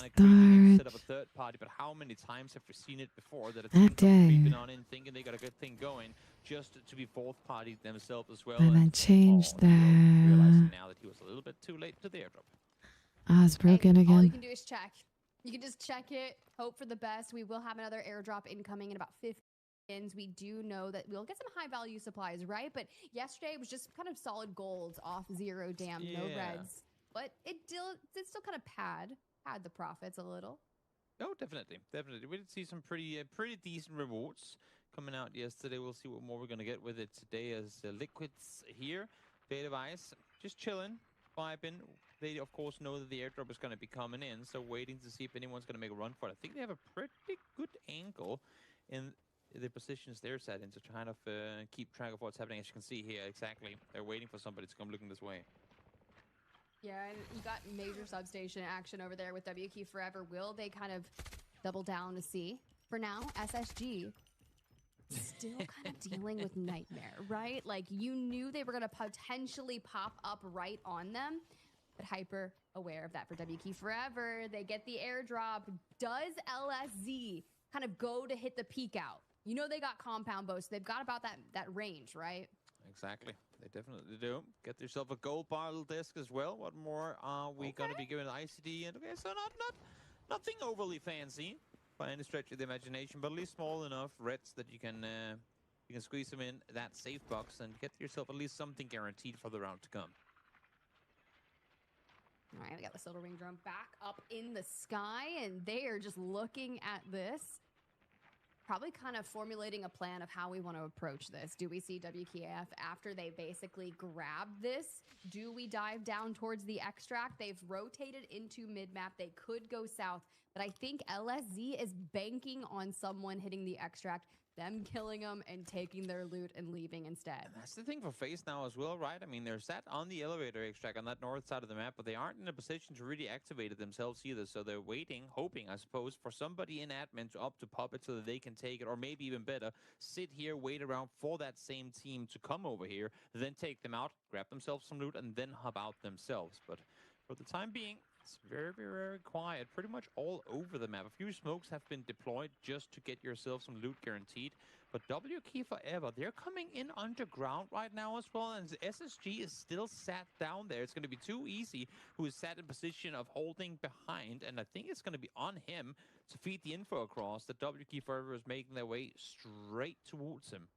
kind of creeping in, set up a third party, but how many times have we seen it before that a team comes creeping on in thinking they got a good thing going just to be fourth party themselves as well? And I changed that. Realizing now that he was a little bit too late to the airdrop. Ah, it's broken again. All you again. can do is check. You can just check it, hope for the best. We will have another airdrop incoming in about 50 seconds. We do know that we'll get some high value supplies, right? But yesterday it was just kind of solid golds off 0 dam, no reds. But it still kind of pad the profits a little. Oh, definitely. We did see some pretty decent rewards coming out yesterday. We'll see what more we're gonna get with it today. As Liquids here, Beta Vice, just chilling, vibing. They of course know that the airdrop is gonna be coming in, so waiting to see if anyone's gonna make a run for it. I think they have a pretty good angle in the positions they're set in to kind of keep track of what's happening. As you can see here, exactly, they're waiting for somebody to come looking this way. Yeah, and you got major substation action over there with WK Forever. Will they kind of double down to see? For now, SSG still kind of dealing with Nightmare, right? Like, you knew they were going to potentially pop up right on them, but hyper aware of that for WK Forever. They get the airdrop. Does LSZ kind of go to hit the peak out? You know they got compound bow, so they've got about that range, right? Exactly. They definitely do. Get yourself a gold bottle disc as well. What more are we going to be giving ICD? And okay, so nothing overly fancy by any stretch of the imagination, but at least small enough reds that you can squeeze them in that safe box and get yourself at least something guaranteed for the round to come. All right, we got the Silver Wing drone back up in the sky, and they are just looking at this. Probably kind of formulating a plan of how we want to approach this. Do we see WKF after they basically grab this? Do we dive down towards the extract? They've rotated into mid-map. They could go south, but I think LSZ is banking on someone hitting the extract, them killing them and taking their loot and leaving instead. And that's the thing for FaZe now as well, right? I mean, they're sat on the elevator extract on that north side of the map, but they aren't in a position to really activate it themselves either. So they're waiting, hoping, I suppose, for somebody in admin to pop it so that they can take it, or maybe even better, sit here, wait around for that same team to come over here, then take them out, grab themselves some loot, and then hop out themselves. But for the time being, it's very, very quiet, pretty much all over the map. A few smokes have been deployed just to get yourself some loot guaranteed. But WK Forever, they're coming in underground right now as well, and SSG is still sat down there. It's going to be too easy, who is sat in position of holding behind, and I think it's going to be on him to feed the info across that WK Forever is making their way straight towards him.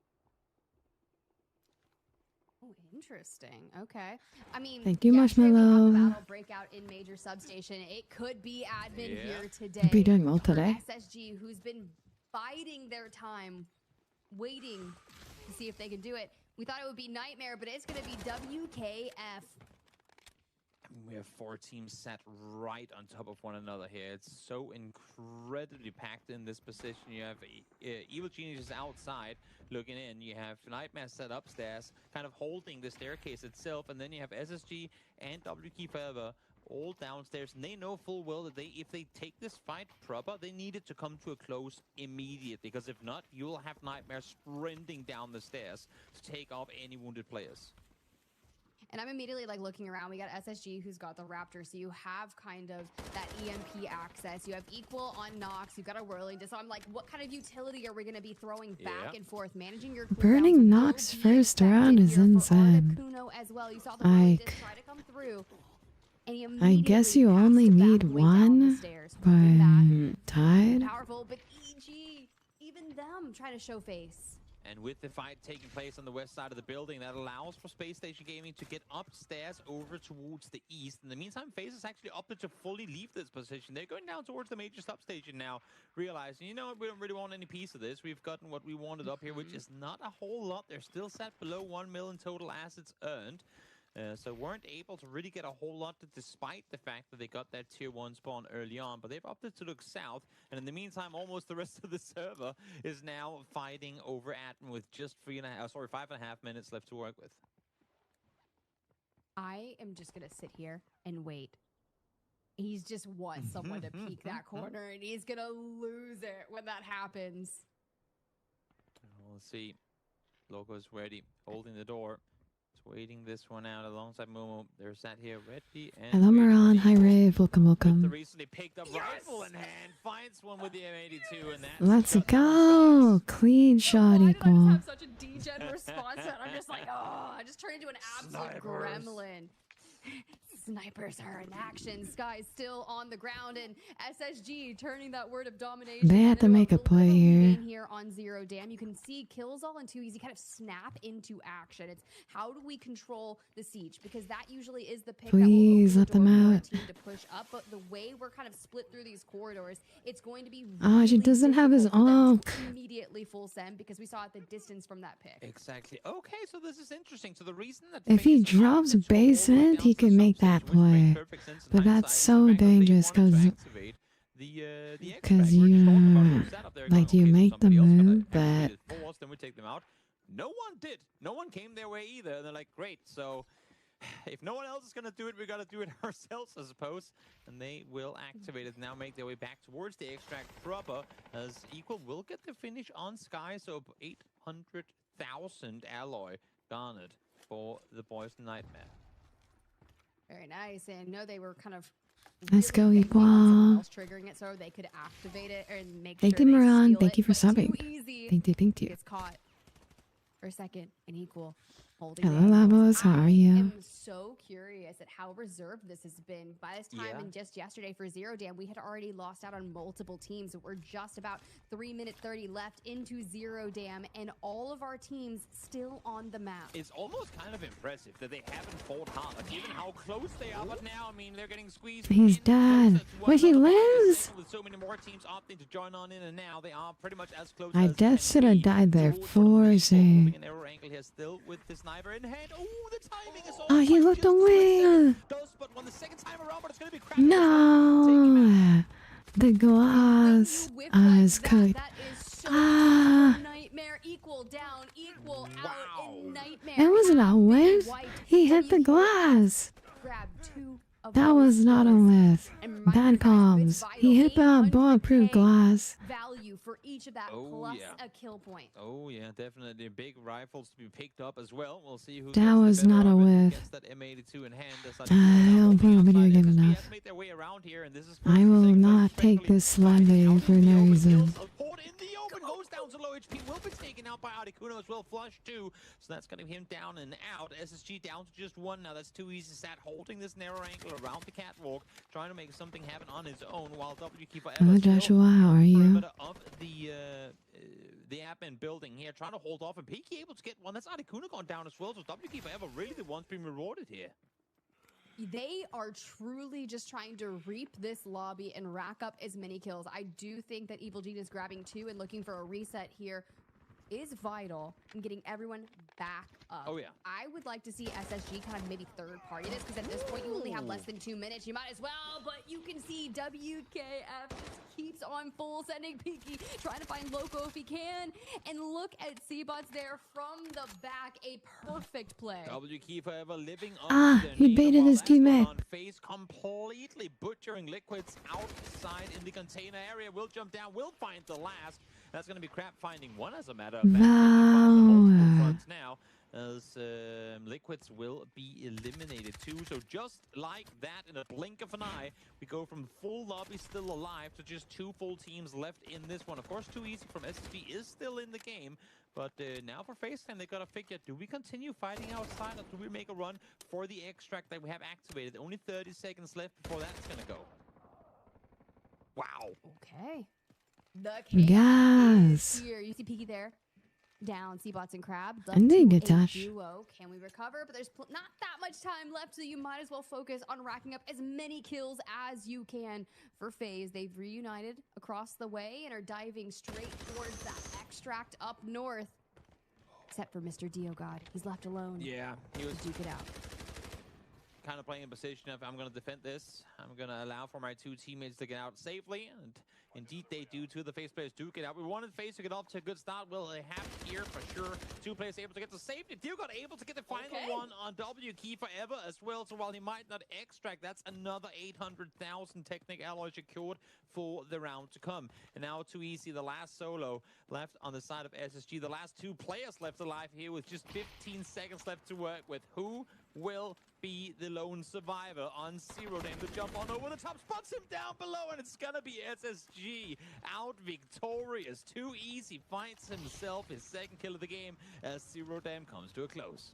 Oh, interesting. Okay. I mean, Thank you, yesterday we Marshmallow. had the battle breakout in major substation. It could be admin here today. Could be doing well today. SSG, who's been biding their time, waiting to see if they can do it. We thought it would be Nightmare, but it's going to be WKF. We have 4 teams sat right on top of one another here. It's so incredibly packed in this position. You have Evil Geniuses outside looking in. You have Nightmare set upstairs, kind of holding the staircase itself. And then you have SSG and WK Forever all downstairs. And they know full well that if they take this fight proper, they need it to come to a close immediately. Because if not, you'll have Nightmare sprinting down the stairs to take off any wounded players. And I'm immediately like looking around. We got SSG who's got the Raptor, so you have kind of that EMP access. You have Equal on Nox. You've got a Whirling. So I'm like, what kind of utility are we going to be throwing back and forth, managing your Burning Nox first round is insane. As well. You saw the try to come through. I guess you only need one, but tied. Powerful, but EG, even them trying to show face. And with the fight taking place on the west side of the building, that allows for Space Station Gaming to get upstairs over towards the east. In the meantime, FaZe is actually opted to fully leave this position. They're going down towards the major substation now, realizing, you know what, we don't really want any piece of this. We've gotten what we wanted up here, which is not a whole lot. They're still set below 1 million total assets earned. So weren't able to really get a whole lot despite the fact that they got that tier 1 spawn early on, but they've opted to look south, and in the meantime almost the rest of the server is now fighting over admin with just 5.5 minutes left to work with. I am just gonna sit here and wait. He's just wants someone to peek that corner, and he's gonna lose it when that happens. Let's see. Logo's ready, holding the door. waiting this one out alongside Momo. They're sat here ready and Hello, waiting for Moran. the Hi, Eagles. Rave. Welcome, With the welcome. recently picked up rifle in hand, finds one with the M82, and that's Let's shut down go. Skies. Clean shot Why did I just equal. have such a degen response to it? I'm just like, oh, I just turned into an absolute Snipers. gremlin. Snipers are in action. Sky's still on the ground, and SSG turning that word of domination. They have to into make a little bit play of lead here. in here on Zero Dam. You can see kills all in 2 easy, kind of snap into action. It's how do we control the siege? Because that usually is the pick Please that let will them open the door for our out. team to push up. But the way we're kind of split through these corridors, it's going to be Ah, she really doesn't have his difficult for them ult. to immediately full send because we saw at the distance from that pick. Exactly. Okay, so this is interesting. So the reason that If he FaZe drops opted to go all the way basement, down he to the can make that substation, which makes play. perfect sense in But hindsight, that's is the so fact that they dangerous wanted to because activate the extract. because We were just talking about you who sat up there like going, you okay, so make the somebody else gotta move, activate but it for us, then we take them out. No one did. No one came their way either. And they're like, great. So if no one else is gonna do it, we gotta do it ourselves, I suppose. And they will activate it now, make their way back towards the extract proper, as Equal will get the finish on Sky. So 800,000 alloy garnered for the boys' nightmare. Very nice. And no, they were kind of Let's go, really banking on someone Equal. else triggering it so they could activate it and make Thank sure you, they Moran. steal Thank it, you for but too subbing. easy. Thank you. Gets caught for a second and Equal holding Hello, the angles. Lavos. How are you? I am so curious at how reserved this has been. By this time, Yeah. and just yesterday for Zero Dam, we had already lost out on multiple teams. We're just about 3 minute 30 left into Zero Dam, and all of our teams still on the map. It's almost kind of impressive that they haven't fought hard, given how close they are. But now, I mean, they're getting squeezed. He's in dead. closer to one Wait, he another. But at the lives? second, with so many more teams opting to join on in, and now they are pretty much as close I as just can should have be. died there. Towards one of the leads, Forcing. holding an arrow angle here still with the sniper in hand. Oh, the timing is Oh, he almost looked just away. does, but when the second time around, but it's going to be cracking this one. Take him out. No. The glass When you whip like is cooked. that is so Ah. nightmare. Equal down, equal out Wow. in nightmare. That wasn't a Half been whiff. wiped. He hit the WK glass. grabbed 2 of That those was not a kills. whiff. And remind you Bad guys, it's comms. He hit the 800K bulletproof glass. value for each of that Oh, plus yeah. a kill point. Oh yeah, definitely big rifles to be picked up as well. We'll see who That gets was the better not a of it, who whiff. gets that M82 in hand. As I don't play a video game enough. Made their way around here, and this is I will first, not especially take this riding Sunday out for in the no open. reason. Kills a port in the open, goes down to low HP, will be taken out by Articuno as well, flush too. So that's gonna be him down and out. SSG down to just one now. That's too easy. Sat holding this narrow angle around the catwalk, trying to make something happen on his own, while WK forever Hello, still Joshua. How are you? perimeter of the admin building here, trying to hold off, and Peaky able to get one. That's Articuno gone down as well, so WK forever really the ones being rewarded here. They are truly just trying to reap this lobby and rack up as many kills. I do think that Evil Genius grabbing 2 and looking for a reset here is vital in getting everyone back up. Oh, yeah. I would like to see SSG kind of maybe third party this, because at this point you only have less than 2 minutes. You might as well, but you can see WKF just keeps on full sending Peaky, trying to find Loco if he can. And look at C-Bots there from the back, a perfect play. WK forever living up Ah, to their he name, baited while his that's going teammate. on, FaZe completely butchering Liquids outside in the container area. Will jump down, will find the last. That's going to be Crap finding one, as a matter of fact. Wow. Fronts now, as Liquids will be eliminated too. So just like that, in a blink of an eye, we go from full lobby still alive to just 2 full teams left in this one. Of course, too easy from SSB is still in the game, but now for FaceTime, they gotta figure, do we continue fighting outside, or do we make a run for the extract that we have activated? Only 30 seconds left before that's gonna go. Wow. Okay. The Gas. chaos is here. You see Peaky there. Down, C-Bots and Crab. I didn't get to a touched. duo. Can we recover? But there's not that much time left, so you might as well focus on racking up as many kills as you can for FaZe. They've reunited across the way and are diving straight towards that extract up north. Except for Mr. Dio God. He's left alone Yeah, he was to duke it out. kind of playing in a position of, I'm going to defend this. I'm going to allow for my two teammates to get out safely. And indeed, they do too. The FaZe players do get out. We wanted FaZe to get off to a good start. Well, they have here for sure. Two players able to get the safety. Dio got able to get the final one on yuki forever as well. So while he might not extract, that's another 800,000 Technic alloy secured for the round to come. And now Too Easy, the last solo left on the side of SSG. The last two players left alive here with just 15 seconds left to work with. Who will be the lone survivor on Zero Dame to jump on over the top, spots him down below, and it's gonna be SSG out victorious. Too Easy finds himself his second kill of the game as Zero Dame comes to a close.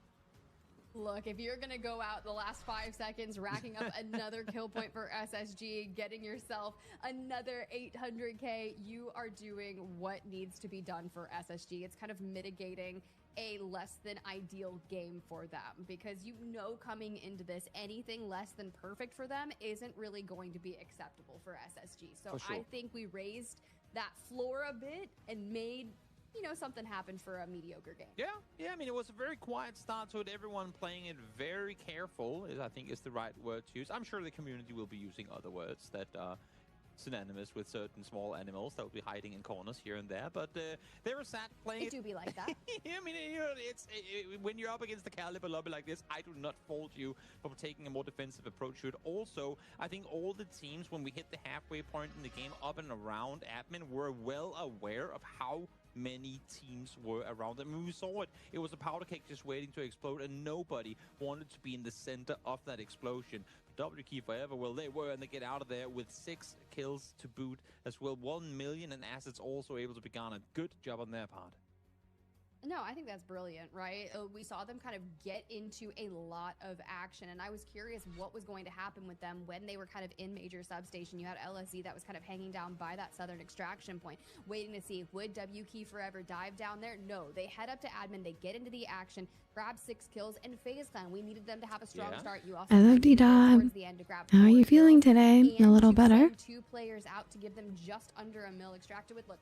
Look, if you're going to go out the last 5 seconds, racking up another kill point for SSG, getting yourself another 800K, you are doing what needs to be done for SSG. It's kind of mitigating a less than ideal game for them, because you know coming into this, anything less than perfect for them isn't really going to be acceptable for SSG. So For sure. I think we raised that floor a bit and made, you know, something happen for a mediocre game. Yeah, I mean, it was a very quiet start to it. Everyone playing it very careful, I think is the right word to use. I'm sure the community will be using other words that are synonymous with certain small animals that will be hiding in corners here and there, but they were sat playing It do be like that. I mean, you know, when you're up against the caliber lobby like this, I do not fault you for taking a more defensive approach to it. Also, I think all the teams, when we hit the halfway point in the game up and around admin, were well aware of how many teams were around them. I mean, we saw it. It was a powder cake just waiting to explode, and nobody wanted to be in the center of that explosion. yuki forever, well, they were, and they get out of there with 6 kills to boot as well. 1 million in assets also able to be garnered. Good job on their part. No, I think that's brilliant, right? We saw them kind of get into a lot of action, and I was curious what was going to happen with them when they were kind of in major substation. You had LSZ that was kind of hanging down by that southern extraction point, waiting to see, would yuki forever dive down there? No, they head up to admin, they get into the action, grab 6 kills, and FaZe Clan, we needed them to have a strong start. You also Hello, D-Dog. towards the end to grab How are 4 you feeling kills today? A and little to better? send 2 players out to give them just under a mil extracted with. Look,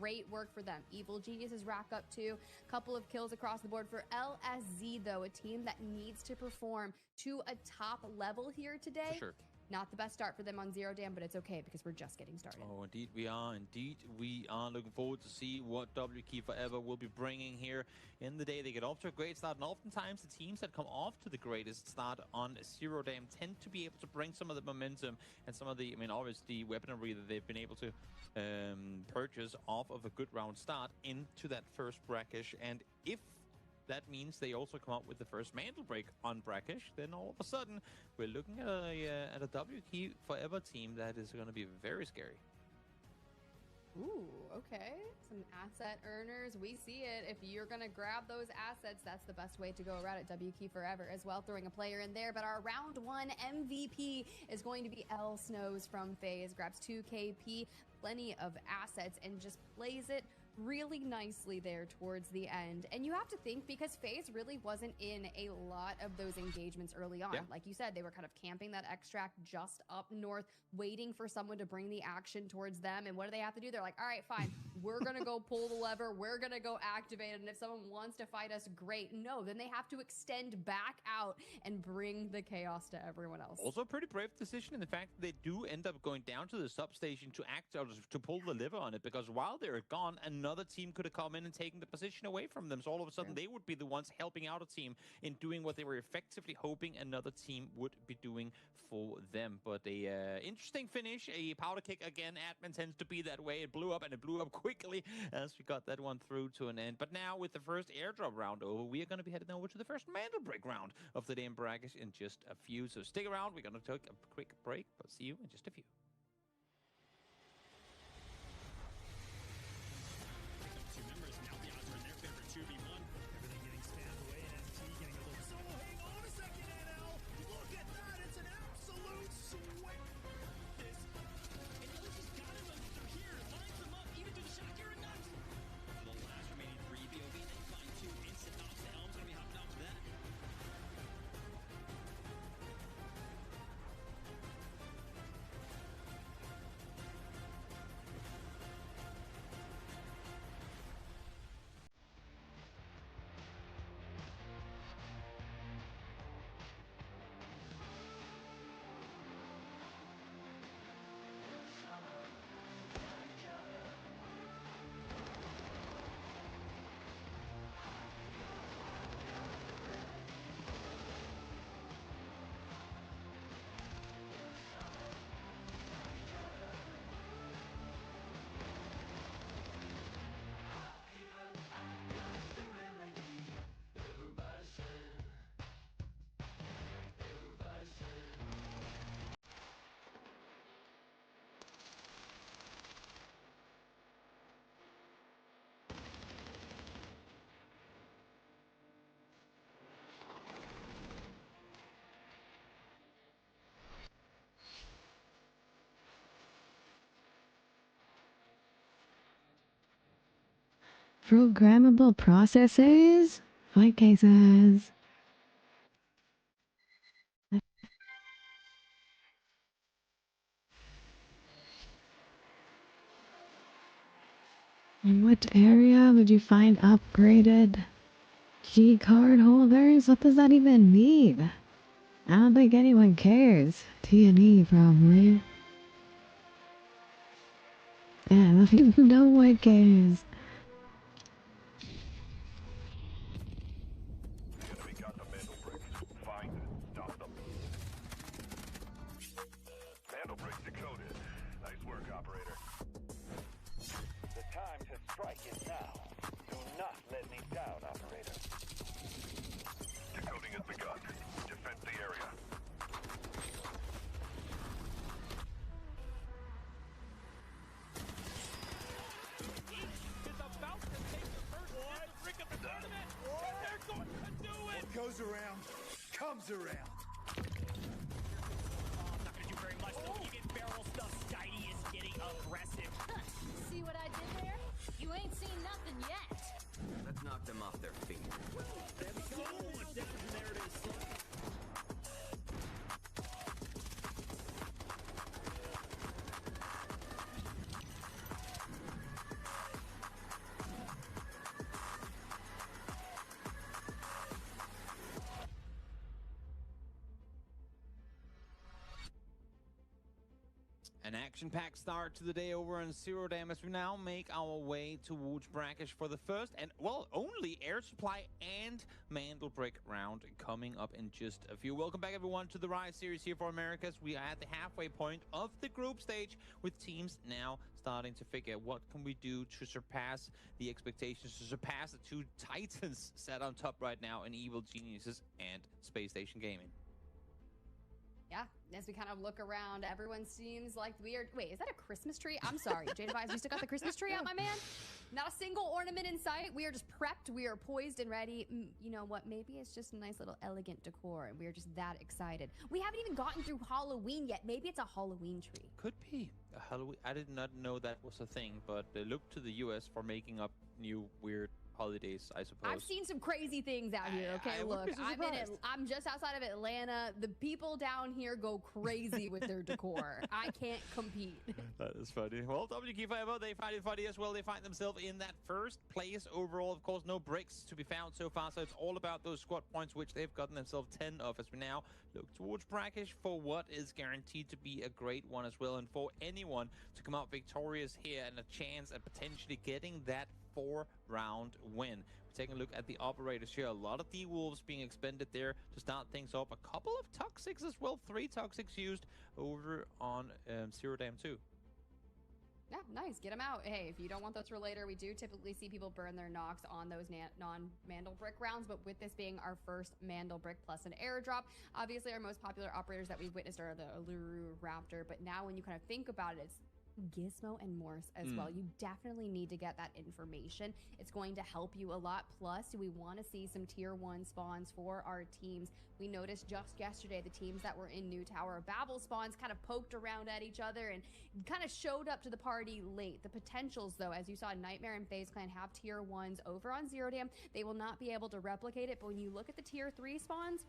great work for them. Evil Geniuses rack up 2. Couple of kills across the board for LSZ, though, a team that needs to perform to a top level here today. For sure. Not the best start for them on Zero Dam, but it's okay because we're just getting started. Oh, indeed we are. Indeed we are. Looking forward to see what yuki forever will be bringing here in the day. They get off to a great start, and oftentimes the teams that come off to the greatest start on Zero Dam tend to be able to bring some of the momentum and some of the, I mean, obviously weaponry that they've been able to purchase off of a good round start into that first brackish. And if that means they also come up with the first mantle break on brackish, then all of a sudden we're looking at a yuki forever team that is going to be very scary. Ooh, okay. Some asset earners. We see it. If you're going to grab those assets, that's the best way to go around it. yuki forever as well, throwing a player in there. But our round 1 MVP is going to be L Snows from FaZe. Grabs 2 KP, plenty of assets, and just plays it really nicely there towards the end. And you have to think, because FaZe really wasn't in a lot of those engagements early on. Yeah. Like you said, they were kind of camping that extract just up north, waiting for someone to bring the action towards them. And what do they have to do? They're like, all right, fine, we're gonna go pull the lever, we're gonna go activate it, and if someone wants to fight us, great. No, then they have to extend back out and bring the chaos to everyone else. Also a pretty brave decision in the fact that they do end up going down to the substation to act out, to pull the lever on it, because while they're gone, another team could have come in and taken the position away from them. So all of a sudden they would be the ones helping out a team in doing what they were effectively hoping another team would be doing for them. But a interesting finish, a powder kick again. Admin tends to be that way. It blew up, and it blew up quickly as we got that one through to an end. But now with the first airdrop round over, we are going to be heading over to the first mantle break round of the day in brackets in just a few. So stick around. We're going to take a quick break, but see you in just a few. Programmable processors? Fight cases. In what area would you find upgraded G card holders? What does that even mean? I don't think anyone cares. T&E probably. Yeah, no one cares. Goes around, comes around. Not gonna do very much though. You get barrel stuff. Skydie is getting aggressive. See what I did there? You ain't seen nothing yet. Let's knock them off their feet. So much different from there it is. An action-packed start to the day over on Zero Dam as we now make our way towards Brackish for the first and, well, only air supply and Mandelbrick round coming up in just a few. Welcome back, everyone, to the Rise Series here for Americas. We are at the halfway point of the group stage with teams now starting to figure what can we do to surpass the expectations, to surpass the two titans set on top right now in Evil Geniuses and Space Station Gaming. Yeah, as we kind of look around, everyone seems like we are. Wait, is that a Christmas tree? I'm sorry, Jade Advise, you still got the Christmas tree out, my man? Not a single ornament in sight. We are just prepped. We are poised and ready. You know what? Maybe it's just a nice little elegant decor, and we are just that excited. We haven't even gotten through Halloween yet. Maybe it's a Halloween tree. Could be a Halloween. I did not know that was a thing, but look to the US for making up new weird holidays, I suppose. I've seen some crazy things out here. Okay, look, I'm just outside of Atlanta. The people down here go crazy with their decor. I can't compete. That is funny. Well, WK Forever, they find it funny as well. They find themselves in that first place overall. Of course, no bricks to be found so far, so it's all about those squad points, which they've gotten themselves 10 of as we now look towards Brackish for what is guaranteed to be a great one as well, and for anyone to come out victorious here and a chance at potentially getting that 4-round win. We're taking a look at the operators here. A lot of D-Wolves being expended there to start things off. A couple of Toxics as well. 3 Toxics used over on Zero Dam 2. Yeah, nice. Get them out. Hey, if you don't want those for later, we do typically see people burn their Nox on those non-Mandelbrick rounds, but with this being our first Mandelbrick plus an airdrop, obviously our most popular operators that we've witnessed are the Uluru Raptor, but now when you kind of think about it, it's Gizmo and Morse as well. You definitely need to get that information. It's going to help you a lot. Plus, we want to see some tier 1 spawns for our teams. We noticed just yesterday the teams that were in New Tower of Babel spawns kind of poked around at each other and kind of showed up to the party late. The potentials, though, as you saw, Nightmare and FaZe Clan have tier 1s over on Zero Dam. They will not be able to replicate it, but when you look at the tier 3 spawns,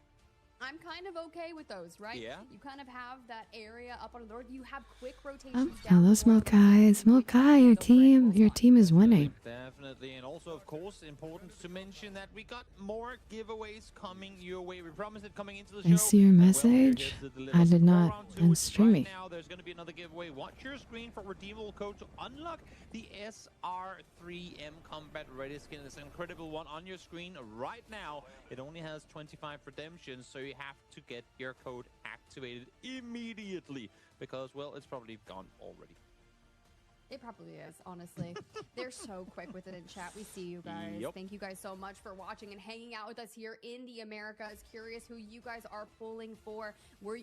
I'm kind of okay with those, right? Yeah. You kind of have that area up on the north. You have quick Oh, rotations. hello, Smoke Guy. Smoke Guy, your team is winning. Definitely, and also, of course, important to mention that we got more giveaways coming your way. We promised it coming into the show. I see your and, well, message. here to deliver I did some not. round two, I'm which streaming. Right now, there's going to be another giveaway. Watch your screen for redeemable code to unlock the SR3M Combat Ready skin. It's an incredible one on your screen right now. It only has 25 redemptions, so you have to get your code activated immediately because, well, it's probably gone already. It probably is, honestly. They're so quick with it in chat. We see you guys. Yep. Thank you guys so much for watching and hanging out with us here in the Americas. Curious who you guys are pulling for.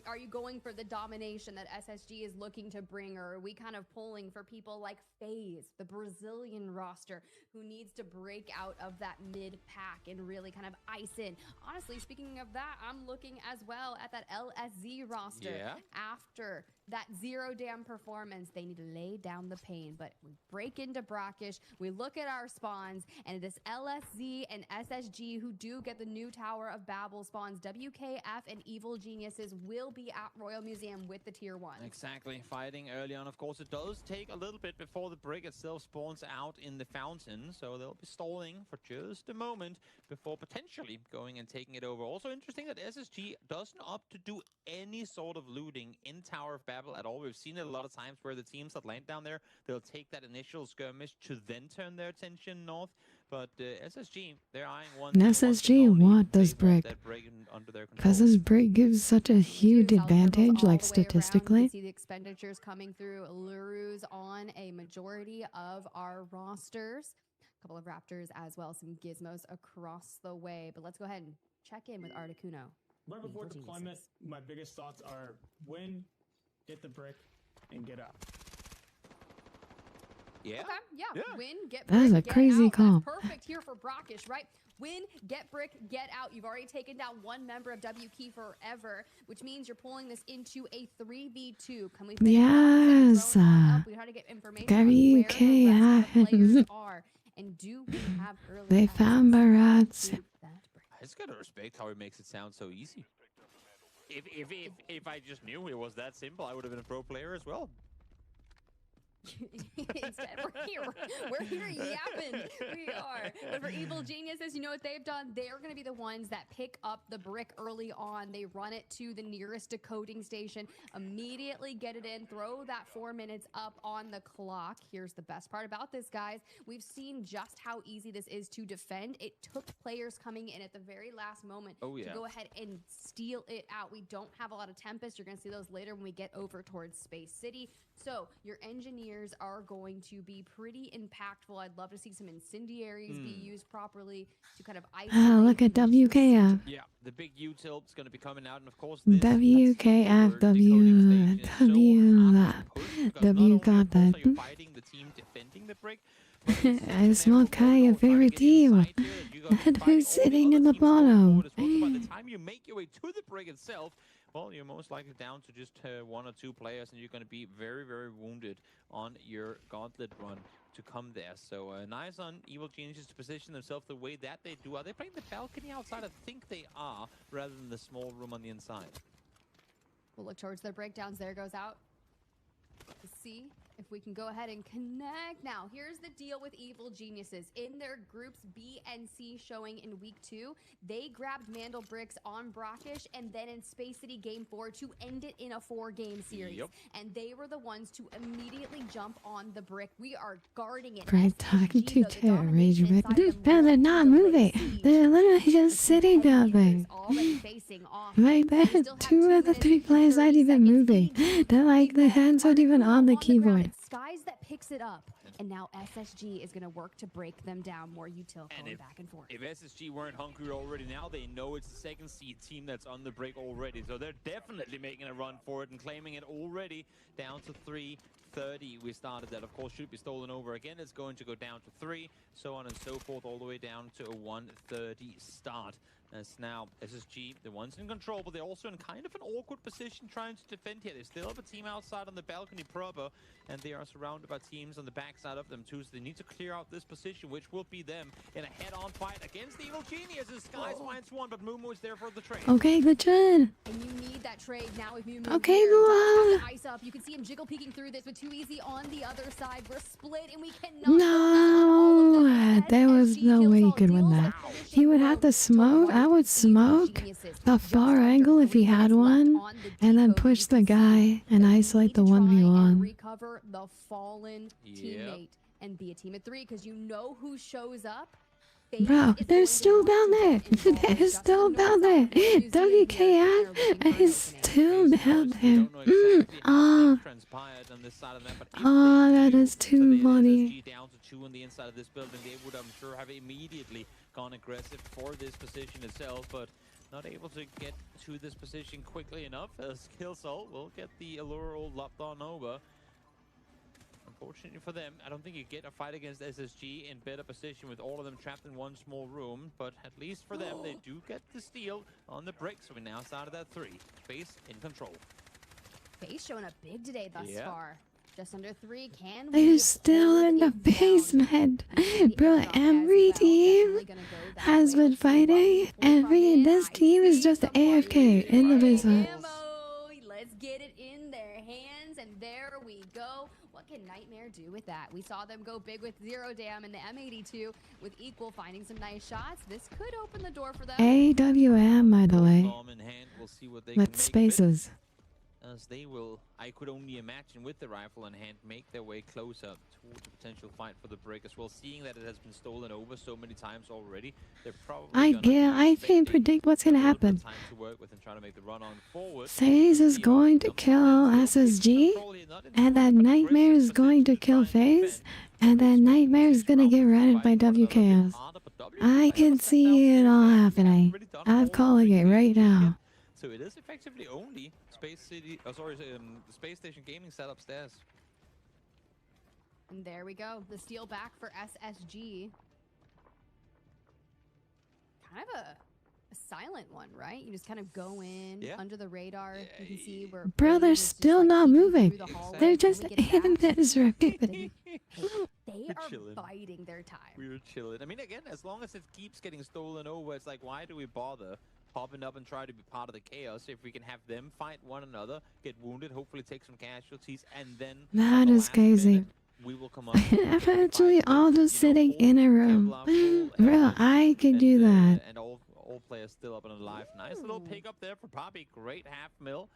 Are you going for the domination that SSG is looking to bring, or are we kind of pulling for people like FaZe, the Brazilian roster, who needs to break out of that mid-pack and really kind of ice in? Honestly, speaking of that, I'm looking as well at that LSZ roster. Yeah. After that Zero Dam performance, they need to lay down the pace. pain. But we break into Brackish, we look at our spawns, and it is LSZ and SSG who do get the new Tower of Babel spawns. WKF and Evil Geniuses will be at Royal Museum with the tier 1. Exactly. Fighting early on, of course. It does take a little bit before the brick itself spawns out in the fountain, so they'll be stalling for just a moment before potentially going and taking it over. Also interesting that SSG doesn't opt to do any sort of looting in Tower of Babel at all. We've seen it a lot of times where the teams that land down there, they'll take that initial skirmish to then turn their attention north. But SSG, they're eyeing one. SSG want this brick. Under their control. Because this brick gives such a huge advantage, like statistically. You can see the expenditures coming through. Luru's on a majority of our rosters. A couple of Raptors as well, some gizmos across the way. But let's go ahead and check in with Articuno. Right before deployment, my biggest thoughts are win, get the brick, and get out. Yeah. Okay, yeah. Win, get That is brick, a get crazy out. call. That's perfect here for Brackish, right? Win, get brick, get out. You've already taken down one member of WK forever, which means you're pulling this into a 3v2. Can we Yes. we try to get information on where the rest of the players are. And do we have early They found my rats. I just gotta respect how he makes it sound so easy. If I just knew it was that simple, I would have been a pro player as well. Instead, we're here yapping. We are. But for Evil Geniuses, you know what they've done? They're going to be the ones that pick up the brick early on. They run it to the nearest decoding station, immediately get it in, throw that 4 minutes up on the clock. Here's the best part about this, guys. We've seen just how easy this is to defend. It took players coming in at the very last moment to go ahead and steal it out. We don't have a lot of Tempest. You're going to see those later when we get over towards Space City. So your engineers are going to be pretty impactful. I'd love to see some incendiaries be used properly to kind of isolate. Look at WKF. Yeah, the big U-tilt is going to be coming out, and of course, WKF, W got that. You're fighting the team defending the brick. I smell Kaya favorite team. And who's sitting in the bottom? By the time you make your way to the brick itself, well, you're most likely down to just 1 or 2 players, and you're going to be very, very wounded on your gauntlet run to come there. So nice on Evil Geniuses to position themselves the way that they do. Are they playing the balcony outside? I think they are, rather than the small room on the inside. We'll look towards their breakdowns. There goes out. To see if we can go ahead and connect. Now, here's the deal with Evil Geniuses. In their groups B and C showing in week 2, they grabbed Mandel Bricks on Brackish and then in Space City Game 4 to end it in a 4-game series. And they were the ones to immediately jump on the brick. We are guarding it. Great talking to Terra Rage Red. They're not moving. They're literally just sitting down there. Right there, 2 of the 3 players aren't even moving. They're like, their hands aren't even on the keyboard. Skies that picks it up, and now SSG is going to work to break them down. More util going back and forth. If SSG weren't hungry already now, they know it's the second seed team that's on the break already. So they're definitely making a run for it and claiming it already down to 3:30. We started that, of course, should be stolen over again. It's going to go down to 3, so on and so forth, all the way down to a 1:30 start. As now SSG, the ones in control, but they're also in kind of an awkward position trying to defend here. They still have a team outside on the balcony proper, and they are surrounded by teams on the backside of them too, so they need to clear out this position, which will be them in a head-on fight against the Evil Geniuses. Skies finds one, but Mumu is there for the trade. Okay, good trade. And you need that trade now with Mumu. Okay, go on. Ice up. You can see him jiggle peeking through this with Too Easy on the other side. We're split, and we cannot. No, there was no way you could win that. He would have to smoke. I would smoke the far angle if he had one, and then push the guy and isolate the 1v1. Recover the fallen teammate and be a team of 3 because you know who shows up. Bro, they're still down there. They're still down there. WKF is still down there. Oh, that is too funny. Down to 2 on the inside of this building. They would, I'm sure, have immediately gone aggressive for this position itself, but not able to get to this position quickly enough. Killsoul will get the allure all lopped on over. Unfortunately for them, I don't think you get a fight against SSG in better position with all of them trapped in one small room, but at least for them, they do get the steal on the brick, so we now started at 3. Face in control. Face showing up big today thus far. Just under 3. Can They're we still hold in the it down? basement. The Bro, airdrop every as well. team Definitely gonna go that has way. been Let's see what we fighting. pull from it. This I team is see just some more AFK in the Uki basement. ammo. Let's get it in their hands, and there we go. What can Nightmare do with that? We saw them go big with 0 dam and the M82 with Equal finding some nice shots. This could open the door for them. AWM, by the way. Bomb in hand. We'll see what they can With make of it. spaces. As they will, I could only imagine, with the rifle in hand, make their way closer towards a potential fight for the brick as well. Seeing that it has been stolen over so many times already, they're probably I can't expecting predict what's a gonna little bit of happen. time to work with and try to make the run on forward. FaZe is going to kill SSG, and that Nightmare is going to kill FaZe, and that Nightmare is gonna get ratted by WKS. I can see it all happening. I'm calling it right now. So it is effectively only Space City, Space Station Gaming set upstairs. And there we go. The steal back for SSG. Kind of a silent one, right? You just kind of go in under the radar. You can see where Bro, they're FaZe is just, still like, not peeking moving. through the hallway. They're Can just we get it in back? this rapidly. They are chilling. biding their time. We're chilling. I mean, again, as long as it keeps getting stolen over, it's like, why do we bother popping up and try to be part of the chaos if we can have them fight one another, get wounded, hopefully take some casualties, and then That is crazy. we will come up. I'm actually all just sitting in a room. Bro, I could do that. And all players still up and alive. Nice little pick up there for Poppy. Great half mil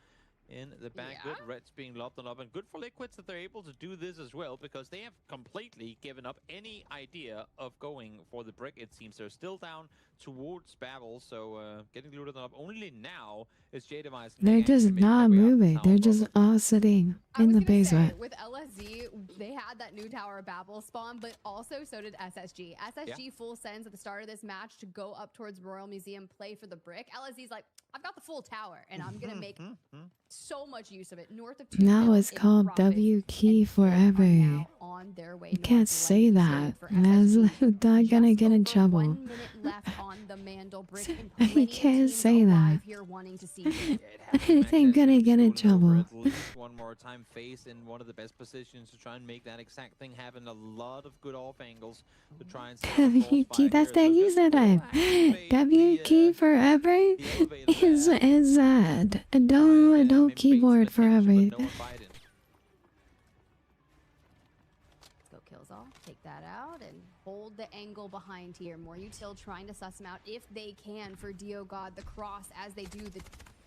in the back. Good Reds being lobbed on up, and good for Liquids that they're able to do this as well, because they have completely given up any idea of going for the brick. It seems they're still down towards Babel, so getting looted up only now is J-Device. They're just not moving. They're just all sitting in the basement. With LSZ, they had that new tower Babel spawn, but also so did SSG. SSG full sends at the start of this match to go up towards Royal Museum, play for the brick. LSZ's like, I've got the full tower, and I'm gonna make so much use of it. North of 2 Now it's called W Key Forever. On their way You can't say that. That's not gonna get in trouble. 1 minute left on the Mandel brick. You can't say that. Here wanting to see Anything gonna get in trouble. At least one more time. FaZe in one of the best positions to try and make that exact thing happen. A lot of good off angles to try and W Key, that's that username. W Key Forever is no keyboard forever. Let's go kills all. Take that out and hold the angle behind here. More util trying to suss him out if they can for Dio God. The cross as they do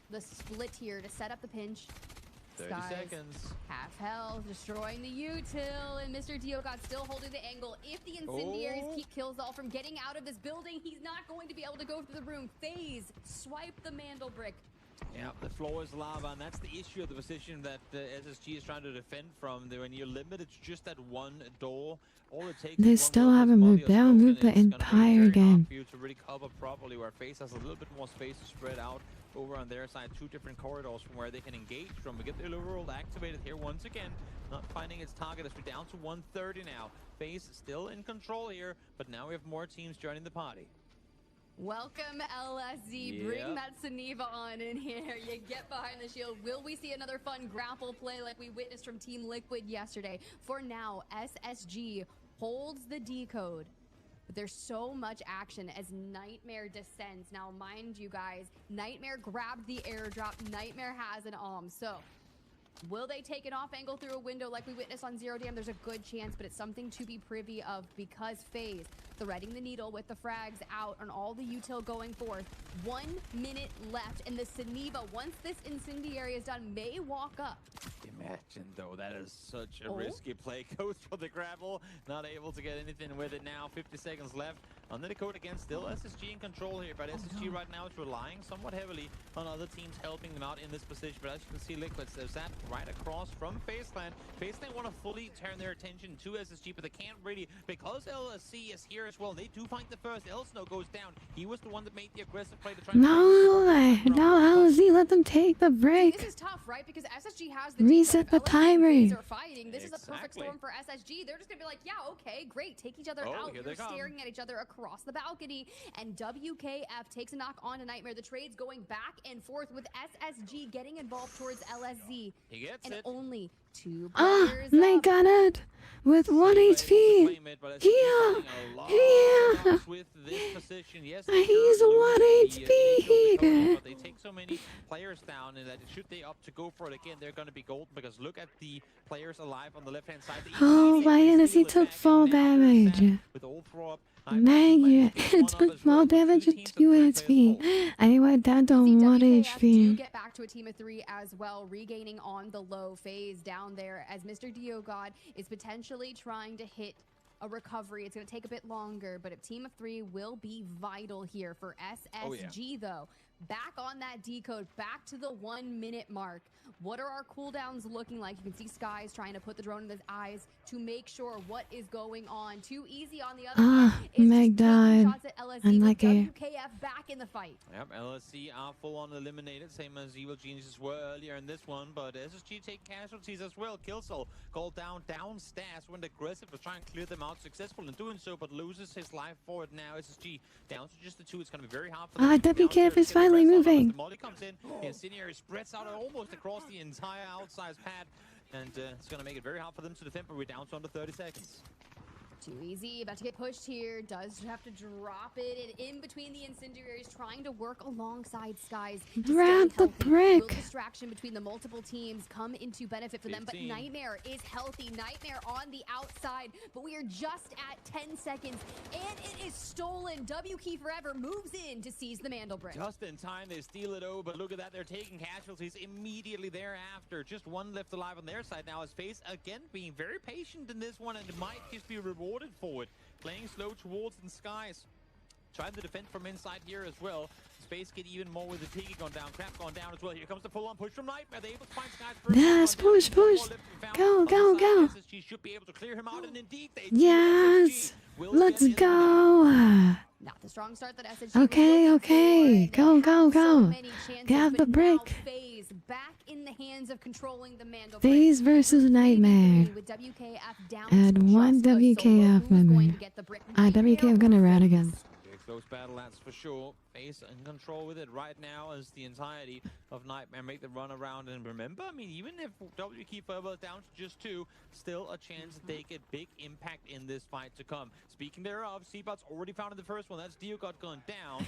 the split here to set up the pinch. 30 seconds. Half health, destroying the util, and Mr. Dio God still holding the angle. If the incendiaries keep kills all from getting out of this building, he's not going to be able to go through the room. FaZe swipe the Mandel brick. Yeah, the floor is lava, and that's the issue of the position that SSG is trying to defend from. When you're limited to just that one door, all it takes They is still one haven't moved. They haven't moved the entire game. For you to really cover properly, where FaZe has a little bit more space to spread out over on their side. 2 different corridors from where they can engage from. We get the overworld activated here once again, not finding its target as we're down to 130 now. FaZe still in control here, but now we have more teams joining the party. Welcome, LSZ. Bring that Saniva on in here. You get behind the shield. Will we see another fun grapple play like we witnessed from Team Liquid yesterday? For now, SSG holds the decode. But there's so much action as Nightmare descends. Now, mind you guys, Nightmare grabbed the airdrop. Nightmare has an so will they take an off angle through a window like we witnessed on 0 dam? There's a good chance, but it's something to be privy of because FaZe threading the needle with the frags out on all the util going forth. 1 minute left, and the Saniva, once this incendiary is done, may walk up. Imagine, though, that is such a risky play. Goes for the grapple, not able to get anything with it now. 50 seconds left. On the code again, still SSG in control here, but SSG right now is relying somewhat heavily on other teams helping them out in this position. But as you can see, Liquids, there's that right across from FaZeland. FaZeland want to fully turn their attention to SSG, but they can't really, because LSC is here as well. They do find the first. Elsno goes down. He was the one that made the aggressive play to try No, LZ, let them take the break. This is tough, right? Because SSG has the reset the timer. Are fighting. This is a perfect storm for SSG. They're just gonna be like, yeah, okay, great, take each other out. You're staring at each other across the balcony, and WKF takes a knock on to Nightmare. The trade's going back and forth with SSG getting involved towards LSZ. He gets And it. only 2 Ah, players they up. got it with 1 Able to HP. claim it, but Yeah, getting a lot of yeah. knocks with this position. Yes, they He's sure lose 1 the initial HP. decoding, but they take so many players down, and that should they opt to go for it again, they're going to be golden, because look at the players alive on the left-hand side. They Oh, immediately my steal he it took back, fall and now they're set damage. with all throw up. Man, you took fall damage at 2 HP. I went down to See, 1 WKF do HP. get back to a team of 3 as well, regaining on the low phase down there as Mr. Diogod is potentially trying to hit a recovery. It's going to take a bit longer, but a team of 3 will be vital here for SSG though. Back on that decode, back to the 1 minute mark. What are our cooldowns looking like? You can see Skies trying to put the drone in his eyes to make sure what is going on. Too easy on the other Ah, hand is Meg just taking died. shots at LSD with Unlucky. WKF back in the fight. Yep, LSC are full on eliminated, same as Evil Geniuses were earlier in this one, but SSG take casualties as well. Killsoul called down downstairs, went aggressive, was trying to clear them out, successful in doing so, but loses his life for it now. SSG down to just the 2, it's going to be very hard for them. Ah, to get down WKF there, is get the finally rest on them. moving. The molly comes in, the incendiary spreads out almost across the entire outside pad, and it's going to make it very hard for them to defend, but we're down to under 30 seconds. Too easy, about to get pushed here. Does have to drop it, and in between the incendiaries, trying to work alongside Skies. to stay Grab the healthy. brick. Will distraction between the multiple teams come into benefit for them? But 15. Nightmare is healthy. Nightmare on the outside, but we are just at 10 seconds, and it is stolen. W Key Forever moves in to seize the Mandel brick. Just in time, they steal it over, but look at that, they're taking casualties immediately thereafter. Just 1 left alive on their side now. As FaZe, again, being very patient in this one, and it might just be rewarded for it. Playing slow towards the Skies. Trying to defend from inside here as well. Space get even more with the Piggy going down. Crap going down as well. Here comes the full-on push from Nightmare. They're able to find Skies first. Yes, push, push. Go, go, go. SSG should be able to clear him out, and indeed they Yes, let's go. Not the strong start that SSG Okay, was looking okay. for, Go, and they go, have so go. many chances, Grab but the now brick. FaZe back in the hands of controlling the Mandel brick. FaZe versus Nightmare. With WKF down Add to 1 just a solo. WKF Who's going member. to get the brick? WKF gonna rat again. Big close battle, that's for sure. FaZe in control with it right now as the entirety of Nightmare make the run around. And remember, I mean, even if W Key Forever is down to just 2, still a chance that they get big impact in this fight to come. Speaking thereof, Seabot's already found in the first one. That's Diogod going down.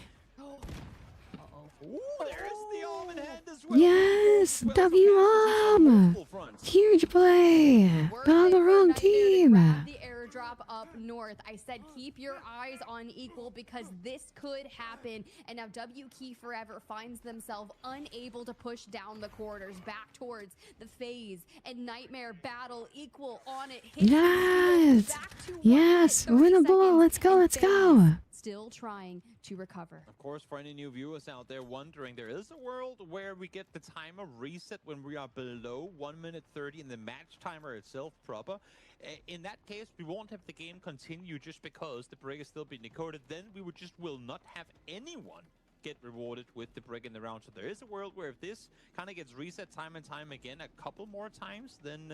Ooh, there's the arm in hand as well. Yes, Well, W on arm. multiple fronts. Huge play. Worth But on it the for wrong Nightmare to team. grab the airdrop up north. I said keep your eyes on equal because this could happen. And now W Key Forever finds themselves unable to push down the corridors back towards the FaZe. And Nightmare battle equal on it. Hits the Yes. back to 1 Yes, minute, 30 winnable. seconds, Let's go, and let's FaZe go. Still trying to recover. Of course, for any new viewers out there wondering, there is a world where we get the timer reset when we are below 1 minute 30 in the match timer itself proper. In that case, we won't have the game continue just because the brick is still being decoded. Then we would just will not have anyone get rewarded with the brick in the round. So there is a world where if this kind of gets reset time and time again a couple more times, then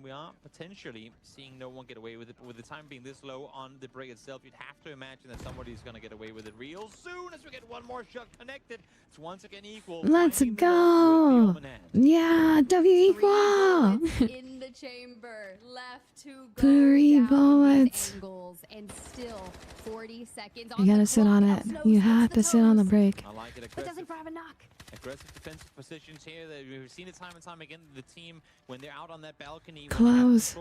we are potentially seeing no one get away with it. But with the time being this low on the brick itself, you'd have to imagine that somebody's going to get away with it real soon as we get 1 more shot connected. It's once again equal. Let's finding the mark with the go. arm in hand. Yeah, W 3 equal. bullets in the chamber left to go 3 down bullets. these angles, and still 40 seconds You on gotta the sit clock. on Now it. Snow You hits have to sit on the toes, break. I like it. but doesn't grab a knock. Aggressive defensive positions here. We've seen it time and time again. The team, when they're out on that balcony, Close.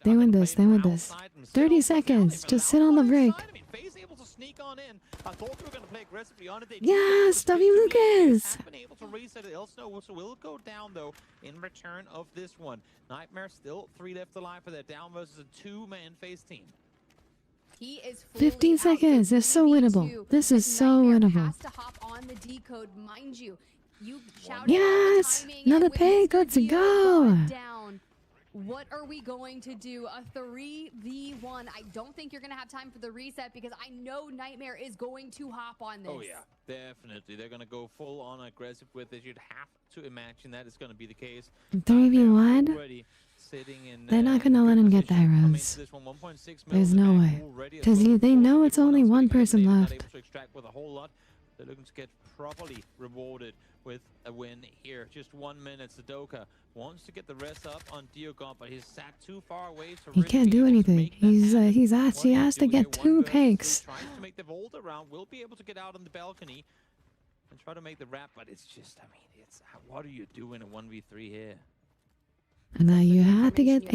They win this. They win this. 30 seconds. Just sit on the break. I mean, FaZe able to sneak on in. I thought they were going to play aggressively on it. They Yes, did. W Lucas. Have been able to reset it. Elsno also will go down though in return of this one. Nightmare still 3 left alive for their down versus a 2-man FaZe team. He is fully 15 out. seconds. It's so 3v2, winnable. This is but so Nightmare winnable. has to hop on the decode, mind you. You shouted Yes, out the timing, another and with pay, Mr. good to Dio go. going down, what are we going to do? A 3v1. I don't think you're going to have time for the reset because I know Nightmare is going to hop on this. Oh yeah, definitely. They're going to go full on aggressive with it. You'd have to imagine that is going to be the case. 3v1? Already sitting in, They're not gonna let him get that rose. There's no way. Because they know it's only one person left. Not able to extract with a whole lot. They're looking to get properly rewarded with a win here. Just 1 minute. Sudoka wants to get the rest up on Diogon, but he's sat too far away to He really can't be do able to anything. make that happen. He What do you has to do here? get One 2 versus three, picks. tries to make the vault around, will be able to get out on the balcony and try to make the wrap, but it's just, I mean, it's what do you do in a 1v3 here? And then you have to get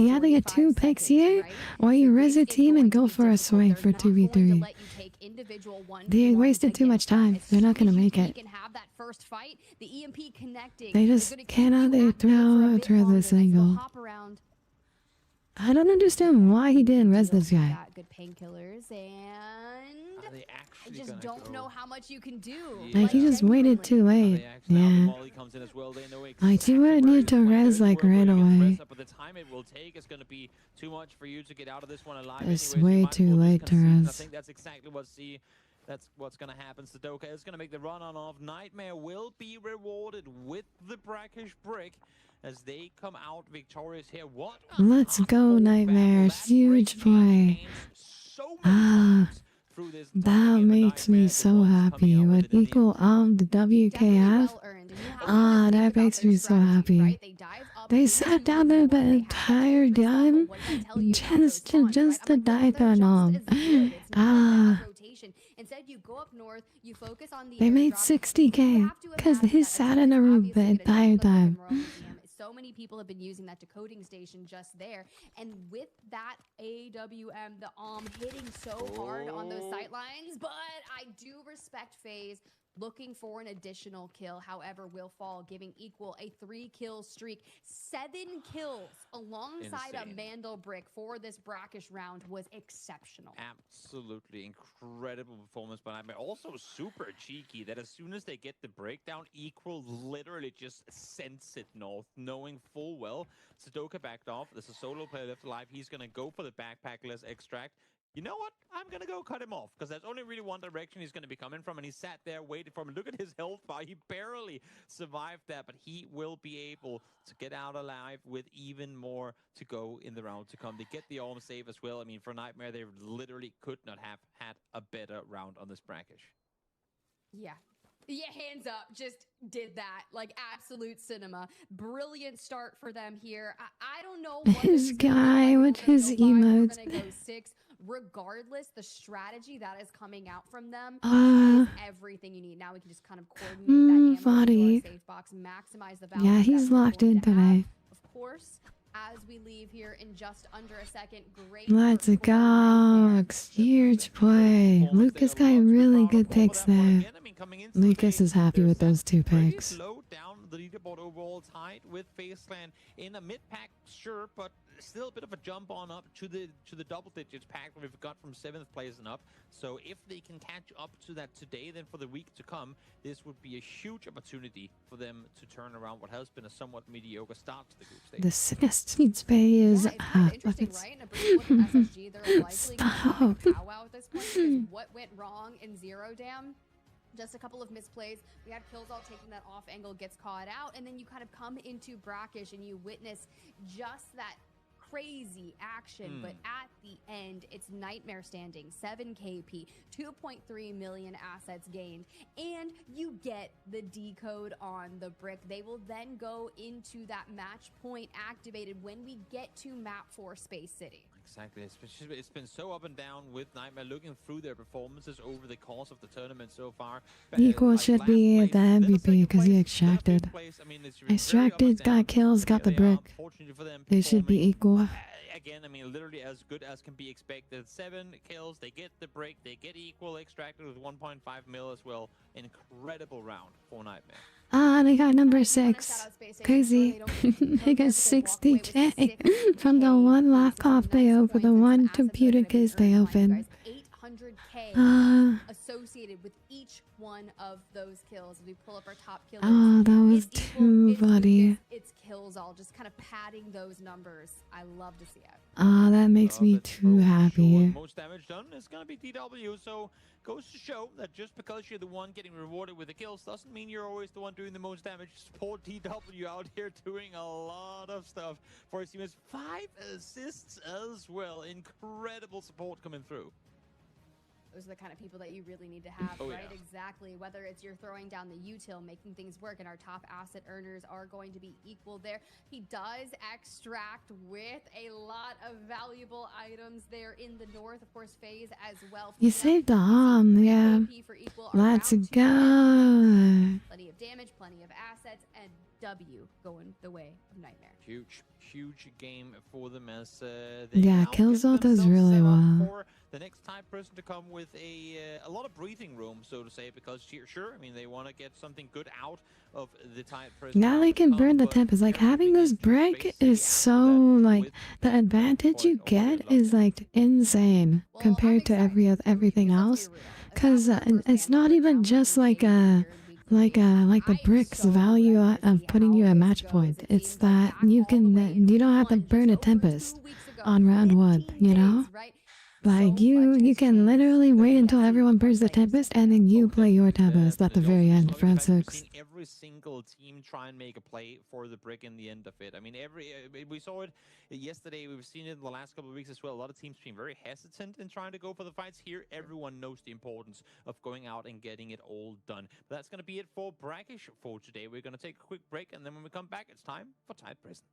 2 picks here, or you res a team and go for a swing for 2v3. They wasted too much time. They're not gonna make it. They just cannot throw the single. I don't understand why he didn't res this guy. Good painkillers, and Are they I actually just gonna don't go? know how much you can do. Like, he just waited too Are late. they actually- now the Yeah. Molly comes in as well. They know Like, exactly you would where need his to flankers res, like, were, where right he gets away. rest up, but the time it will take is going to be too much for you to get out of this one alive. It's anyways. You way might as too well just late to concede, and I res. think that's exactly what's going to happen. Sudoka is going to make the run on off. Nightmare will be rewarded with the brackish brick as they come out victorious here. What a Let's hard go, fought Nightmare. battle. That Huge brick play. changed so many Ah, times through this that entire game, and makes me Nightmare, the so ones coming happy. out with With it in the end. equal the WKF. Ah, that makes me so happy. They sat down there the entire time just to dive on Ah, Instead, you go up north, you focus on the they made airdrop. 60K because he sat in a room the entire time. So many people have been using that decoding station just there. And with that AWM, the hitting so hard on those sight lines. But I do respect FaZe looking for an additional kill. However, will fall, giving equal a 3-kill streak. 7 kills alongside Insane. a Mandel brick for this brackish round was exceptional. Absolutely incredible performance by Nightmare. Also super cheeky that as soon as they get the breakdown, Equal literally just sends it north, knowing full well Sudoka backed off. There's a solo player left alive. He's going to go for the backpackless extract. You know what? I'm going to go cut him off because there's only really one direction he's going to be coming from, and he sat there waiting for him. Look at his health bar. He barely survived that, but he will be able to get out alive with even more to go in the round to come. They get the arm save as well. I mean, for Nightmare, they literally could not have had a better round on this brackish. Yeah. Yeah, hands up, just did that. Like, absolute cinema. Brilliant start for them here. I don't know what This guy with his emotes. We're gonna go 6. Regardless, the strategy that is coming out from them Uh, is everything you need. Now we can just kind of coordinate that ammo into Foddy. our safe box, maximize the value Yeah, that he's we're locked going in to have. today. Of course, as we leave here in just under a second, great Let's first quarter right there. go. Huge play. Lucas got really good picks there. Lucas is happy with those 2 picks. Pretty low down the leaderboard overall, tied with Faceland in a mid pack, sure, but still a bit of a jump on up to the double digits pack that we've got from 7th place and up. So if they can catch up to that today, then for the week to come, this would be a huge opportunity for them to turn around what has been a somewhat mediocre start to the group stage. The Sinistine Bay is Yeah, it's kind of interesting, right? In a brief look at SSG, they're likely Stop. going to powwow at this point because what went wrong in Zero Dam? Just a couple of misplays. We had Killzall taking that off angle, gets caught out, and then you kind of come into brackish and you witness just that crazy action, but at the end, it's Nightmare standing, 7 KP, 2.3 million assets gained, and you get the decode on the brick. They will then go into that match point activated when we get to map 4 Space City. Exactly. It's been so up and down with Nightmare looking through their performances over the course of the tournament so far. Equal Like should last be place, the then a MVP second because he place, then a extracted. fifth place. I mean, it's very up Extracted, and down. got kills, got the Here they are, brick. fortunately for them, They should be performing, equal. again, I mean, literally as good as can be expected. 7 kills, they get the break, they get equal extracted with 1.5 mil as well. Incredible round for Nightmare. Ah, they got number 6. Crazy. They got 60K from the one laptop they opened, the one computer case they opened. 800K associated with each one of those kills. As we pull up our top kills. Oh, that was it's too equal, funny. It's kills all, just kind of padding those numbers. I love to see it. Ah, that makes me too happy. Most damage done is going to be DW, so goes to show that just because you're the one getting rewarded with the kills doesn't mean you're always the one doing the most damage. Support DW out here doing a lot of stuff for his team. Has 5 assists as well. Incredible support coming through. Those are the kind of people that you really need to have, Oh, right? yeah. Exactly. Whether it's you're throwing down the util, making things work, and our top asset earners are going to be equal there. He does extract with a lot of valuable items there in the north. Of course, FaZe as well. You saved the home, yeah. For equal, Let's around 2 go. Plenty of damage, plenty of assets, and W going the way of Nightmare. Huge game for them as they Yeah, now kills get all does themselves really set up well. for the next type person to come with a lot of breathing room, so to say, because sure, I mean, they want to get something good out of the type person. Now they can burn the Tempest. Like, having this brick is so, like, the advantage you get is, like, insane compared to everything else. Because it's not even just like the brick's value of putting you at match point. It's that you don't have to burn a Tempest on round 1, you know? Like, you can literally wait until everyone burns the Tempest and then you play your Tempest at the very end, round 6. Every single team try and make a play for the brick in the end of it. I mean, we saw it yesterday. We've seen it in the last couple of weeks as well. A lot of teams being very hesitant in trying to go for the fights. Here, everyone knows the importance of going out and getting it all done. But that's going to be it for Brackish for today. We're going to take a quick break, and then when we come back, it's time for Tide Prison.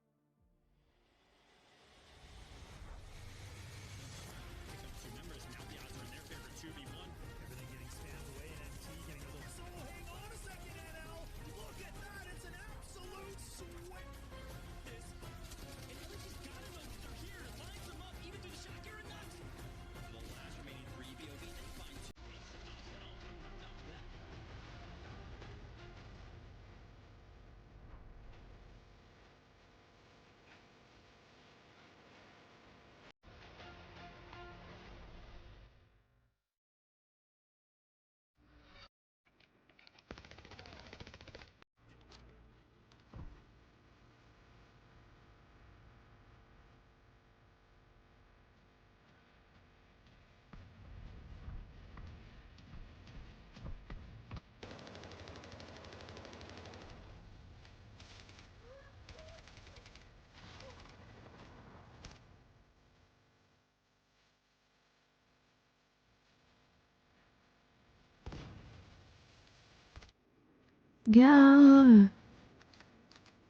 Yeah.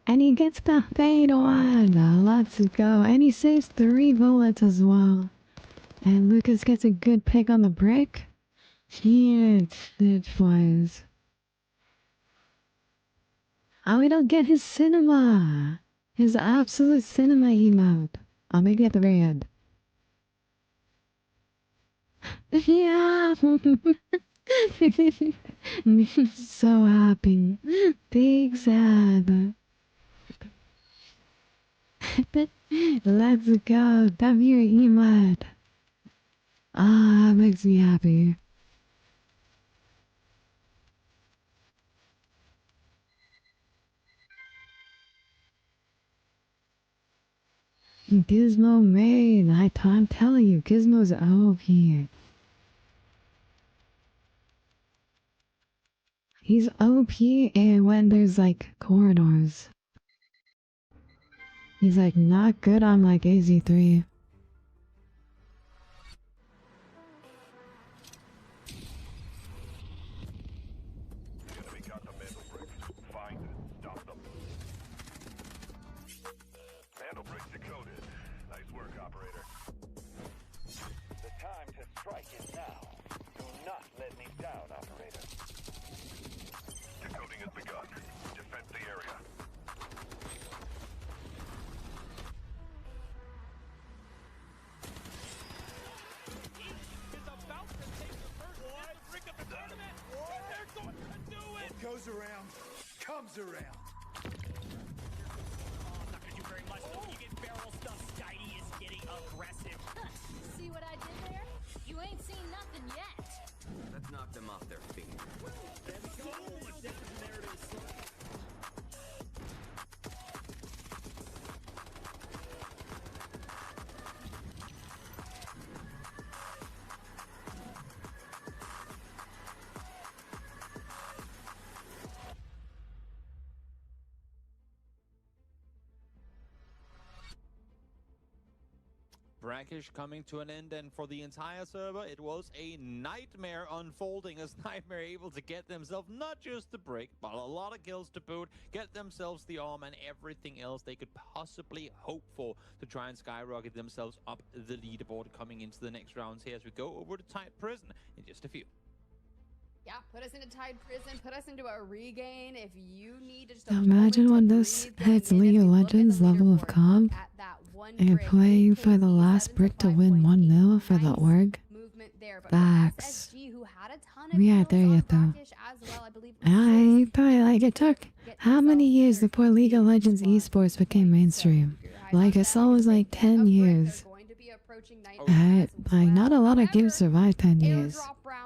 And he gets the fade one. Let's go. And he saves 3 bullets as well. And Lucas gets a good pick on the brick. It flies. Oh, we don't get his cinema. His absolute cinema emote. Oh, maybe at the very end. Yeah. So happy. Big sad. Let's go. W emote. Ah, that makes me happy. Gizmo made. I'm telling you, Gizmo's OP. He's OP and when there's like corridors. He's like not good on like AZ3. Goes around, comes around. Not gonna do very much though. You get barrel stuff. Skydie is getting aggressive. See what I did there? You ain't seen nothing yet. Let's knock them off their feet. Brackish coming to an end, and for the entire server, it was a nightmare unfolding as Nightmare able to get themselves not just the break, but a lot of kills to boot, get themselves the arm and everything else they could possibly hope for to try and skyrocket themselves up the leaderboard coming into the next rounds here as we go over to Tight Prison in just a few. Yeah, put us into Tide Prison, put us into a regain. If you need to just Imagine when this hits League of Legends level of comp and playing for the last brick to win 1-0 for the org. Facts. We aren't there yet though. I probably like it took how many years before League of Legends esports became mainstream? Like I saw it was like 10 years. Like not a lot of games survive 10 years.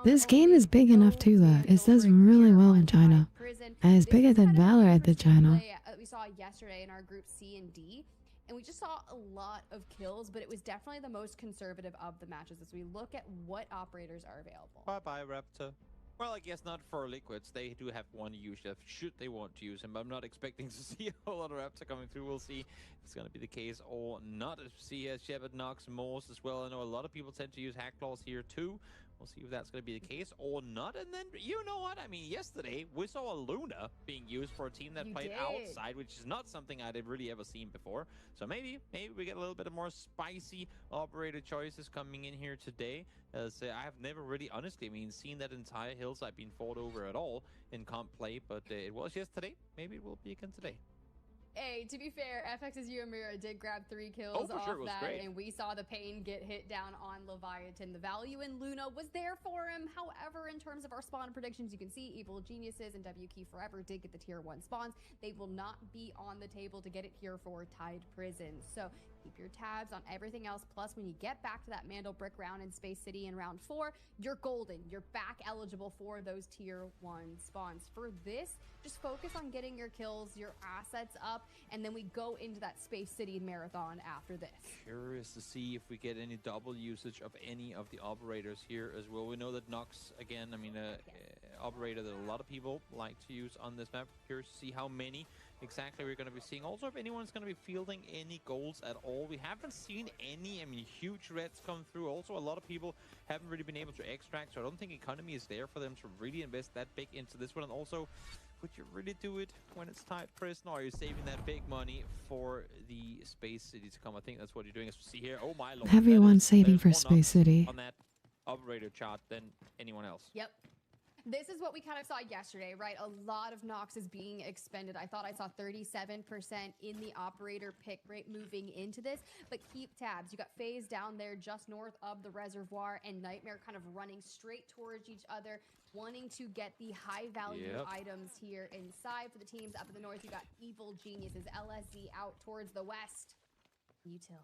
This game is big enough too though. It does really well in China. And it's bigger than Valorant in China. We saw yesterday in our group C and D. And we just saw a lot of kills, but it was definitely the most conservative of the matches as we look at what operators are available. Bye-bye, Raptor. Well, I guess not for Liquids. They do have one use chef, should they want to use him. But I'm not expecting to see a whole lot of Raptor coming through. We'll see if it's going to be the case or not. See here, Shepard knocks Morse as well. I know a lot of people tend to use Hack Claws here too. We'll see if that's going to be the case or not. And then, you know what? I mean, yesterday, we saw a Luna being used for a team that played outside, which is not something I'd really ever seen before. So maybe we get a little bit of more spicy operator choices coming in here today. As I have never really, honestly, seen that entire hillside being fought over at all in comp play. But it was yesterday. Maybe it will be again today. Hey, to be fair, FX's Uemura did grab 3 kills off that, great. and we saw the pain get hit down on Leviathan. The value in Luna was there for him. However, in terms of our spawn predictions, you can see Evil Geniuses and WK Forever did get the tier 1 spawns. They will not be on the table to get it here for Tide Prison. So keep your tabs on everything else. Plus, when you get back to that Mandel Brick round in Space City in round 4, you're golden. You're back eligible for those tier 1 spawns. For this, just focus on getting your kills, your assets up, and then we go into that Space City marathon after this. Curious to see if we get any double usage of any of the operators here as well. We know that Nox, again, operator that a lot of people like to use on this map. Curious to see how many exactly we're going to be seeing. Also, if anyone's going to be fielding any goals at all. We haven't seen any, huge reds come through. Also, a lot of people haven't really been able to extract, so I don't think economy is there for them to really invest that big into this one. And also, would you really do it when it's Tight Prison, or are you saving that big money for the Space City to come? I think that's what you're doing. As we see here, oh my lord. Everyone's saving for Space City. On that operator chart than anyone else. Yep. This is what we kind of saw yesterday, right? A lot of Nox is being expended. I thought I saw 37% in the operator pick rate moving into this, but keep tabs. You got FaZe down there just north of the reservoir and Nightmare kind of running straight towards each other, wanting to get the high value items here inside. For the teams up in the north, you got Evil Geniuses, LSZ out towards the west. Util.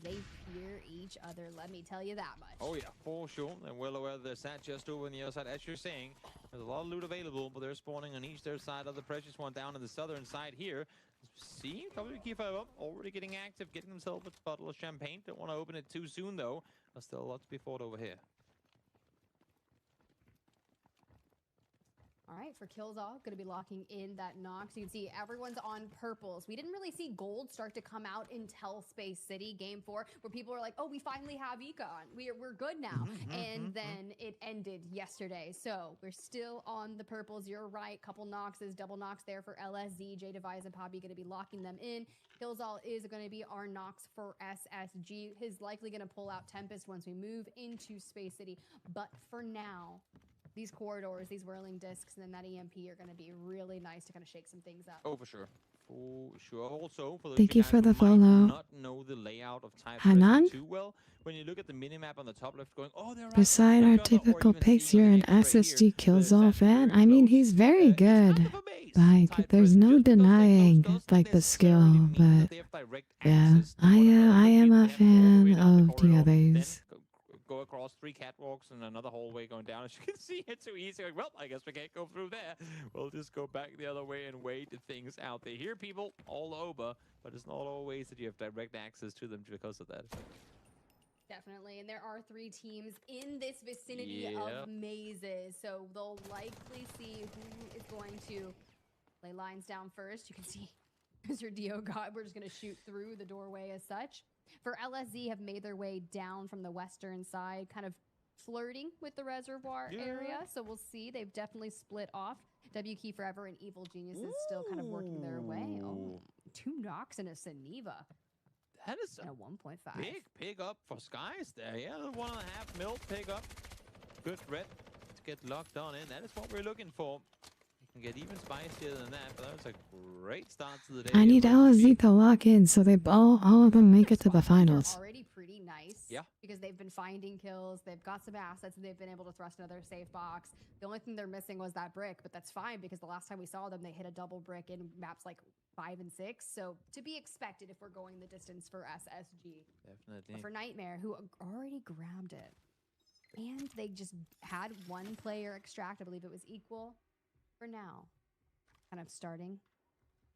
They fear each other, let me tell you that much. Oh yeah, for sure. And well aware they're sat just over on the other side. As you're saying, there's a lot of loot available, but they're spawning on each their side of the precious one down on the southern side here. See, WK Forever already getting active, getting himself a bottle of champagne. Don't want to open it too soon though. There's still a lot to be fought over here. All right, for Killzall, going to be locking in that Nox. You can see everyone's on purples. We didn't really see gold start to come out until Space City Game 4, where people are like, oh, we finally have Econ. We're good now. And then it ended yesterday. So we're still on the purples. You're right. Couple Noxes, double Nox there for LSZ. J Device and Poppy going to be locking them in. Killzall is going to be our Nox for SSG. He's likely going to pull out Tempest once we move into Space City. But for now, these corridors, these whirling discs, and then that EMP are going to be really nice to kind of shake some things up. Oh, for sure. For sure. Also, for those Thank you for the follow. Not know the layout of Type Hanan? too well. When you look at the minimap on the top left, going, oh, they're right. Beside our typical picks, you're an SSG Killzall fan. He's very good. Like, there's no denying like the skill, but yeah, I am a fan of the others. Go across 3 catwalks and another hallway going down. As you can see, it's too easy. Like, well, I guess we can't go through there. We'll just go back the other way and wait things out. They hear people all over, but it's not always that you have direct access to them because of that. Definitely, and there are 3 teams in this vicinity of mazes, so they'll likely see who is going to lay lines down first. You can see Mr. Dio God, we're just going to shoot through the doorway as such. For LSZ have made their way down from the western side, kind of flirting with the reservoir area. So we'll see. They've definitely split off. W Key Forever and Evil Geniuses still kind of working their way. Oh, 2 knocks and a Saniva. That is And a a 1.5. big pick up for Skies there. Yeah, 1.5 mil pick up. Good red to get locked on in. That is what we're looking for. You can get even spicier than that, but that was a great start to the day. I need LSZ to lock in so they all of them make it to the They're finals. already pretty nice. Yeah. Because they've been finding kills. They've got some assets and they've been able to thrust another safe box. The only thing they're missing was that brick, but that's fine because the last time we saw them, they hit a double brick in maps like 5 and 6. So to be expected if we're going the distance for SSG. Definitely. But for Nightmare, who already grabbed it. And they just had one player extract. I believe it was equal. For now, kind of starting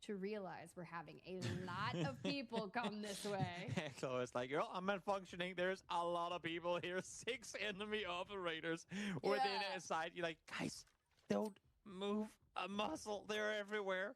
to realize we're having a lot of people come this way. So it's like, I'm malfunctioning. There's a lot of people here. 6 enemy operators within a site. You're like, guys, don't move a muscle. They're everywhere.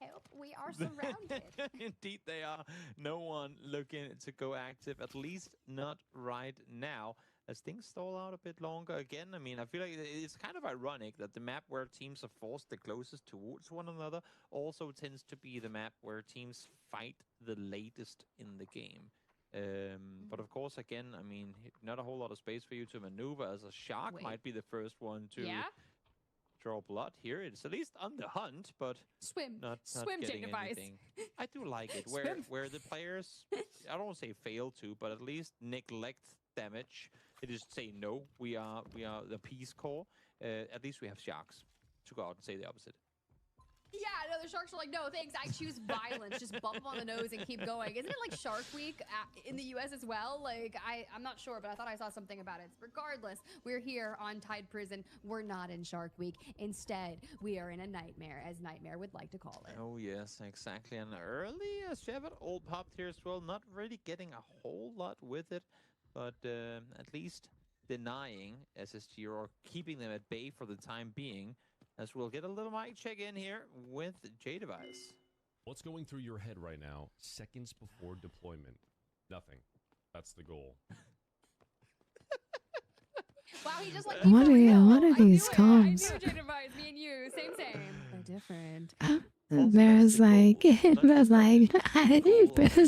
Help, we are surrounded. Indeed, they are. No one looking to go active, at least not right now. As things stall out a bit longer again, I mean, I feel like it's kind of ironic that the map where teams are forced the closest towards one another also tends to be the map where teams fight the latest in the game. But of course, again, I mean, not a whole lot of space for you to maneuver, as a shark might be the first one to draw blood here. It's at least on the hunt, but swim, not swim, getting device. anything. I do like it Swim. where the players, I don't want to say fail to, but at least neglect damage. They just say no. We are the Peace Corps. At least we have sharks to go out and say the opposite. Yeah, no, the sharks are like, no, thanks. I choose violence. Just bump them on the nose and keep going. Isn't it like Shark Week in the U.S. as well? Like, I'm not sure, but I thought I saw something about it. Regardless, we're here on Tide Prison. We're not in Shark Week. Instead, we are in a nightmare, as Nightmare would like to call it. Oh, yes, exactly. And early Shevat all popped here as well. Not really getting a whole lot with it, but at least denying SSG or keeping them at bay for the time being. As we'll get a little mic check in here with J-Device. What's going through your head right now, seconds before deployment? Nothing. That's the goal. Wow, he just like What are these comms? I knew J-Device, me and you, same. But different. There's like, there's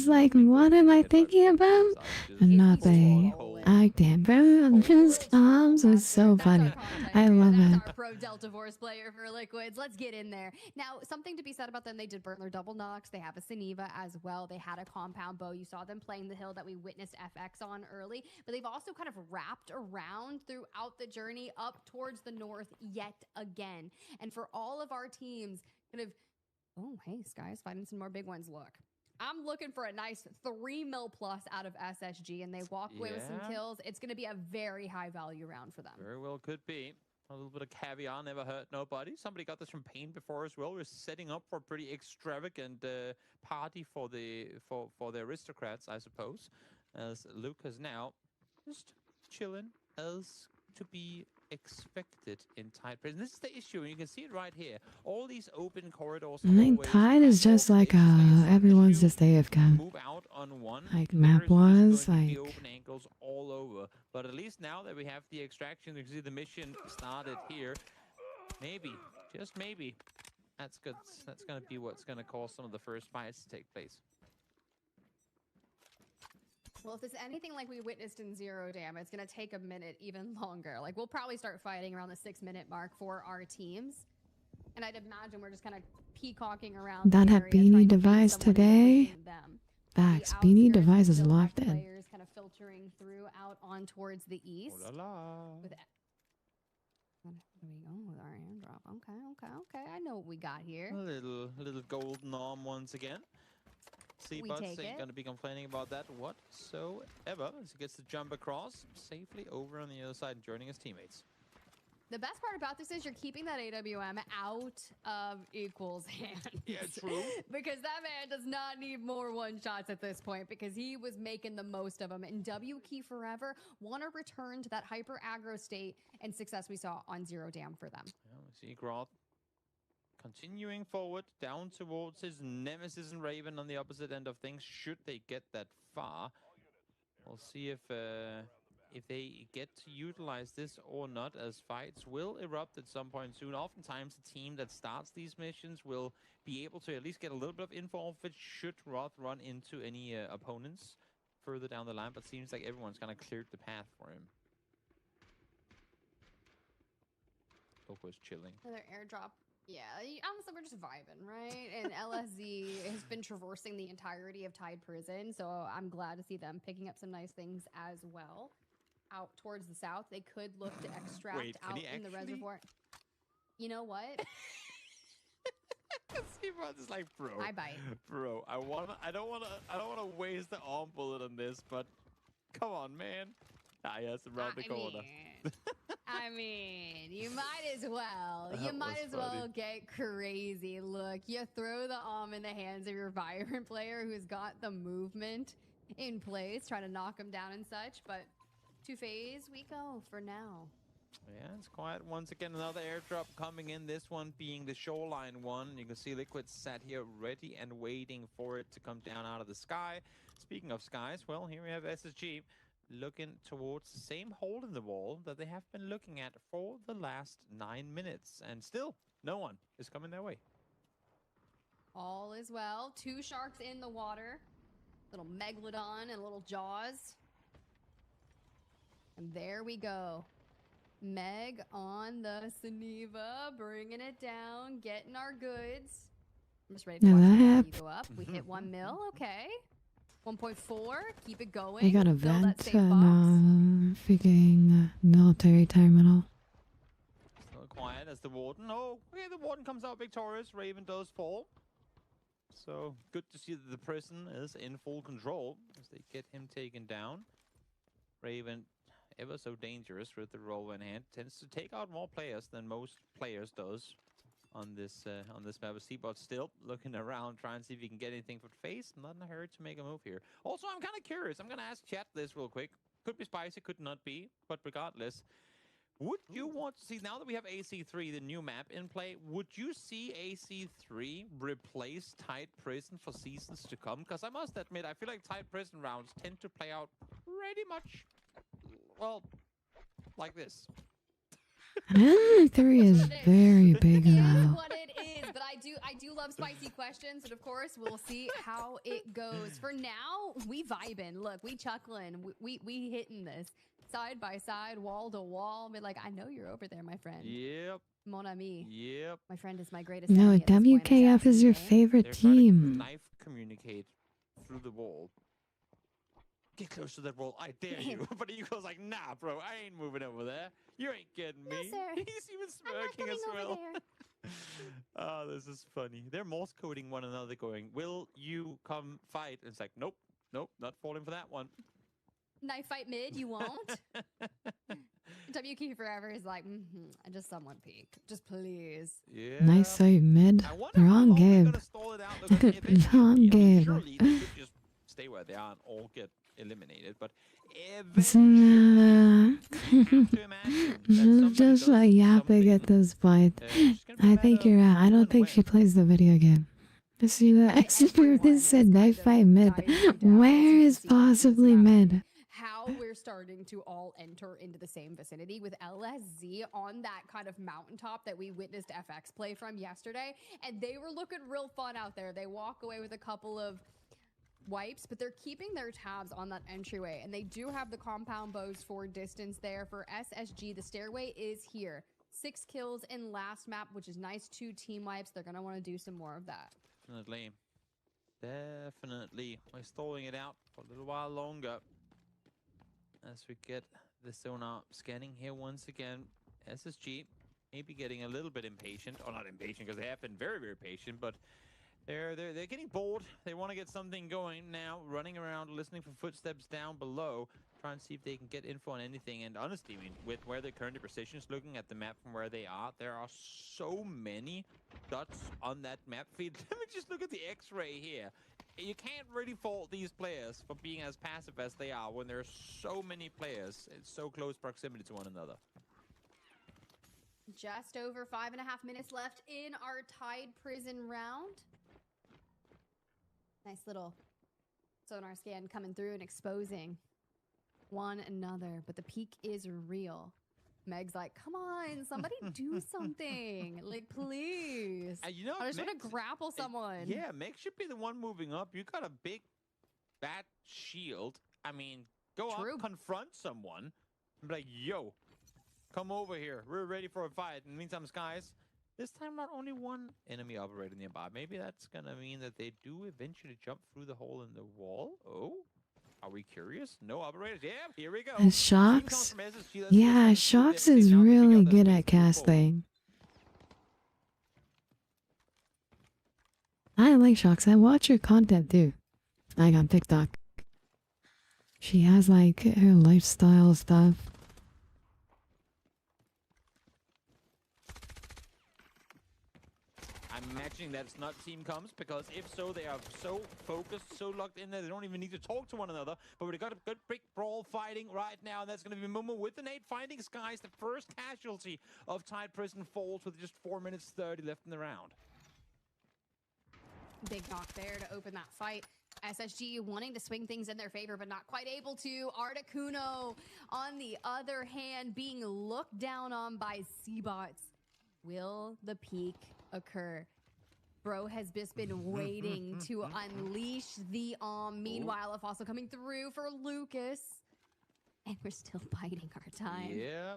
like, what am I thinking about? Nothing. I damn, bro, just comms was so funny. I love it. Our pro Delta Force player for Liquids. Let's get in there. Now, something to be said about them, they did burn their double knocks. They have a Saniva as well. They had a compound bow. You saw them playing the hill that we witnessed FX on early, but they've also kind of wrapped around throughout the journey up towards the north yet again. And for all of our teams, kind of, oh, hey, Sky's finding some more big ones. Look, I'm looking for a nice 3 mil plus out of SSG, and they walk away with some kills. It's going to be a very high value round for them. Very well could be. A little bit of caviar never hurt nobody. Somebody got this from Pain before as well. We're setting up for a pretty extravagant party for the aristocrats, I suppose. As Luke is now just chilling as to be expected in Tide Prison. This is the issue, and you can see it right here. All these open corridors. I think Tide is just like everyone's just AFK. Move out on one. Like map was like the open ankles all over. But at least now that we have the extraction, you can see the mission started here. Maybe, just maybe, that's good. That's gonna be what's gonna cause some of the first fights to take place. Well, if it's anything like we witnessed in Zero Dam, it's going to take a minute even longer. Like, we'll probably start fighting around the 6-minute mark for our teams. And I'd imagine we're just kind of peacocking around. That had Beanie Device today. Facts. Beanie Device is locked in. Players kind of filtering through out on towards the east. Oh la la. Where do we go with our airdrop? Okay. I know what we got here. A little golden arm once again. Seabuds ain't going to be complaining about that whatsoever as he gets to jump across safely over on the other side and joining his teammates. The best part about this is you're keeping that AWM out of Equal's hands. Yeah, true. Because that man does not need more one-shots at this point because he was making the most of them. And W Key Forever want to return to that hyper aggro state and success we saw on Zero Dam for them. Yeah, we see Groth continuing forward down towards his nemesis and Raven on the opposite end of things. Should they get that far, we'll see if they get to utilize this or not, as fights will erupt at some point soon. Oftentimes, the team that starts these missions will be able to at least get a little bit of info off it should Roth run into any opponents further down the line, but seems like everyone's kind of cleared the path for him. Loco's chilling. Another airdrop. Yeah, honestly, we're just vibing, right? And LSZ has been traversing the entirety of Tide Prison, so I'm glad to see them picking up some nice things as well. Out towards the south, they could look to extract out in the reservoir. You know what? It's like, bro. I bite. Bro, I don't wanna waste the arm bullet on this, but come on, man. Ah, yes, around the corner. I mean, you might as well. You That might was as well funny. get crazy. Look, you throw the arm in the hands of your Vibrant player who's got the movement in place, trying to knock him down and such, but two-phase we go for now. Yeah, it's quiet. Once again, another airdrop coming in. This one being the shoreline one. You can see Liquid sat here ready and waiting for it to come down out of the sky. Speaking of skies, well, here we have SSG looking towards the same hole in the wall that they have been looking at for the last 9 minutes. And still, no one is coming their way. All is well. Two sharks in the water. Little Megalodon and little Jaws. And there we go. Meg on the Suniva, bringing it down, getting our goods. I'm just ready to Now watch that the go up. We hit 1 mil, okay. 1.4, keep it going. They got a Fill that vent safe and freaking military terminal. Still quiet as the Warden. Oh, okay, the Warden comes out victorious. Raven does fall. So good to see that the prison is in full control as they get him taken down. Raven, ever so dangerous with the roll in hand, tends to take out more players than most players does on this map. Seabot still looking around, trying to see if he can get anything for the face. Not in a hurry to make a move here. Also, I'm kind of curious. I'm going to ask chat this real quick. Could be spicy, could not be. But regardless, would you want to see, now that we have AC3, the new map in play, would you see AC3 replace Tide Prison for seasons to come? Because I must admit, I feel like Tide Prison rounds tend to play out pretty much, well, like this. 3 is very big It is now. what it is, but I do love spicy questions, and of course we'll see how it goes. For now, we vibing. Look, we chuckling. We hitting this side by side, wall to wall. Be like, I know you're over there, my friend. Yep. Mon ami. Yep. My friend is my greatest No, enemy at this point, WKF is your okay? favorite They're trying to team. knife communicate through the wall. Get close to that wall, I dare you. But Eagle's like, nah, bro, I ain't moving over there. You ain't getting me. No, sir. He's even I'm not smirking coming as over well. there. Oh, this is funny. They're Morse coding one another, going, will you come fight? And it's like, nope, nope, not falling for that one. Knife fight mid, you won't. WK Forever is like, just someone peek. Just please. Yeah. Nice save mid. I wonder how Wrong long they're game. gonna stall it out. Because eventually, Wrong I mean, game. surely they could just stay where they are and all get eliminated. But Nah. eventually, to imagine that somebody Just does like yapping something, at this point. it's just gonna be I a think matter you're of right. I who don't and think she when. plays the video game. You see that? Everyone This is said kind knife of fight mid. diving down, Where as you is can see. This possibly happening. mid? How we're starting to all enter into the same vicinity with LSZ on that kind of mountaintop that we witnessed FX play from yesterday. And they were looking real fun out there. They walk away with a couple of wipes, but they're keeping their tabs on that entryway. And they do have the compound bows for distance there. For SSG, the stairway is here. 6 kills in last map, which is nice. 2 team wipes. They're going to want to do some more of that. Definitely. Definitely. We're stalling it out for a little while longer. As we get the sonar scanning here once again. SSG maybe getting a little bit impatient. Or not impatient, because they have been very, very patient, but they're getting bored. They want to get something going now, running around, listening for footsteps down below, trying to see if they can get info on anything. And honestly, I mean, with where they're currently positions, looking at the map from where they are, there are so many dots on that map feed. Let me just look at the X-ray here. You can't really fault these players for being as passive as they are when there's so many players in so close proximity to one another. Just over 5.5 minutes left in our tied prison round. Nice little sonar scan coming through and exposing one another, but the peak is real. Meg's like, come on, somebody do something. Like, please. You know, I just want Meg's- to grapple someone. Yeah, Meg should be the one moving up. You got a big bat shield. I mean, go True. up, confront someone, and be like, yo, come over here. We're ready for a fight. In the meantime, Skies, this time not only one enemy operator nearby. Maybe that's going to mean that they do eventually jump through the hole in the wall. Oh, are we curious? No operators? Yeah, here we go. And Shocks? Yeah, Shocks is really good at casting. I like Shocks. I watch her content too. Like on TikTok. She has like her lifestyle stuff. I'm imagining that it's not team comps, because if so, they are so focused, so locked in that they don't even need to talk to one another. But we've got a good big brawl fighting right now, and that's going to be Momo with the nade finding Skies. The first casualty of Tide Prison falls with just 4 minutes 30 left in the round. Big knock there to open that fight. SSG wanting to swing things in their favor, but not quite able to. Articuno, on the other hand, being looked down on by Seabots. Will the peak occur? Bro has just been waiting to unleash the Meanwhile, a fossil coming through for Lucas. And we're still biding our time. Yeah.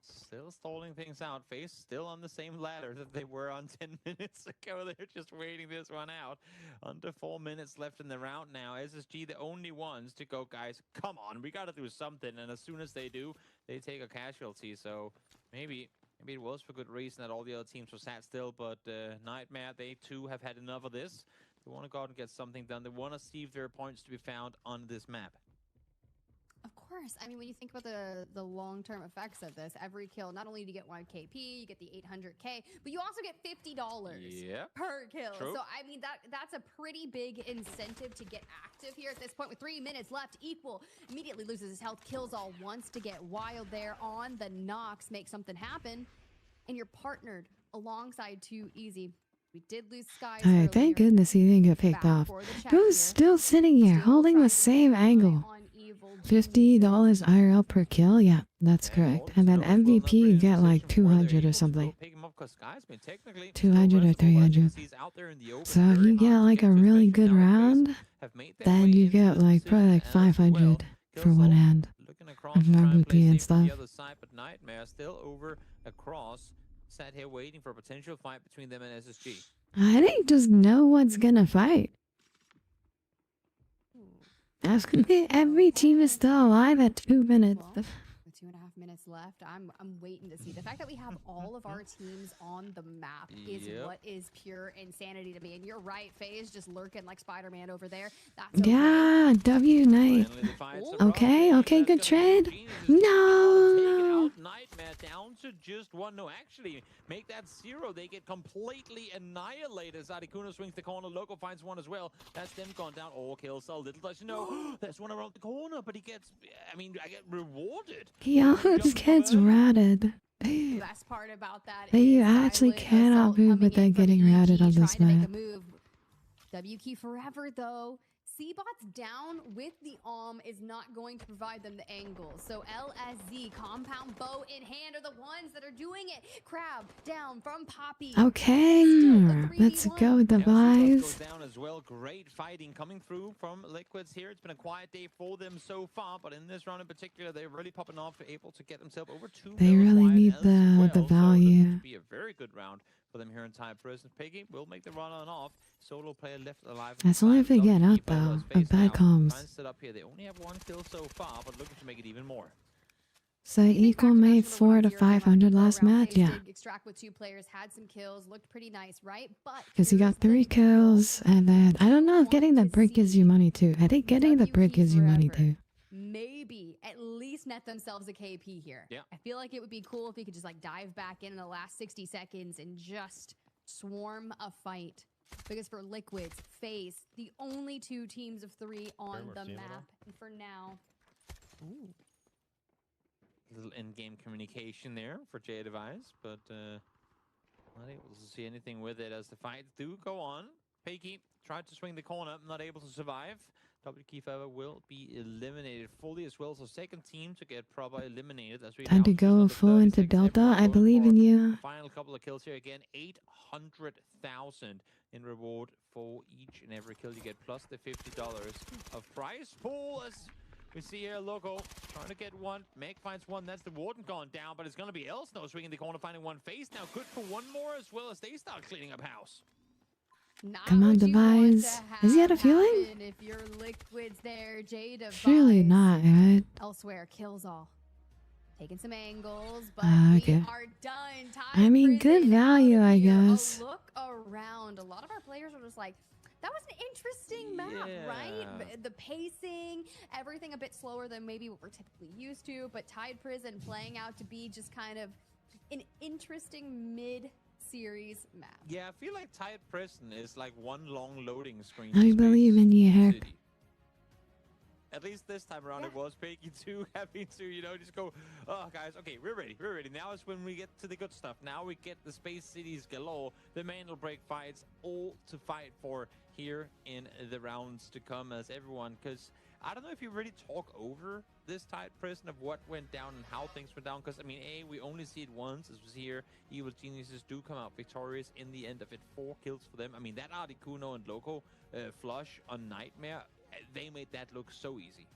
Still stalling things out. Face still on the same ladder that they were on 10 minutes ago. They're just waiting this one out. Under 4 minutes left in the round now. SSG the only ones to go, guys, come on, we got to do something. And as soon as they do, they take a casualty. So maybe it was for good reason that all the other teams were sat still. But Nightmare, they too have had enough of this. They want to go out and get something done. They want to see if there are points to be found on this map. Of course. I mean, when you think about the long-term effects of this, every kill, not only do you get 1 KP, you get the 800K, but you also get $50 per kill. True. So, I mean, that's a pretty big incentive to get active here at this point with 3 minutes left. Equal immediately loses his health, kills all once to get wild there on the knocks, make something happen, and you're partnered alongside Too Easy. We did lose Skies Alright, earlier. thank goodness he didn't get picked Back off. for the check Who's here. still sitting here holding the same angle? On Evil $50 IRL per kill? Yeah, that's correct. And then MVP you get like 200 or something. 200 or 300. So if you get like a really good round, then you get like probably like 500 for one hand. Looking across, Of trying to MVP play and safe on the stuff. other side, but Nightmare still over across. Sat here waiting for a potential fight between them and SSG. I think just no one's gonna fight. Every team is still alive at 2 minutes. Well, with 2.5 minutes left, I'm waiting to see. The fact that we have all of our teams on the map is Yep. what is pure insanity to me. And you're right, FaZe just lurking like Spider-Man over there. That's okay. Yeah, W Knight. Finally, the fights Oh. are Okay, broken. okay, That's good gonna trade. be Genius is taking No. out Nightmare down to just one. No, actually, make that 0. They get completely annihilated. Articuno swings the corner. Loco finds one as well. That's them gone down. All kills. So little does you know, there's one around the corner, but he gets, I mean, I get rewarded. He always gets ratted. The best part about that But you is actually Silent cannot Assault move coming without in from getting routed yuki, on this trying to map. make a move. W key forever though. Seabots down with the is not going to provide them the angle. So LSZ, compound bow in hand, are the ones that are doing it. Crab down from Poppy. Okay, let's go with the Seabots buys. goes down as well. Great fighting coming through from Liquids here. It's been a quiet day for them so far, but in this round in particular, they're really popping off, able to get themselves over 2 They mils really wide need as the well. So it looks value. to be a very good round for them here in Tide Prison. Piggy will make the run on off. Solo player left alive. That's only if they get out, though, of bad comms. Set up here. They only have 1 kill so far, but looking to make it even more. So Equal made 400 to 500 last match, yeah. Extract with 2 players, had some kills, looked pretty nice, right? But Because he got here's 3 the kills, and then I don't know if getting the brick gives you money too. I think getting the brick gives you money too. Maybe at least net themselves a KP here. Yeah. I feel like it would be cool if we could just like dive back in the last 60 seconds and just swarm a fight. Because for Liquids, FaZe, the only 2 teams of 3 on the map. And for now, ooh. little in-game communication there for J Device, but not able to see anything with it as the fights do go on. Peaky tried to swing the corner, not able to survive. WK Forever will be eliminated fully as well. So second team to get proper eliminated as we Time now to choose go another full 30 into seconds. Delta. Everyone I going believe for in you. the final couple of kills here again. 800,000 in reward for each and every kill you get, plus the $50 of prize pool as we see here Loco trying to get one. Meg finds one. That's the Warden gone down, but it's going to be Elsno swinging the corner, finding one face. Now good for one more as well as they start cleaning up house. Not Come on, what you want Device. to Is he out of have fueling? happen If your liquids there, J Device. Surely not, right? Elsewhere, kills all. Taking some angles, but Okay. we are done. I mean, good value, I guess. A look around. A lot of our players are just like, that was an interesting map, right? The pacing, everything a bit slower than maybe what we're typically used to, but Tide Prison playing out to be just kind of an interesting mid-series map. Yeah, I feel like Tide Prison is like one long loading screen. I believe in you, Herb. City. At least this time around it was Peggy too happy to, you know, just go, oh guys, okay, we're ready. Now is when we get to the good stuff. Now we get the Space Cities galore, the Mandel Break fights, all to fight for here in the rounds to come as everyone, because I don't know if you really talk over this Tide Prison of what went down and how things went down, because I mean, we only see it once, as was here. Evil Geniuses do come out victorious in the end of it. 4 kills for them. I mean, that Articuno and Loco flush on Nightmare, they made that look so easy.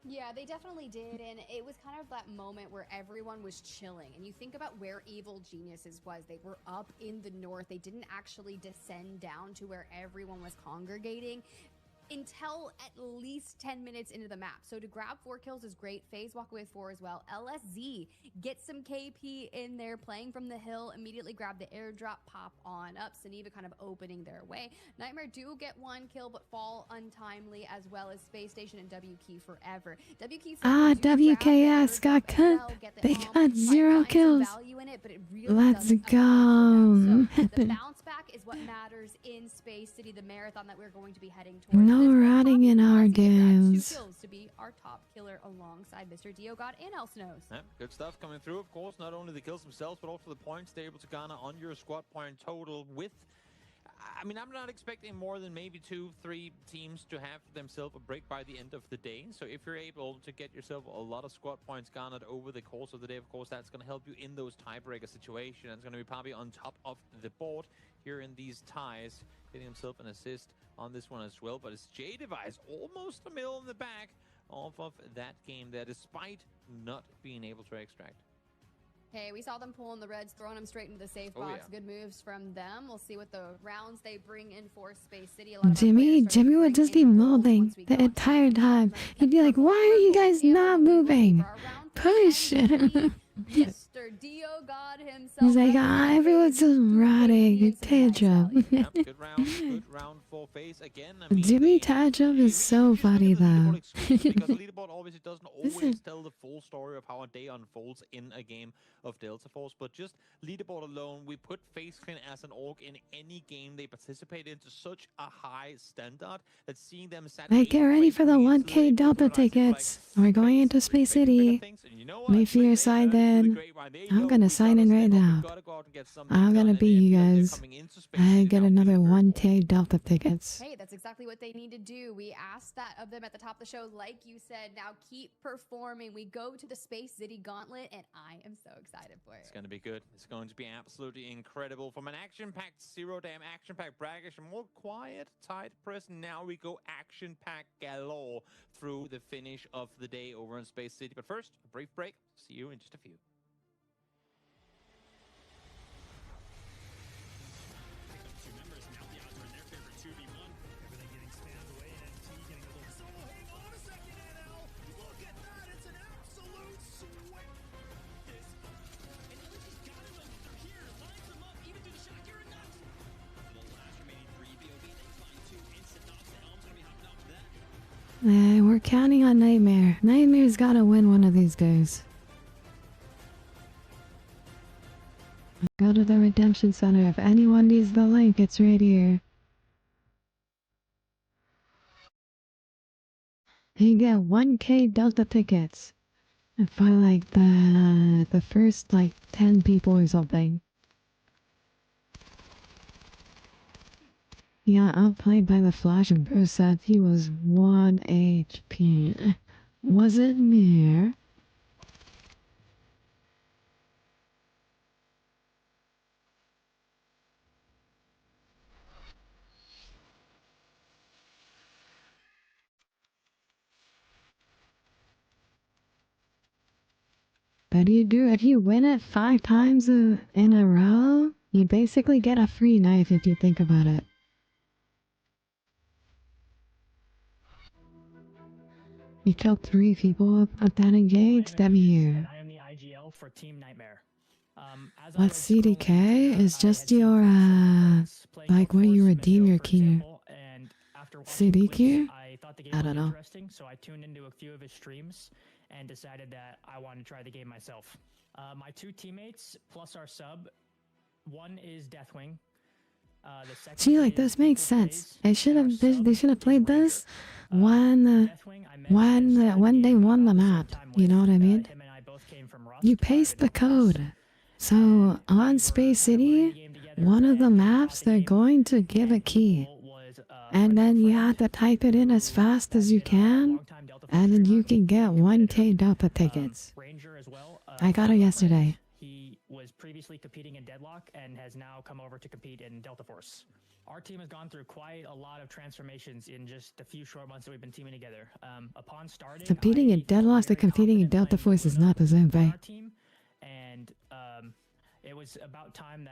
Yeah, they definitely did, and it was kind of that moment where everyone was chilling. And you think about where Evil Geniuses was. They were up in the north. They didn't actually descend down to where everyone was congregating until at least 10 minutes into the map. So to grab 4 kills is great. FaZe walk away with 4 as well. LSZ gets some KP in there, playing from the hill, immediately grab the airdrop, pop on up. Saniva kind of opening their way. Nightmare do get 1 kill, but fall untimely, as well as Space Station and WK Forever. WK Forever WKS got cut. They got 0 kills. Let's go. The bounce back is what matters in Space City, the marathon that we're going to be heading towards. No rotting in our games. 2 kills to be our top killer alongside Mr. Dio God and Elsnos. Yeah, good stuff coming through, of course. Not only the kills themselves, but also the points they're able to garner on your squad point total with... I mean, I'm not expecting more than maybe 2-3 teams to have themselves a break by the end of the day. So if you're able to get yourself a lot of squad points garnered over the course of the day, of course, that's going to help you in those tiebreaker situations. It's going to be probably on top of the board here in these ties, getting himself an assist on this one as well. But it's J Device almost a mil in the back off of that game there, despite not being able to extract. Hey, we saw them pulling the Reds, throwing them straight into the safe box. Yeah. Good moves from them. We'll see what the rounds they bring in for Space City. Jimmy would just be molding the entire time. He'd be like, why are you guys not moving? Push. Mr. Dio God himself. He's like, everyone's just rotting. Tantrum. Yep, good round for FaZe again. I mean, Jimmy Tantrum is so funny though. Because the leaderboard obviously doesn't always tell the full story of how a day unfolds in a game of Delta Force, but just leaderboard alone, we put FaZe Clan as an org in any game they participate in to such a high standard that seeing them sat Like, get ready for the 1K Delta tickets. We're going into Space City. Wait for your side then. I'm gonna sign in right now. I'm gonna beat you guys. I get another 1K Delta tickets. Hey, that's exactly what they need to do. We asked that of them at the top of the show, like you said. Now keep performing. We go to the Space City Gauntlet, and I am so excited for it. It's going to be good. It's going to be absolutely incredible. From an action-packed Zero Dam, action-packed braggish, and more quiet Tide Prison, now we go action-packed galore through the finish of the day over in Space City. But first, a brief break. See you in just a few. We're counting on Nightmare. Nightmare's gotta win one of these guys. Go to the Redemption Center. If anyone needs the link, it's right here. You get 1K Delta tickets. For like the first like 10 people or something. Yeah, outplayed by the Flash and Bruce said he was 1 HP. Was it mere? But if you win it 5 times in a row, you basically get a free knife if you think about it. You killed 3 people at that engaged, W. I am the IGL for Team Nightmare. As I What was scrolling CDK Twitter, is I just had seen your, friends playing like Ghost where you Force, redeem Mytho, your for key. example, and after watching CDQ? clips, I thought the game I was don't know. interesting, so I tuned into a few of his streams and decided that I wanted to try the game myself. My 2 teammates plus our sub, one is Deathwing. The second See, like is this makes Equal sense. Plays, and our sub They should have is played Ranger. this when Deathwing, I met and started the when they game won the about the same map. time You know with. what I mean? Him and I both came from Rust You prior to paste the Delta Force. code. So on Space City, one of the maps they're going to give a key. And then you have to type it in as fast as you can, and then you can get 1K Delta tickets. Ranger as well. I got it yesterday. He was previously competing in Deadlock and has now come over to compete in Delta Force. Our team has gone through quite a lot of transformations in just a few short months that we've been teaming together. Upon starting, Competing in I felt Deadlock to very competing in confident Delta playing Force is Luna not the same on thing. our team, and it was about time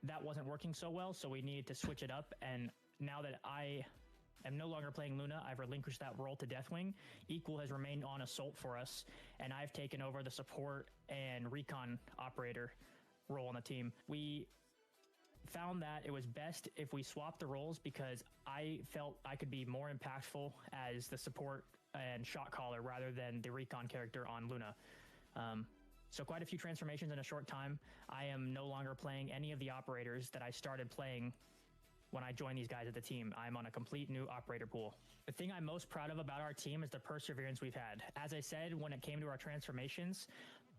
that wasn't working so well, so we needed to switch it up. And now that I am no longer playing Luna, I've relinquished that role to Deathwing. Equal has remained on Assault for us, and I've taken over the support and recon operator role on the team. We found that it was best if we swapped the roles because I felt I could be more impactful as the support and shot caller rather than the recon character on Luna. So quite a few transformations in a short time. I am no longer playing any of the operators that I started playing when I joined these guys at the team. I'm on a complete new operator pool. The thing I'm most proud of about our team is the perseverance we've had. As I said, when it came to our transformations,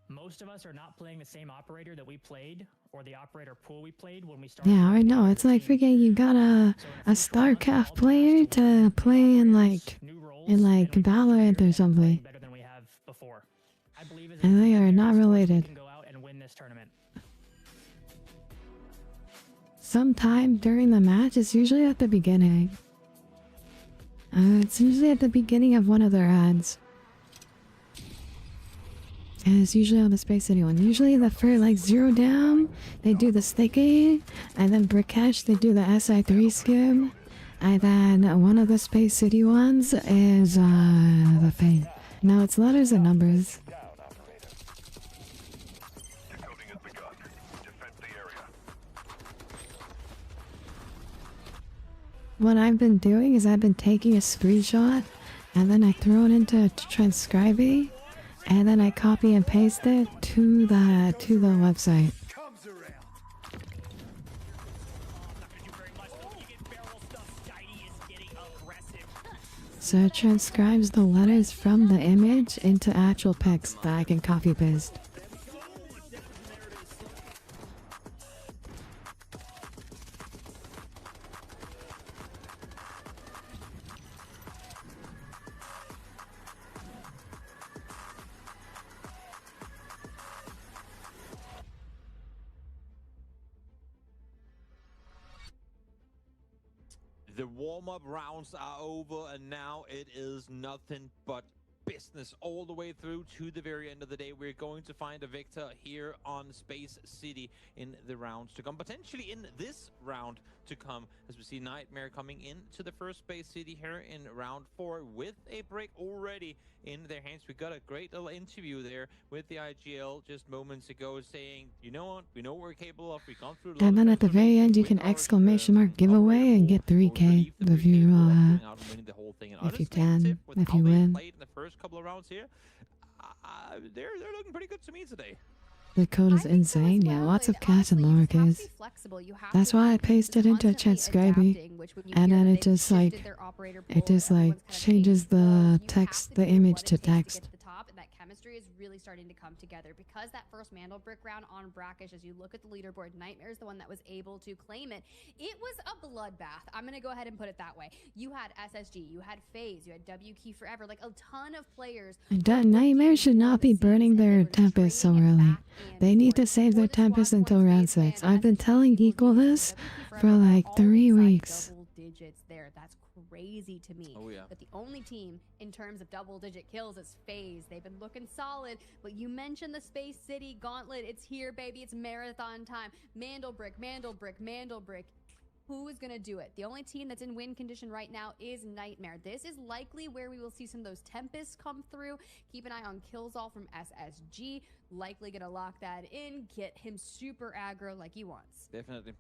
most of us are not playing the same operator that we played or the operator pool we played when we started. Yeah, I know. It's like freaking you got a StarCraft player to play in like Valorant or something. Better than we have before. I believe as a And they are not we related. can go out and win this tournament. Sometime during the match, it's usually at the beginning. It's usually at the beginning of one of their ads. And it's usually on the Space City one. Usually the for like Zero Down, they do the Sticky, and then Brikesh, they do the SI3 skim, and then one of the Space City ones is the thing. No, it's letters and numbers. What I've been doing is I've been taking a screenshot and then I throw it into transcribing and then I copy and paste it to the website. Comes around. So it transcribes the letters from the image into actual text that I can copy paste. The warm-up rounds are over, and now it is nothing but business all the way through to the very end of the day. We're going to find a victor here on Space City in the rounds to come, potentially in this round to come, as we see Nightmare coming into the first Space City here in round 4 with a break already in their hands. We got a great little interview there with the IGL just moments ago saying, you know what, we know what we're capable of, we've gone through a lot And then of at the very end you can exclamation mark giveaway and get 3K if you can, if you win. In the first couple of rounds here, they're looking pretty good to me today. The code is insane, yeah, lots of cats and lowercase. That's why I pasted into transcribing, and then it just like changes the text, the image to text. series really starting to come together because that first Mandelbrick round on Brackish, as you look at the leaderboard, Nightmare's the one that was able to claim it. It was a bloodbath. I'm going to go ahead and put it that way. You had SSG, you had FaZe, you had WK Forever, like a ton of players. Nightmare should not be burning their Tempest so early. They need to save their Tempest until round 6. I've been telling Equal this for like 3 weeks. Double digits there. That's crazy to me. Oh, yeah. But the only team in terms of double-digit kills is FaZe. They've been looking solid, but you mentioned the Space City Gauntlet. It's here, baby. It's marathon time. Mandelbrick, Mandelbrick, Mandelbrick. Who is going to do it? The only team that's in win condition right now is Nightmare. This is likely where we will see some of those Tempests come through. Keep an eye on Killzall from SSG. Likely going to lock that in. Get him super aggro like he wants. Definitely.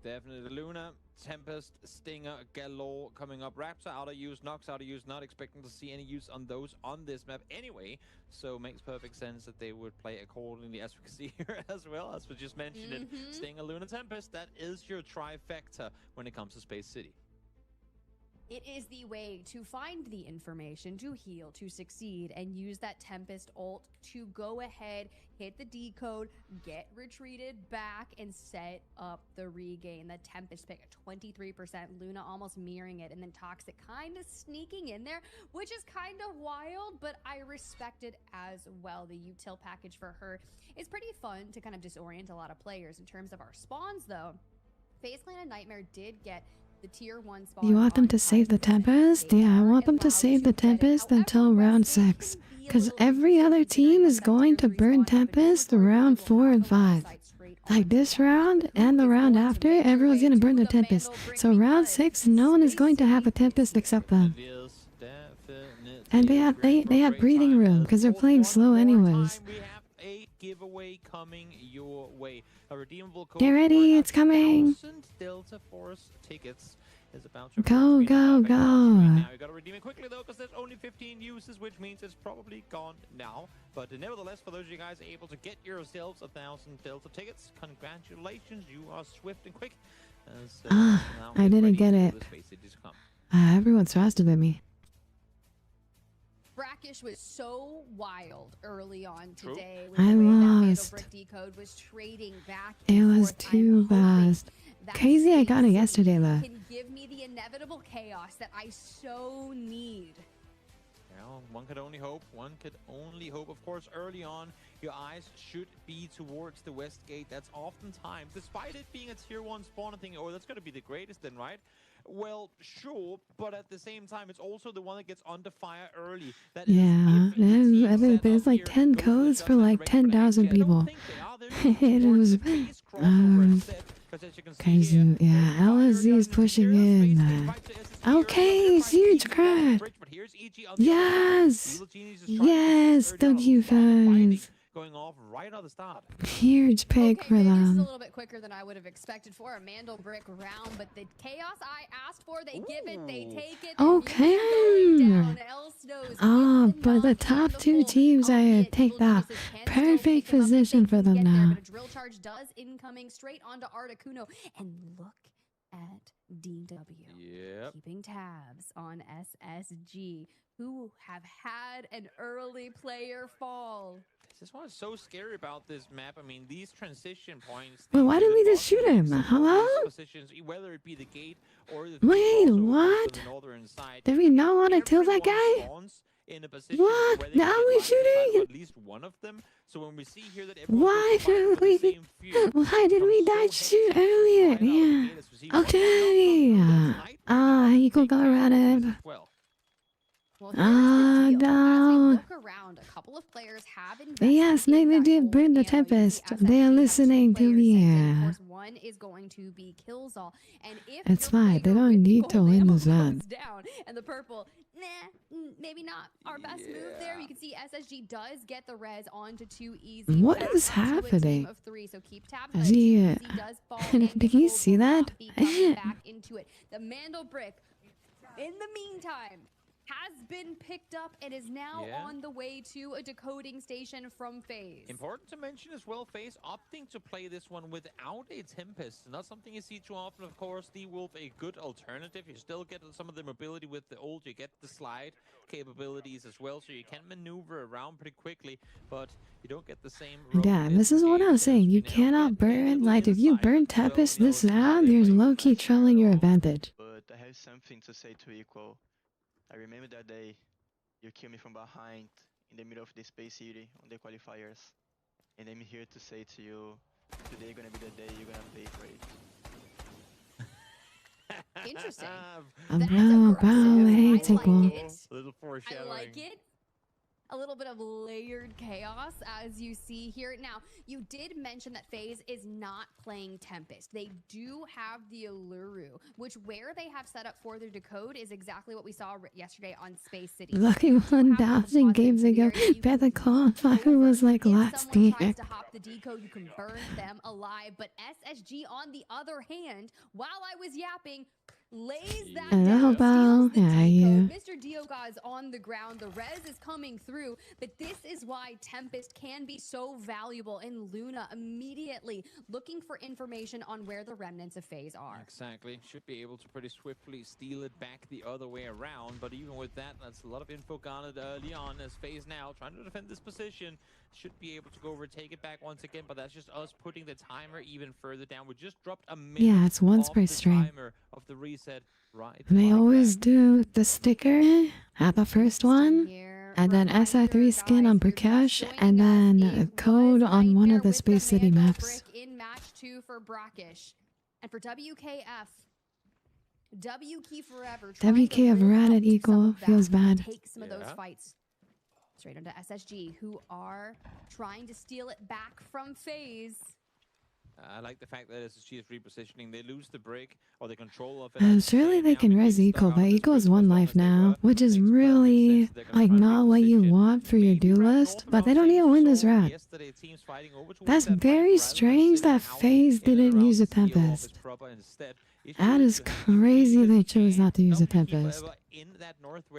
Luna, Tempest, Stinger, Galore coming up. Raptor out of use, Nox out of use. Not expecting to see any use on those on this map anyway. So makes perfect sense that they would play accordingly, as we can see here as well, as we just mentioned it. Stinger, Luna, Tempest, that is your trifecta when it comes to Space City. It is the way to find the information, to heal, to succeed, and use that Tempest ult to go ahead, hit the decode, get retreated back, and set up the regain. The Tempest pick at 23%, Luna almost mirroring it, and then Toxic kind of sneaking in there, which is kind of wild, but I respect it as well. The util package for her is pretty fun to kind of disorient a lot of players. In terms of our spawns, though, FaZe Clan and Nightmare did get the tier 1 spawn. You want them to save the Tempest? Yeah, I want them to save the Tempest until round 6. Because every other team is going to burn Tempest around 4 and 5. Like this round and the round after, everyone's going to burn the Tempest. So round 6, no one is going to have a Tempest except them. And they have breathing room because they're playing slow anyways. A giveaway coming your way. A redeemable code. Get ready, it's coming. Delta Force tickets is about to Go. now. You gotta redeem it quickly though, because there's only 15 uses, which means it's probably gone now. But nevertheless, for those of you guys able to get yourselves 1,000 Delta tickets, congratulations, you are swift and quick. I didn't get it. Everyone's faster than me. Brackish was so wild early on today. I lost. Decode was trading back It was too fast. Crazy I got it yesterday though. Can give me the inevitable chaos that I so need. Well, one could only hope. Of course, early on, your eyes should be towards the west gate. That's oftentimes, despite it being a tier 1 spawn, thinking, oh, that's going to be the greatest then, right? Well, sure, but at the same time, it's also the one that gets under fire early. Yeah, there's like 10 codes for like 10,000 people. It was crazy. Yeah, LSZ is pushing in. Okay, huge crowd. Yes, W fans. Going off right on the start. Huge pick for This is a them. little bit quicker than I would have expected for a Mandelbrick round, but the chaos I asked for, they give it, they take it. Okay. But the top 2 teams, I take that. Perfect position for them now. Drill charge does incoming straight onto Articuno, and look at DW. Keeping tabs on SSG, who have had an early player fall. This is what's so scary about this map. I mean, these transition points. Wait, why didn't we just shoot him? Hello? Positions, whether it be the gate or the Wait, what? Did we not want to kill that guy? What? Now we're shooting? At least one of them. So when we see here that why did we not shoot earlier? Yeah. Okay. Equal go around him. No. Around, a couple of players have yes, maybe did burn the Tempest. They are listening to me. One is going to be Killzall, and if it's fine. They don't need to win this round. Down, and the purple, maybe not our best move there. You can see SSG does get the res onto 2 easy. What is happening? Of 3, so keep tabs. Did you see that? Back into it. The Mandelbrick. In the meantime, has been picked up and is now on the way to a decoding station from FaZe. Important to mention as well, FaZe opting to play this one without a Tempest. Not something you see too often, of course. The Wolf, a good alternative. You still get some of the mobility with the ult. You get the slide capabilities as well, so you can maneuver around pretty quickly, but you don't get the same... Yeah, this is what I was saying. You cannot burn, like, if you burn Tempest this now, there's low-key trolling your advantage. But I have something to say to Equal. I remember that day you killed me from behind in the middle of the Space City on the qualifiers. And I'm here to say to you, today gonna be the day you're gonna pay for it. Interesting. Bro, it's Equal. A little foreshadowing. I like it. A little bit of layered chaos, as you see here. Now, you did mention that FaZe is not playing Tempest. They do have the Alluru, which where they have set up for their decode is exactly what we saw yesterday on Space City. Lucky 1,000 games ago, bet the qualifier was like last year. If someone tries to hop the decode, you can burn them alive. But SSG, on the other hand, while I was yapping, lays that down, steals the decode. Mr. Dioga is on the ground. The res is coming through, but this is why Tempest can be so valuable. And Luna immediately looking for information on where the remnants of FaZe are. Exactly. Should be able to pretty swiftly steal it back the other way around. But even with that, that's a lot of info garnered early on as FaZe now trying to defend this position. Should be able to go over, take it back once again, but that's just us putting the timer even further down. We just dropped a minute. Yeah, it's once per stream. Of the reset right. And they always do the sticker at the first one, and then SI3 skin on Prakash, and then a code on one of the Space City maps. In match 2 for Brackish. And for WKF, WK Forever. WK have ran at Equal, feels bad. Take some of those fights straight onto SSG, who are trying to steal it back from FaZe. I like the fact that SSG is repositioning. They lose the break or the control of it. Surely they can res Equal, but Equal's 1 life now, which is really like not what you want for your duelist, but they don't even win this round. That's very strange that FaZe didn't use a Tempest. That is crazy they chose not to use a Tempest.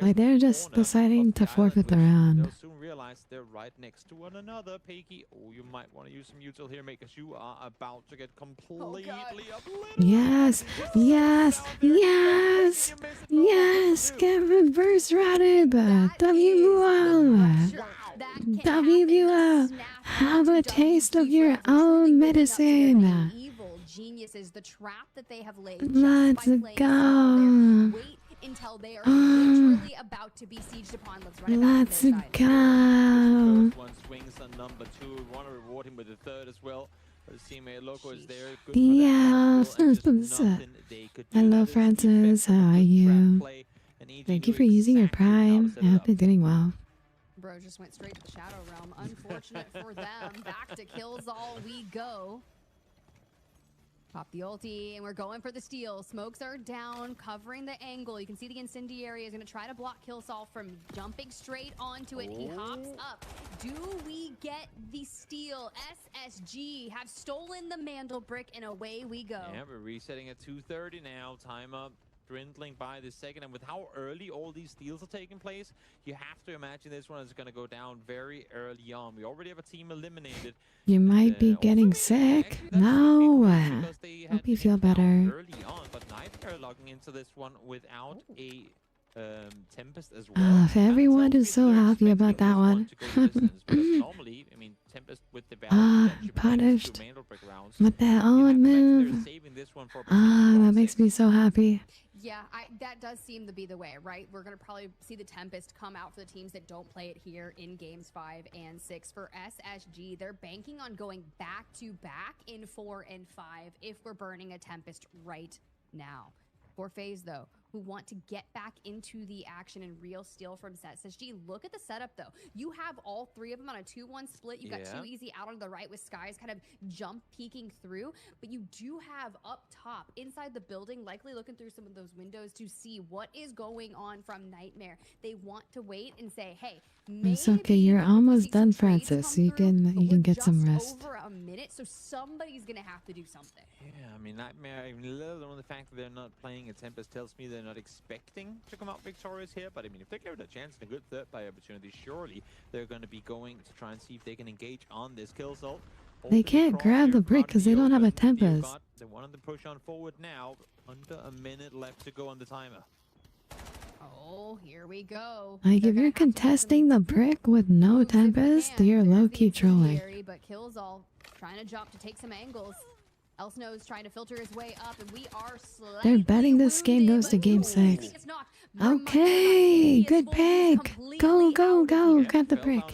Like they're just deciding to forfeit the round. They'll soon realize they're right next to one another. Peggy, oh, you might want to use some util here, mate, because you are about to get completely obliterated. Yes, yes, yes, yes, get reverse routed. WWL, have a taste of your own medicine. Geniuses, the trap that they have laid. Let's go. Wait until they are literally about to be sieged upon. Let's go. One swings on number 2. Want to reward him with the 3rd as well. His teammate Loco is there. Good Yeah. Hello, Francis. How are you? Thank you for using your Prime. I hope you're doing well. Bro just went straight to the Shadow Realm. Unfortunate for them. Back to kills all we go. Pop the ulti, and we're going for the steal. Smokes are down, covering the angle. You can see the incendiary is going to try to block Killsol from jumping straight onto it. He hops up. Do we get the steal? SSG have stolen the Mandel brick, and away we go. Yeah, we're resetting at 2:30 now. Time up. Dwindling by the second, and with how early all these steals are taking place, you have to imagine this one is going to go down very early on. We already have a team eliminated. You might be getting sick. No. Hope you feel better. Early on, but neither are logging into this one without a Tempest as well. Everyone is so happy about that one. Normally, I mean, Tempest with the punished with their own move. That makes me so happy. Yeah, that does seem to be the way, right? We're going to probably see the Tempest come out for the teams that don't play it here in games 5 and 6. For SSG, they're banking on going back-to-back in 4 and 5 if we're burning a Tempest right now. For FaZe, though, who want to get back into the action and real steal from SSG. Look at the setup, though. You have all 3 of them on a 2-1 split. You got 2 easy out on the right with Skies kind of jump peeking through. But you do have up top, inside the building, likely looking through some of those windows to see what is going on from Nightmare. They want to wait and say, hey, It's okay. You're almost done, Francis. You can get some rest. Over a minute. minute, so somebody's gonna have to do something. Yeah, I mean, Nightmare, even let alone the fact that they're not playing a Tempest tells me they're not expecting to come out victorious here. But I mean, if they're given a chance and a good third play opportunity, surely they're going to be going to try and see if they can engage on this kill cell. They can't grab the brick because they don't have a Tempest. They wanted to push on forward now. Under a minute left to go on the timer. Oh, here we go. Like, if you're contesting the brick with no Tempest, you're low-key trolling. But Kills all trying to jump to take some angles. Elsnow's trying to filter his way up, and we are They're betting this game goes to game 6. Okay, good pick. Go, go, go. Grab the brick.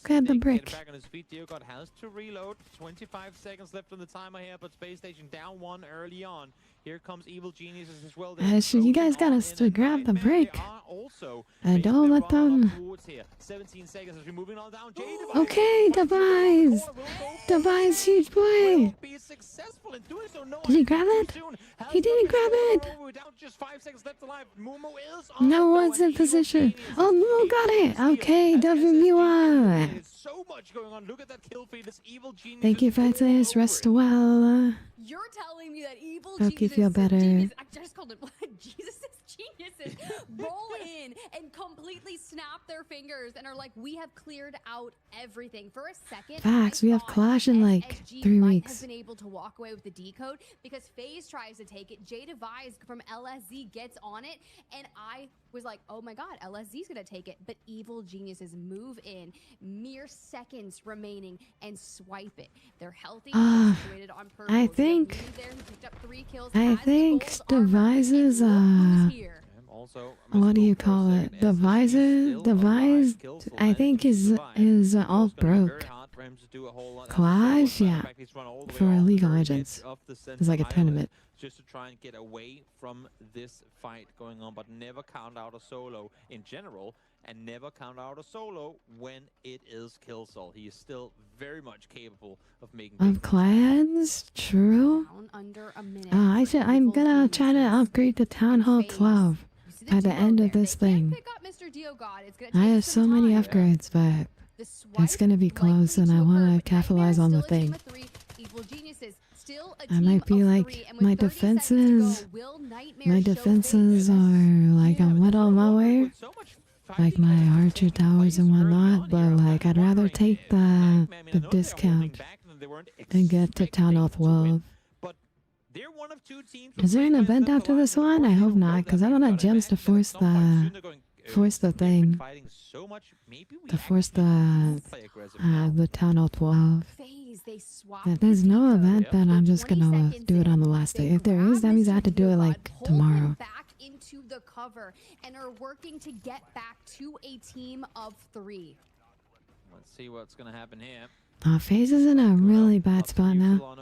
Grab the brick. Back on his feet. Diogod has to reload. 25 seconds left on the timer here, but Space Station down one early on. Here comes Evil Geniuses as well. You guys gotta grab the brick. Don't let them. 17 seconds as we're moving on down. Okay, Device. Device, huge boy. Did he grab it? He didn't grab it. No one's in position. Oh, Mumu got it. Okay, WMUI. So much going on. Look at that kill feed. This Evil Genius. Thank you, Francis. Rest well. You're telling me that Evil Hope you Geniuses, feel better. I just called it Jesus' geniuses roll in and completely snap their fingers and are like, we have cleared out everything. For a second, Facts, we have Clash in like 3 weeks. Has been able to walk away with the decode because FaZe tries to take it. J Devise from LSZ gets on it, and I was like, oh my god, LSZ's gonna take it. But Evil Geniuses move in, mere seconds remaining, and swipe it. They're healthy, situated on purple. I think Devices what do you call it? Device I think is all broke. Clash, yeah. For League of Legends. It's like a tournament. Just to try and get away from this fight going on, but never count out a solo in general, and never count out a solo when it is Killsoul. He is still very much capable of making of clans. True. I'm gonna try to upgrade to Town Hall 12 by the end of this thing. I have so many upgrades, but it's gonna be close, and I want to capitalize on the thing. I might be like, my defenses are like a little lower, like my archer towers and whatnot, but like I'd rather take the discount and get to Town Hall 12. Is there an event after this one? I hope not, because I don't have gems to force the thing. To force the Town Hall 12. If there's no event, then I'm just gonna do it on the last day. If there is, that means I have to do it like tomorrow. Back into the cover and are working to get back to a team of 3. Let's see what's gonna happen here. FaZe is in a really bad spot now.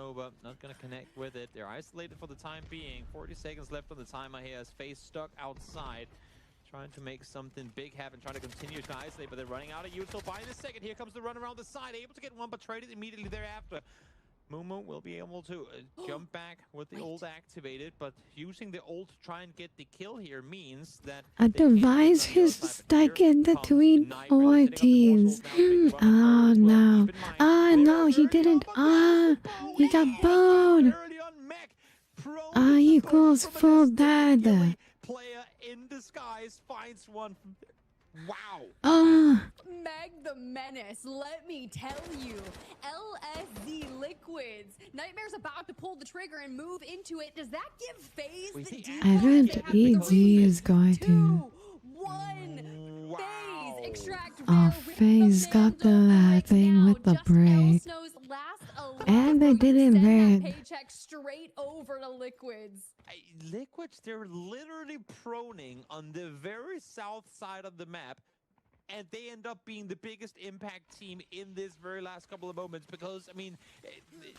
Not gonna connect with it. They're isolated for the time being. 40 seconds left on the timer here as FaZe stuck outside. Trying to make something big happen, trying to continue to isolate, but they're running out of util by the second. Here comes the run around the side, able to get one, but traded immediately thereafter. Mumu will be able to jump back with the ult activated, but using the ult to try and get the kill here means that a Device is stuck in between 4 teams. Oh no. Ah, no, he didn't. Ah, he got boned. Ah, equals full dead. Player in disguise finds one. Wow. Meg the Menace, let me tell you. LSZ Liquids. Nightmare's about to pull the trigger and move into it. Does that give FaZe the deal? I think EG is going to. 1. FaZe extract. Oh, FaZe got the thing with the break. And they didn't ban. Paycheck straight over to Liquids. Liquids, they're literally proning on the very south side of the map, and they end up being the biggest impact team in this very last couple of moments because, I mean,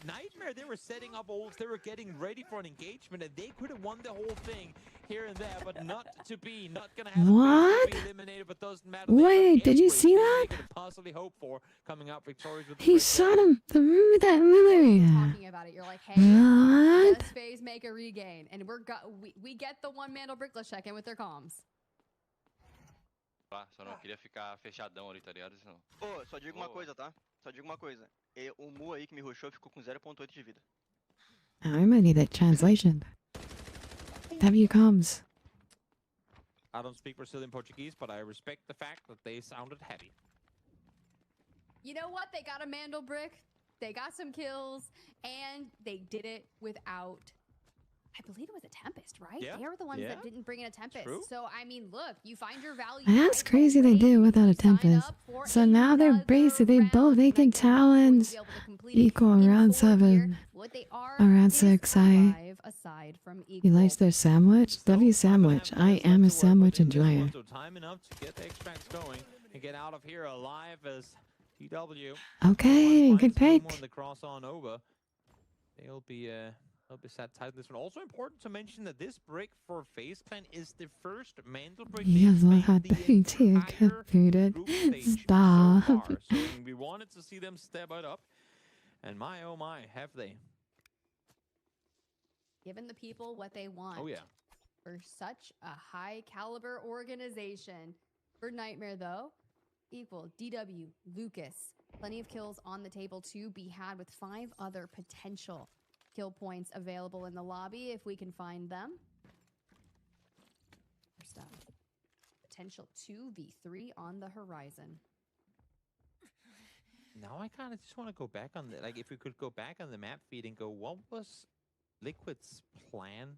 Nightmare, they were setting up ults, they were getting ready for an engagement, and they could have won the whole thing here and there, but not to be, not gonna have what? To be eliminated, but doesn't matter. Wait, did you see that? Possibly hope for coming out victorious with he shot him through that memory. Talking about it, you're like, hey, what? Does FaZe make a regain? And we get the one Mandel Brickless check in with their comms. Só não queria ficar fechadão ali, tá ligado? Senão... Ô, só digo uma coisa, tá? Só digo uma coisa. O Mu aí que me rushou ficou com 0.8 de vida. I might need that translation. W comes. I don't speak Brazilian Portuguese, but I respect the fact that they sounded happy. You know what? They got a Mandel brick. They got some kills, and they did it without, I believe it was a Tempest, right? Yeah. They were the ones Yeah. that didn't bring in a Tempest. True. So, I mean, look, you find your value. That's right crazy they away. did it without a You sign Tempest. up for So now they're another basically both round, vacant and I think you're going talons. to be able to complete it Equal in around 4 here. 7. What they are Around is 6, I... alive aside from He equal. likes their sandwich? Still W not gonna sandwich. have I minutes am a left to work sandwich with in this enjoyer. one, so time enough to get the extracts going and get out of here alive as TW. Okay, Once good finds pick. Momo and the cross on over, they'll be sat tight in this one. Also important to mention that this brick for FaZe Clan is the first Mandel brick Yes, they've well, made had the the tea entire computed. group stage Stop. so far. So we wanted to see them step it up, and my oh my, have they? Giving the people what they want. Oh yeah. For such a high caliber organization. For Nightmare, though, equal DW, Lucas. Plenty of kills on the table to be had with 5 other potential kill points available in the lobby if we can find them. First up, potential 2v3 on the horizon. Now I kind of just want to go back on the, like, if we could go back on the map feed and go, what was Liquid's plan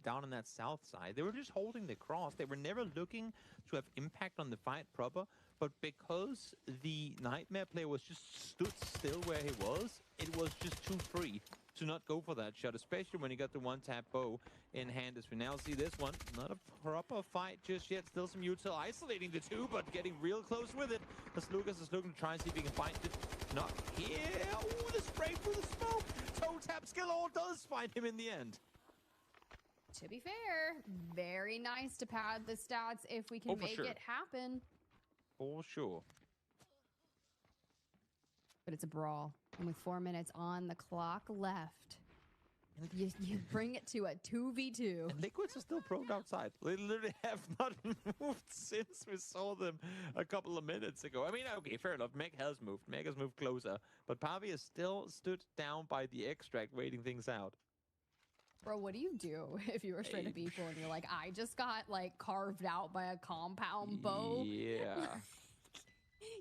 down on that south side? They were just holding the cross. They were never looking to have impact on the fight proper, but because the Nightmare player was just stood still where he was, it was just too free to not go for that shot, especially when he got the one-tap bow in hand. As we now see this one, not a proper fight just yet. Still some util isolating the two, but getting real close with it, as Lucas is looking to try and see if he can find it. Not here. Oh, the spray through the smoke. Toe tap skill all does find him in the end. To be fair, very nice to pad the stats if we can Oh, for make sure. it happen. For sure. But it's a brawl. And with 4 minutes on the clock left, you bring it to a 2v2. And Liquids are still probed outside. They literally have not moved since we saw them a couple of minutes ago. I mean, okay, fair enough. Meg has moved. Meg has moved closer. But Pavi is still stood down by the extract, waiting things out. Bro, what do you do if you were straight up equal and you're like, I just got like carved out by a compound bow? Yeah.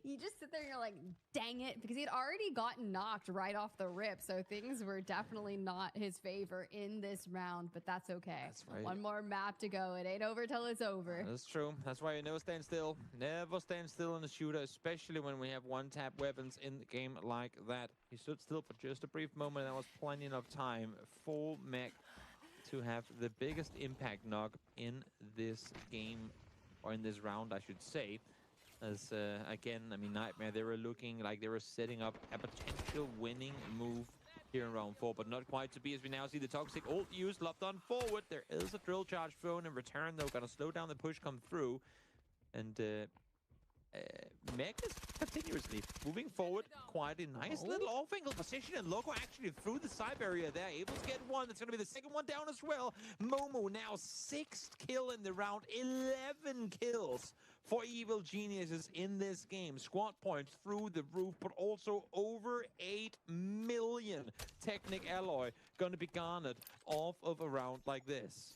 You just sit there and you're like, dang it, because he had already gotten knocked right off the rip. So things were definitely not his favor in this round, but that's okay. That's right. One more map to go. It ain't over till it's over. That's true. That's why you never stand still. Never stand still in a shooter, especially when we have one-tap weapons in the game like that. He stood still for just a brief moment, and that was plenty enough time for Meg to have the biggest impact knock in this game, or in this round, I should say. As, again, I mean, Nightmare, they were looking like they were setting up a potential winning move here in round 4, but not quite to be, as we now see the Toxic ult used, lopped on forward. There is a drill charge thrown in return, though, gonna slow down the push come through. And Meg is continuously moving forward. Quite a nice little off-angle position, and Loco actually through the side barrier there, able to get one. That's gonna be the second one down as well. Momo now 6th kill in the round, 11 kills for Evil Geniuses in this game. Squad points through the roof, but also over 8 million Technic Alloy gonna be garnered off of a round like this.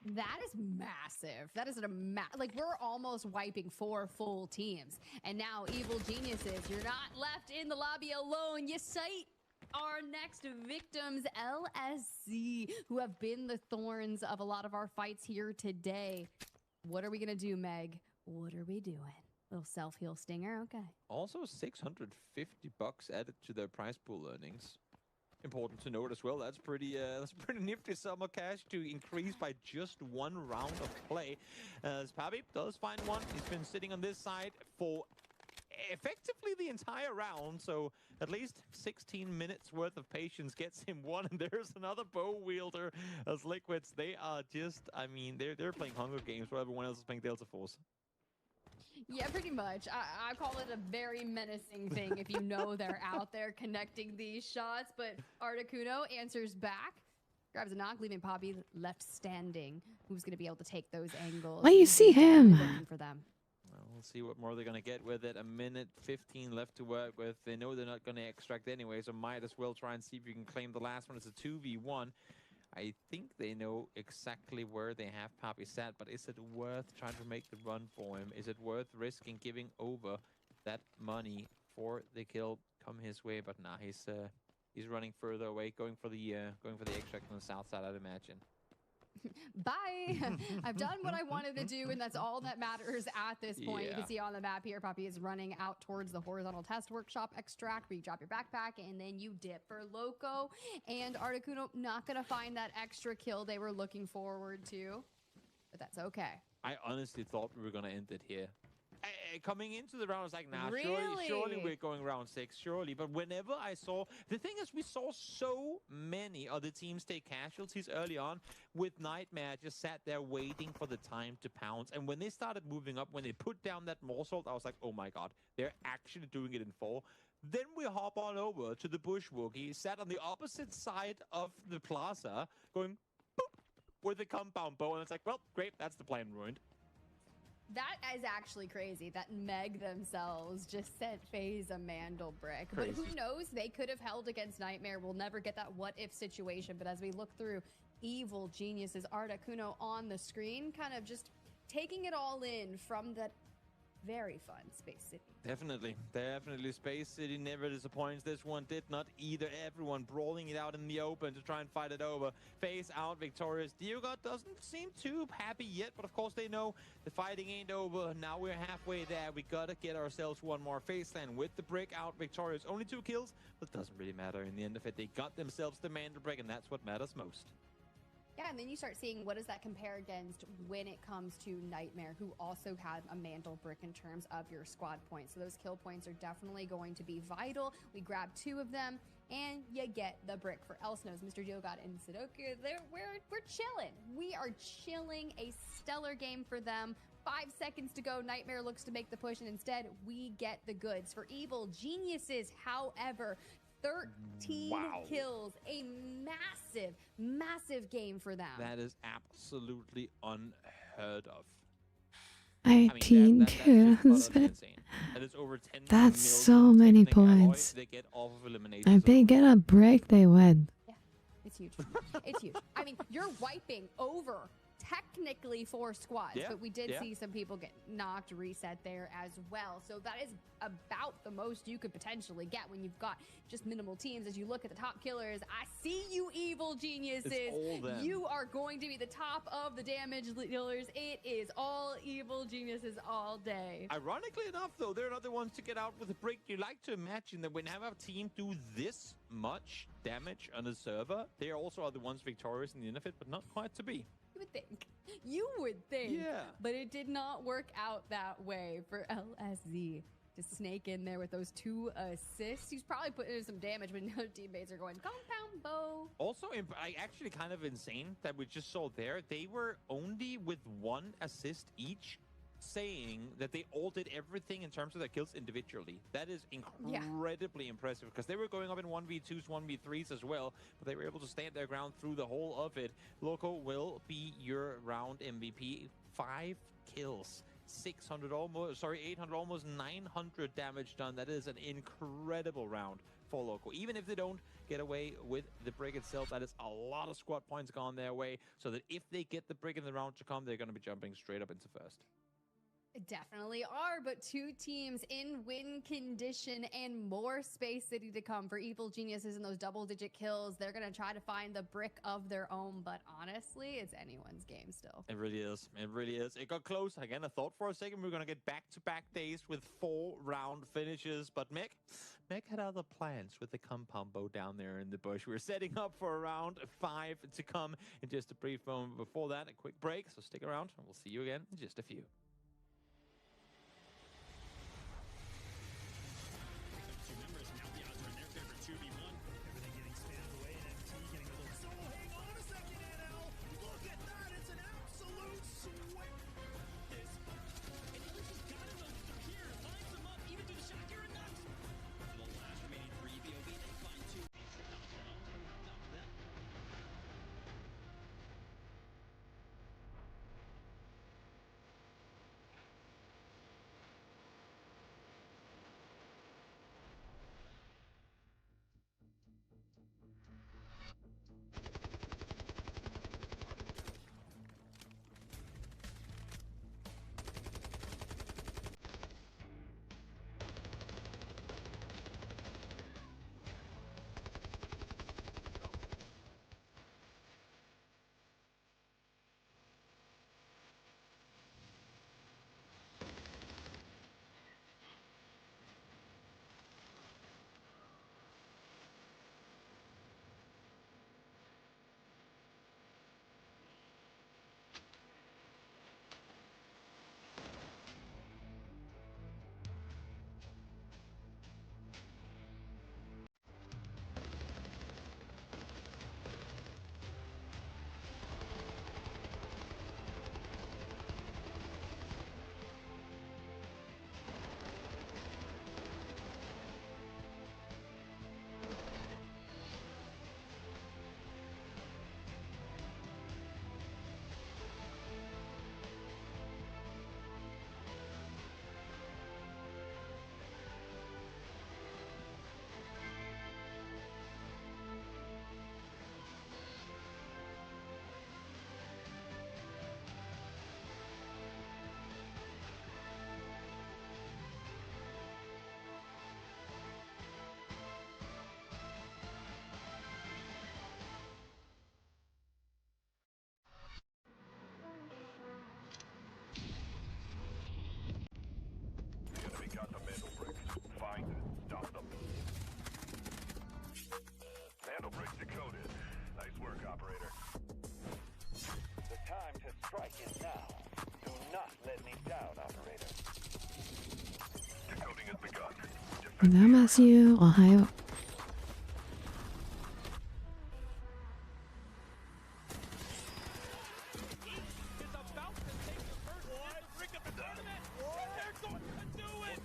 That is massive. That is like, we're almost wiping 4 full teams. And now, Evil Geniuses, you're not left in the lobby alone. You cite our next victims, LSC, who have been the thorns of a lot of our fights here today. What are we going to do, Meg? What are we doing? Little self-heal stinger? Okay. Also, $650 added to their prize pool earnings. Important to note as well. That's pretty nifty sum of cash to increase by just 1 round of play. As Pavi does find one. He's been sitting on this side for effectively the entire round, so at least 16 minutes worth of patience gets him one. And there's another bow wielder as Liquids. They are just, I mean, they're playing Hunger Games while everyone else is playing Delta Force. Yeah, pretty much. I call it a very menacing thing if you know they're out there connecting these shots. But Articuno answers back. grabs a knock, leaving Poppy left standing. Who's going to be able to take those angles? Well, you see him. Looking for them. Well, we'll see what more they're going to get with it. A minute 15 left to work with. They know they're not going to extract anyway, so might as well try and see if you can claim the last one. It's a 2v1. I think they know exactly where they have Poppy sat, but is it worth trying to make the run for him? Is it worth risking giving over that money for the kill come his way? But nah, he's running further away, going for the extract on the south side, I'd imagine. Bye. I've done what I wanted to do, and that's all that matters at this point. You Yeah. can see on the map here, Poppy is running out towards the horizontal test workshop extract, where you drop your backpack and then you dip for Loco. And Articuno not going to find that extra kill they were looking forward to, but that's okay. I honestly thought we were going to end it here. Coming into the round, I was like, nah, Really? surely we're going round 6, surely. But whenever I saw, the thing is, we saw so many other teams take casualties early on with Nightmare just sat there waiting for the time to pounce. And when they started moving up, when they put down that morsel, I was like, oh my god, they're actually doing it in 4. Then we hop on over to the Bushwalk. He sat on the opposite side of the plaza, going boop with the compound bow, and it's like, well, great, that's the plan ruined. That is actually crazy that Meg themselves just sent FaZe a Mandel brick. Crazy. But who knows? They could have held against Nightmare. We'll never get that what-if situation. But as we look through Evil Genius's Articuno on the screen, kind of just taking it all in from that very fun Space City. Definitely. Space City never disappoints. This one did not either. Everyone brawling it out in the open to try and fight it over. FaZe out victorious. Diogot doesn't seem too happy yet, but of course they know the fighting ain't over. Now we're halfway there. We gotta get ourselves one more. FaZe then with the brick out victorious. Only 2 kills, but it doesn't really matter in the end of it. They got themselves the Mandel brick, and that's what matters most. Yeah, and then you start seeing what does that compare against when it comes to Nightmare, who also had a Mandel brick in terms of your squad points. So those kill points are definitely going to be vital. We grab 2 of them, and you get the brick. For Elsnose, Mr. Diogot and Sudoku, we're chilling. We are chilling. A stellar game for them. 5 seconds to go. Nightmare looks to make the push, and instead we get the goods. For Evil Geniuses, however, 13 kills, a massive game for them. That is absolutely unheard of. 18 kills. That is over 10 That's so many points. They get off of elimination. If they get a break, they win. Yeah, it's huge. It's huge. I mean, you're wiping over technically 4 squads, but we did see some people get knocked, reset there as well. So that is about the most you could potentially get when you've got just minimal teams. As you look at the top killers, I see you, Evil Geniuses. You are going to be the top of the damage dealers. It is all Evil Geniuses all day. Ironically enough, though, they're not the ones to get out with a break. You like to imagine that when you have a team do this much damage on a server, they also are the ones victorious in the end of it, but not quite to be. You would think. Yeah. But it did not work out that way for LSZ to snake in there with those 2 assists. He's probably putting in some damage, but no teammates are going compound bow. Also, actually kind of insane that we just saw there. They were only with 1 assist each, saying that they all did everything in terms of their kills individually. That is incredibly impressive, because they were going up in 1v2s, 1v3s as well, but they were able to stand their ground through the whole of it. Loco will be your round MVP. 5 kills. 800, almost 900 damage done. That is an incredible round for Loco. Even if they don't get away with the brick itself, that is a lot of squad points gone their way, so that if they get the brick in the round to come, they're going to be jumping straight up into first. Definitely are, but 2 teams in win condition and more Space City to come for Evil Geniuses and those double-digit kills. They're going to try to find the brick of their own, but honestly, it's anyone's game still. It really is. It really is. It got close. Again, I thought for a second we were going to get back-to-back days with 4-round finishes, but Meg had other plans with the compound bow down there in the bush. We're setting up for round 5 to come in just a brief moment. Before that, a quick break, so stick around, and we'll see you again in just a few. operator. The time to strike is now. Do not let me down, operator. Decoding has begun. 안녕하세요. 어하요.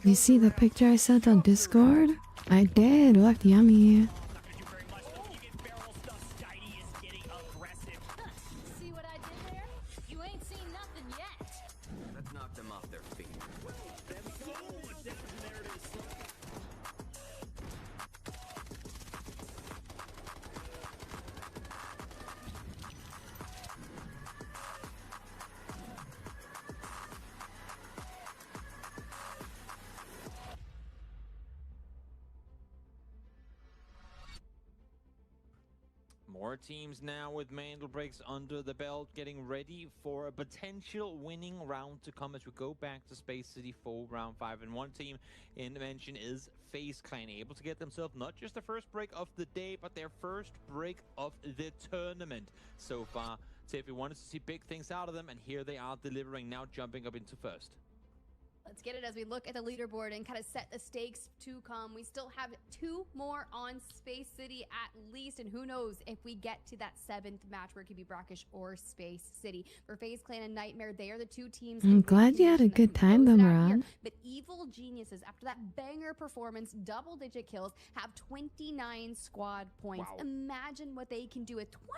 You see the picture I sent on Discord? I did. Looked yummy. See what I did there? You ain't seen nothing yet. Let's knock them off their feet. More teams now with Mandel breaks under the belt, getting ready for a potential winning round to come as we go back to Space City 4 round 5. And one team in mention is FaZe Clan, able to get themselves not just the first break of the day, but their first break of the tournament so far. So if we wanted to see big things out of them, and here they are delivering, now jumping up into first. Let's get it as we look at the leaderboard and kind of set the stakes to come. We still have 2 more on Space City at least, and who knows if we get to that 7th match where it could be Brackish or Space City. For FaZe Clan and Nightmare, they are the 2 teams. I'm glad you had a good time though, Moran. But Evil Geniuses, after that banger performance, double-digit kills, have 29 squad points. Wow. Imagine what they can do with 21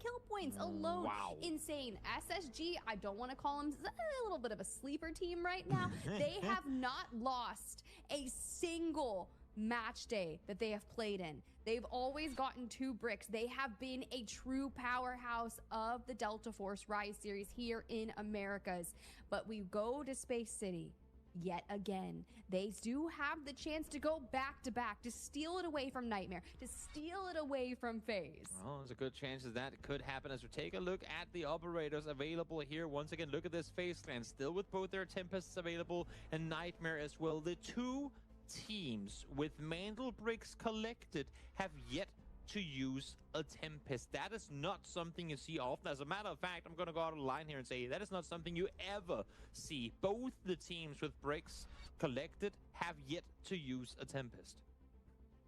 kill points alone. Wow. Insane. SSG, I don't want to call them a little bit of a sleeper team right now. They have not lost a single match day that they have played in. They've always gotten 2 bricks. They have been a true powerhouse of the Delta Force Rise series here in Americas. But we go to Space City yet again. They do have the chance to go back to back, to steal it away from Nightmare, to steal it away from FaZe. Well, there's a good chance that could happen as we take a look at the operators available here. Once again, look at this FaZe Clan, still with both their Tempests available and Nightmare as well. The 2 teams with Mandel bricks collected have yet to use a Tempest. That is not something you see often. As a matter of fact, I'm going to go out of the line here and say that is not something you ever see. Both the teams with bricks collected have yet to use a Tempest.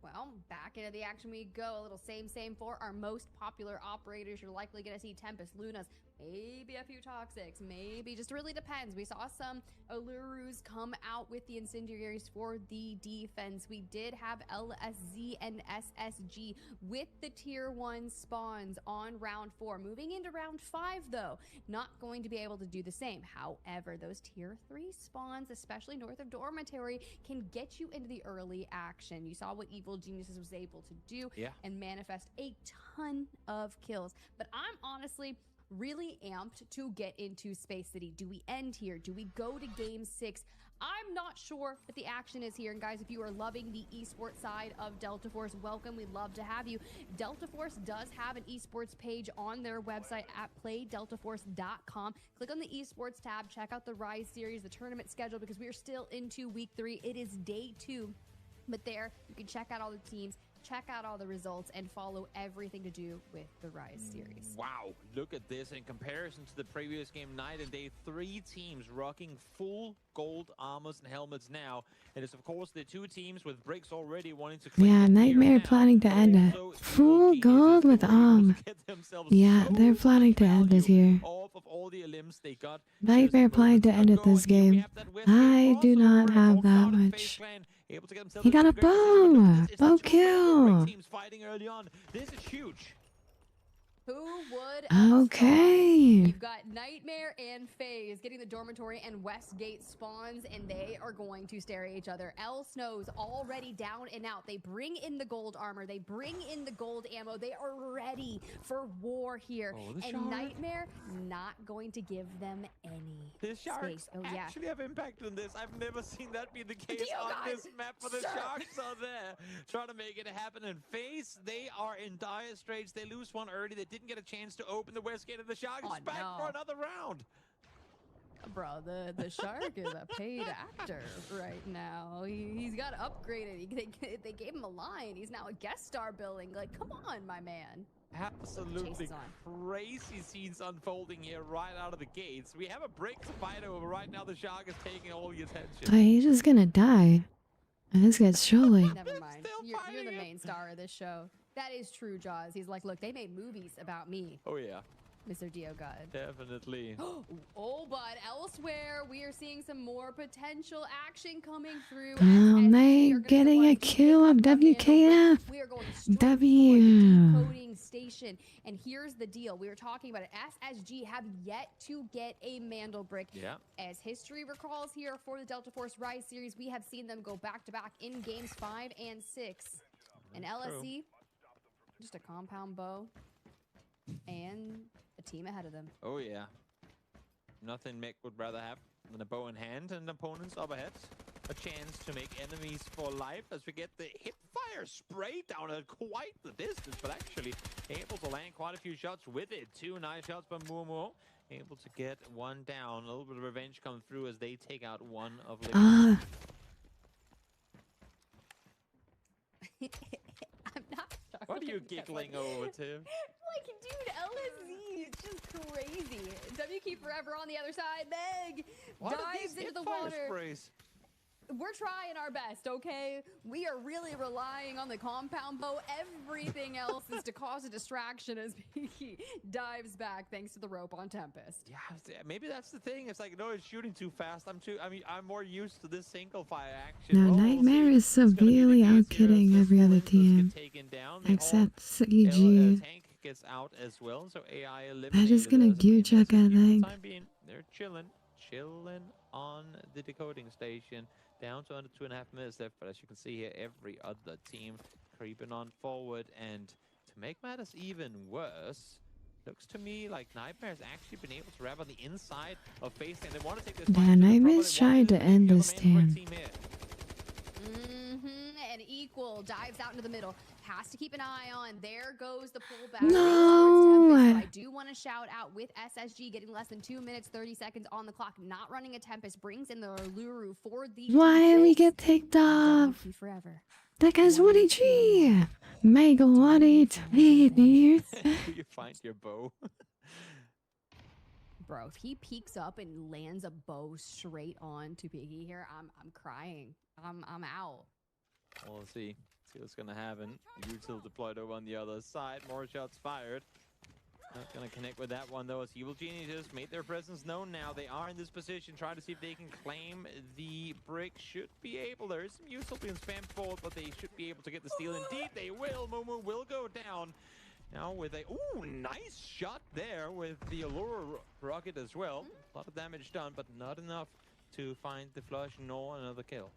Well, back into the action we go. A little same for our most popular operators. You're likely going to see Tempest, Lunas, maybe a few Toxics, maybe just really depends. We saw some Ulurus come out with the incendiaries for the defense. We did have LSZ and SSG with the tier 1 spawns on round 4. Moving into round 5 though, not going to be able to do the same. However, those tier 3 spawns, especially north of Dormitory, can get you into the early action. You saw what Evil Geniuses was able to do and manifest a ton of kills. But I'm honestly really amped to get into Space City. Do we end here? Do we go to game 6? I'm not sure, but the action is here. And guys, if you are loving the esports side of Delta Force, welcome. We'd love to have you. Delta Force does have an esports page on their website at playdeltaforce.com. Click on the esports tab, check out the Rise series, the tournament schedule, because we are still into week 3. It is day 2. But there, you can check out all the teams, check out all the results, and follow everything to do with the Rise series. Wow, look at this. In comparison to the previous game, night and day, 3 teams rocking full gold armors and helmets now. And it's, of course, the 2 teams with bricks already wanting to claim Yeah, Nightmare planning to end it. Full gold with Yeah, they're planning to end it here. Off of all the limbs they got. Nightmare planning to end it this game. I do not have that much. He got a bow! Bow kill! Teams fighting early on. This is huge. Who would have Okay. We've got Nightmare and FaZe getting the Dormitory and Westgate spawns, and they are going to stare at each other. El Snow's already down and out. They bring in the gold armor. They bring in the gold ammo. They are ready for war here. And Nightmare not going to give them any The Sharks space. Oh, yeah. actually have impact on this. I've never seen that be the case on this map, but the Sharks are there trying to make it happen. And FaZe, they are in dire straits. They lose one early. They didn't get a chance to open the West Gate, and the Shark is back for another round. Bro, the Shark is a paid actor right now. He's got upgraded. They gave him a line. He's now a guest star billing. Like, come on, my man. Absolutely Chase is on. crazy scenes unfolding here right out of the gates. We have a break to fight over. Right now, the Shark is taking all the attention. But he's just gonna die. And this guy's surely. Never mind. You're the main star of this show. That is true, Jaws. He's like, look, they made movies about me, Oh, yeah. Mr. Dio God. Definitely. Oh, but elsewhere, we are seeing some more potential action coming through. Oh, mate, getting a kill of WKF. We are going straight W. for the decoding station. And here's the deal. We were talking about it. SSG have yet to get a Mandel brick. Yeah. As history recalls here for the Delta Force Rise series, we have seen them go back-to-back in games 5 and 6. And LSE, just a compound bow and a team ahead of them. Oh, yeah. Nothing Mick would rather have than a bow in hand and opponents up ahead. A chance to make enemies for life as we get the hip fire spray down at quite the distance, but actually able to land quite a few shots with it. 2 nice shots by Mumu. Able to get one down. A little bit of revenge come through as they take out one of Liberty. I'm not shocked. What are you giggling over, Tim? Like, dude, LSZ, it's just crazy. WK Forever on the other side. Meg dives into the water. Sprays? We're trying our best, okay? We are really relying on the compound bow. Everything else is to cause a distraction as he dives back thanks to the rope on Tempest. Yeah, maybe that's the thing. It's like, no, it's shooting too fast. I'm more used to this single fire action. Now, Nightmare is severely outkitting every other team. Except CG. Tank gets out as well, so AI They're just gonna gear check, I think. They're chilling on the decoding station. Down to under 2.5 minutes left, but as you can see here, every other team creeping on forward. And to make matters even worse, looks to me like Nightmare's actually been able to wrap on the inside of face, and they want to take this. Yeah, Nightmare's trying to end this team. And Equal dives out into the middle. Has to keep an eye on. There goes the pullback. No! I do want to shout out with SSG getting less than 2 minutes 30 seconds on the clock. Not running a Tempest brings in the Luru for the. Why we get picked off? Forever. That guy's 1HG. Mega 1HG, dude. You find your bow. Bro, if he peeks up and lands a bow straight on to Piggy here, I'm crying. I'm out. Well, let's see what's gonna happen. Util deployed over on the other side. More shots fired. Not gonna connect with that one though, as Evil Geniuses made their presence known now. They are in this position, trying to see if they can claim the brick. Should be able. There is some Util being spammed forward, but they should be able to get the steal. Indeed, they will. Mumu will go down. Now with a nice shot there with the Allure rocket as well. A lot of damage done, but not enough to find the flush nor another kill.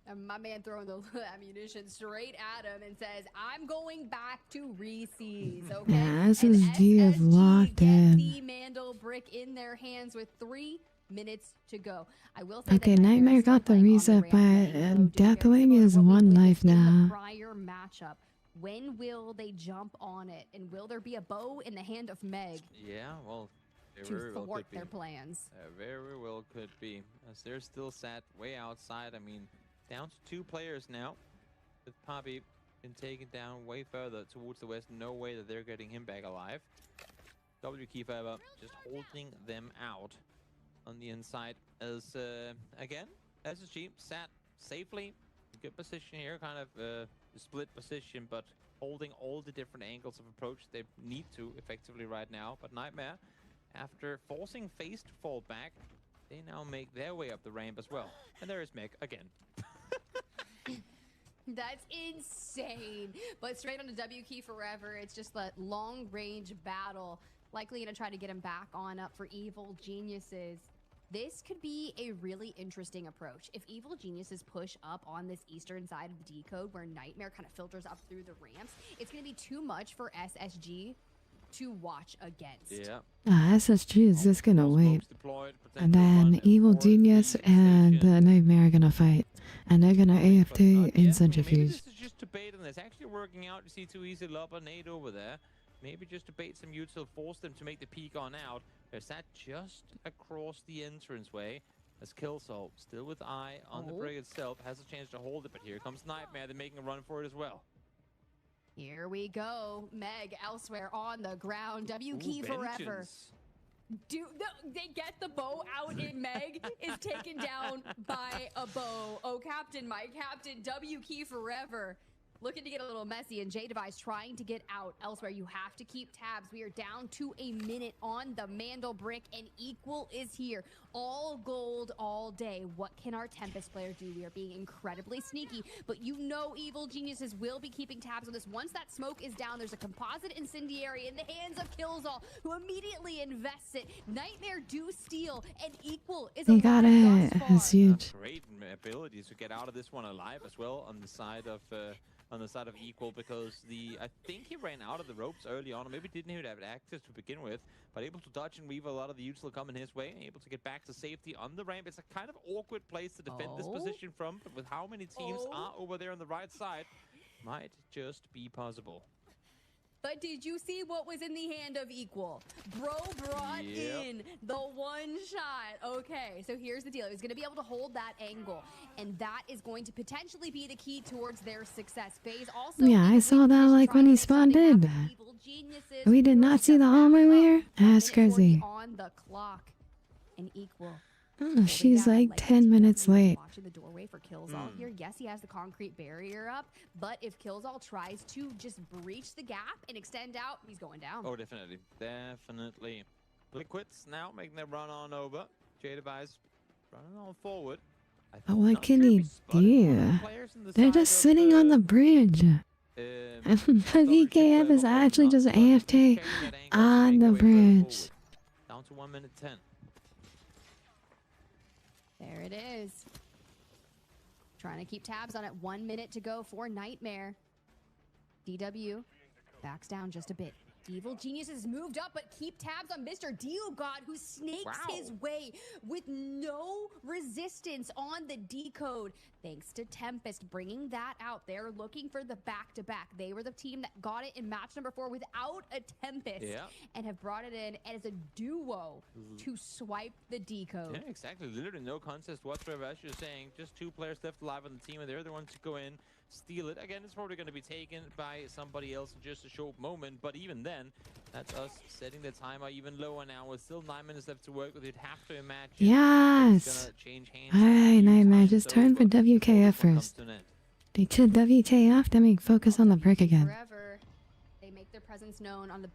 And my man throwing the ammunition straight at him and says, I'm going back to Reese's, okay? Yeah, SSG is locked in. The Mandel brick in their hands with 3 minutes to go. I will say Okay, that Nightmare got the reset, but Deathwing is 1 life now. Prior matchup. When will they jump on it? And will there be a bow in the hand of Meg? Yeah, well, to thwart their plans. Very well could be, as they're still sat way outside. I mean, down to 2 players now, with Poppy been taken down way further towards the west. No way that they're getting him back alive. WK Forever just holding them out on the inside as, again, SSG sat safely. Good position here, kind of a split position, but holding all the different angles of approach they need to effectively right now. But Nightmare, after forcing FaZe to fall back, they now make their way up the ramp as well. And there is Meg again. That's insane. But straight on to WK Forever, it's just that long-range battle. Likely going to try to get him back on up for Evil Geniuses. This could be a really interesting approach. If Evil Geniuses push up on this eastern side of the decode where Nightmare kind of filters up through the ramps, it's going to be too much for SSG to watch against. Yeah. SSG is just gonna wait. And then Evil Genius and Nightmare are gonna fight. And they're gonna AFK in Centrifuge. Maybe this is just debate on this. Actually working out. You see too easy lob a nade over there. Maybe just debate some util, force them to make the peek on out. There's that just across the entranceway. As Killsoul, still with eye on the brig itself, has a chance to hold it, but here comes Nightmare. They're making a run for it as well. Here we go. Meg elsewhere on the ground. W key forever. Vengeance. They get the bow out and Meg is taken down by a bow. Oh, Captain, my Captain, W key forever. Looking to get a little messy, and J-Device trying to get out elsewhere. You have to keep tabs. We are down to a minute on the Mandel brick, and Equal is here. All gold all day. What can our Tempest player do? We are being incredibly sneaky, but you know Evil Geniuses will be keeping tabs on this. Once that smoke is down, there's a composite incendiary in the hands of Killzall, who immediately invests it. Nightmare do steal, and Equal is They got alive it. thus far. That's huge. Great abilities to get out of this one alive as well on the side of Equal, because I think he ran out of the ropes early on, or maybe didn't even have access to begin with, but able to dodge and weave a lot of the usual coming his way, and able to get back to safety on the ramp. It's a kind of awkward place to defend this position from, but with how many teams are over there on the right side, might just be possible. But did you see what was in the hand of Equal? Bro brought in the one shot. Okay, so here's the deal. He's going to be able to hold that angle, and that is going to potentially be the key towards their success. FaZe also... Yeah, I saw that like when he spawned in. We did not see the armor wear? That's crazy. On the clock, and Equal. Oh, she's like 10 minutes late. Watching the doorway for Killzall here. Yes, he has the concrete barrier up, but if Killzall tries to just breach the gap and extend out, he's going down. Oh, definitely. Definitely. Liquids now making their run on over. J-Device running on forward. But what can he do? They're just sitting on the bridge. VKF is actually just AFK on the bridge. Down to 1 minute 10. There it is. Trying to keep tabs on it. 1 minute to go for Nightmare. DW backs down just a bit. Evil Geniuses moved up, but keep tabs on Mr. Diogod, who snakes his way with no resistance on the decode. Thanks to Tempest bringing that out. They're looking for the back-to-back. They were the team that got it in match number 4 without a Tempest and have brought it in as a duo to swipe the decode. Yeah, exactly. Literally no contest whatsoever, as you're saying. Just 2 players left alive on the team, and they're the ones to go in, steal it. Again, it's probably going to be taken by somebody else in just a short moment, but even then, that's us setting the timer even lower now. With still 9 minutes left to work with. You'd have to imagine Yes! Alright, Nightmare, just turn for WKF first. They should WKF, then we focus on the brick again. Forever, they make their presence known on the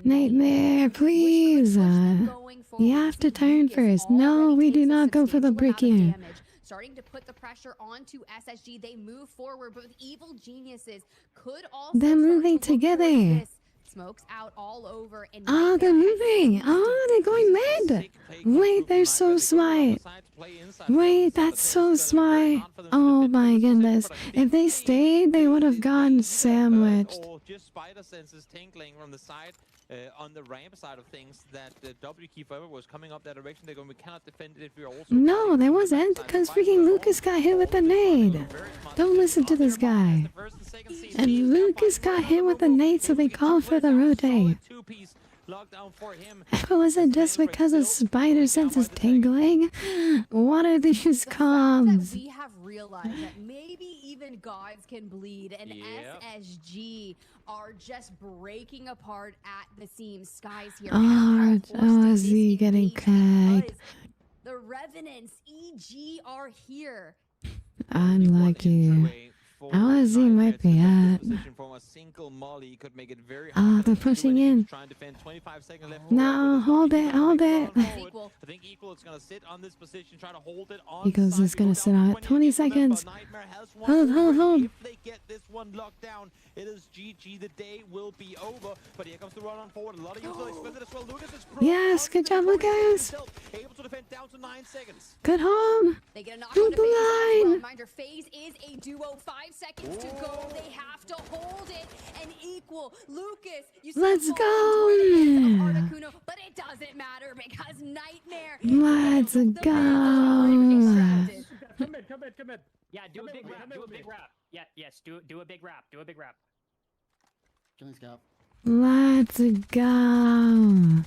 Nightmare, please! You have to turn first. No, we do not go for the brick here. Starting to put the pressure onto SSG. They move forward, but with Evil Geniuses could also they're moving together. Smokes out all over. And oh, they're moving. Oh, they're going mad. Wait, they're so smart. Wait, that's so smart. Oh my goodness. If they stayed, they would have gone sandwiched. Just spider senses tinkling from the side on the ramp side of things that the W key forever was coming up that direction. They're going, we cannot defend it if we're also... No, there wasn't, because freaking Lucas got hit with a nade. Don't listen to this guy. And Lucas got hit with a nade, so they called for the rotate. Was it just because of spider senses tingling? What are these comms? We have realized that maybe even gods can bleed, and SSG are just breaking apart at the seams. Skies here. Oh, is he getting kicked? The Revenants, EG, are here. Unlucky. LSZ might be at. They're pushing in. No, hold it, hold it. Eagles is gonna sit on it. 20 seconds. Hold. If they get this one locked down, it is GG. The day will be over. But here comes the run on forward. A lot of usually expected as well. Lucas is yes, good job, Lucas. Able to defend down to 9 seconds. Good home. They get a knock on the line. Reminder, FaZe is a duo. 5 seconds to go. They have to hold it. And Equal. Lucas, you let's go. Articuno, but it doesn't matter because Nightmare. Let's go. Come in. Yeah, do a big rap. Yeah, yes, do a big rap. Killing scout. Let's go.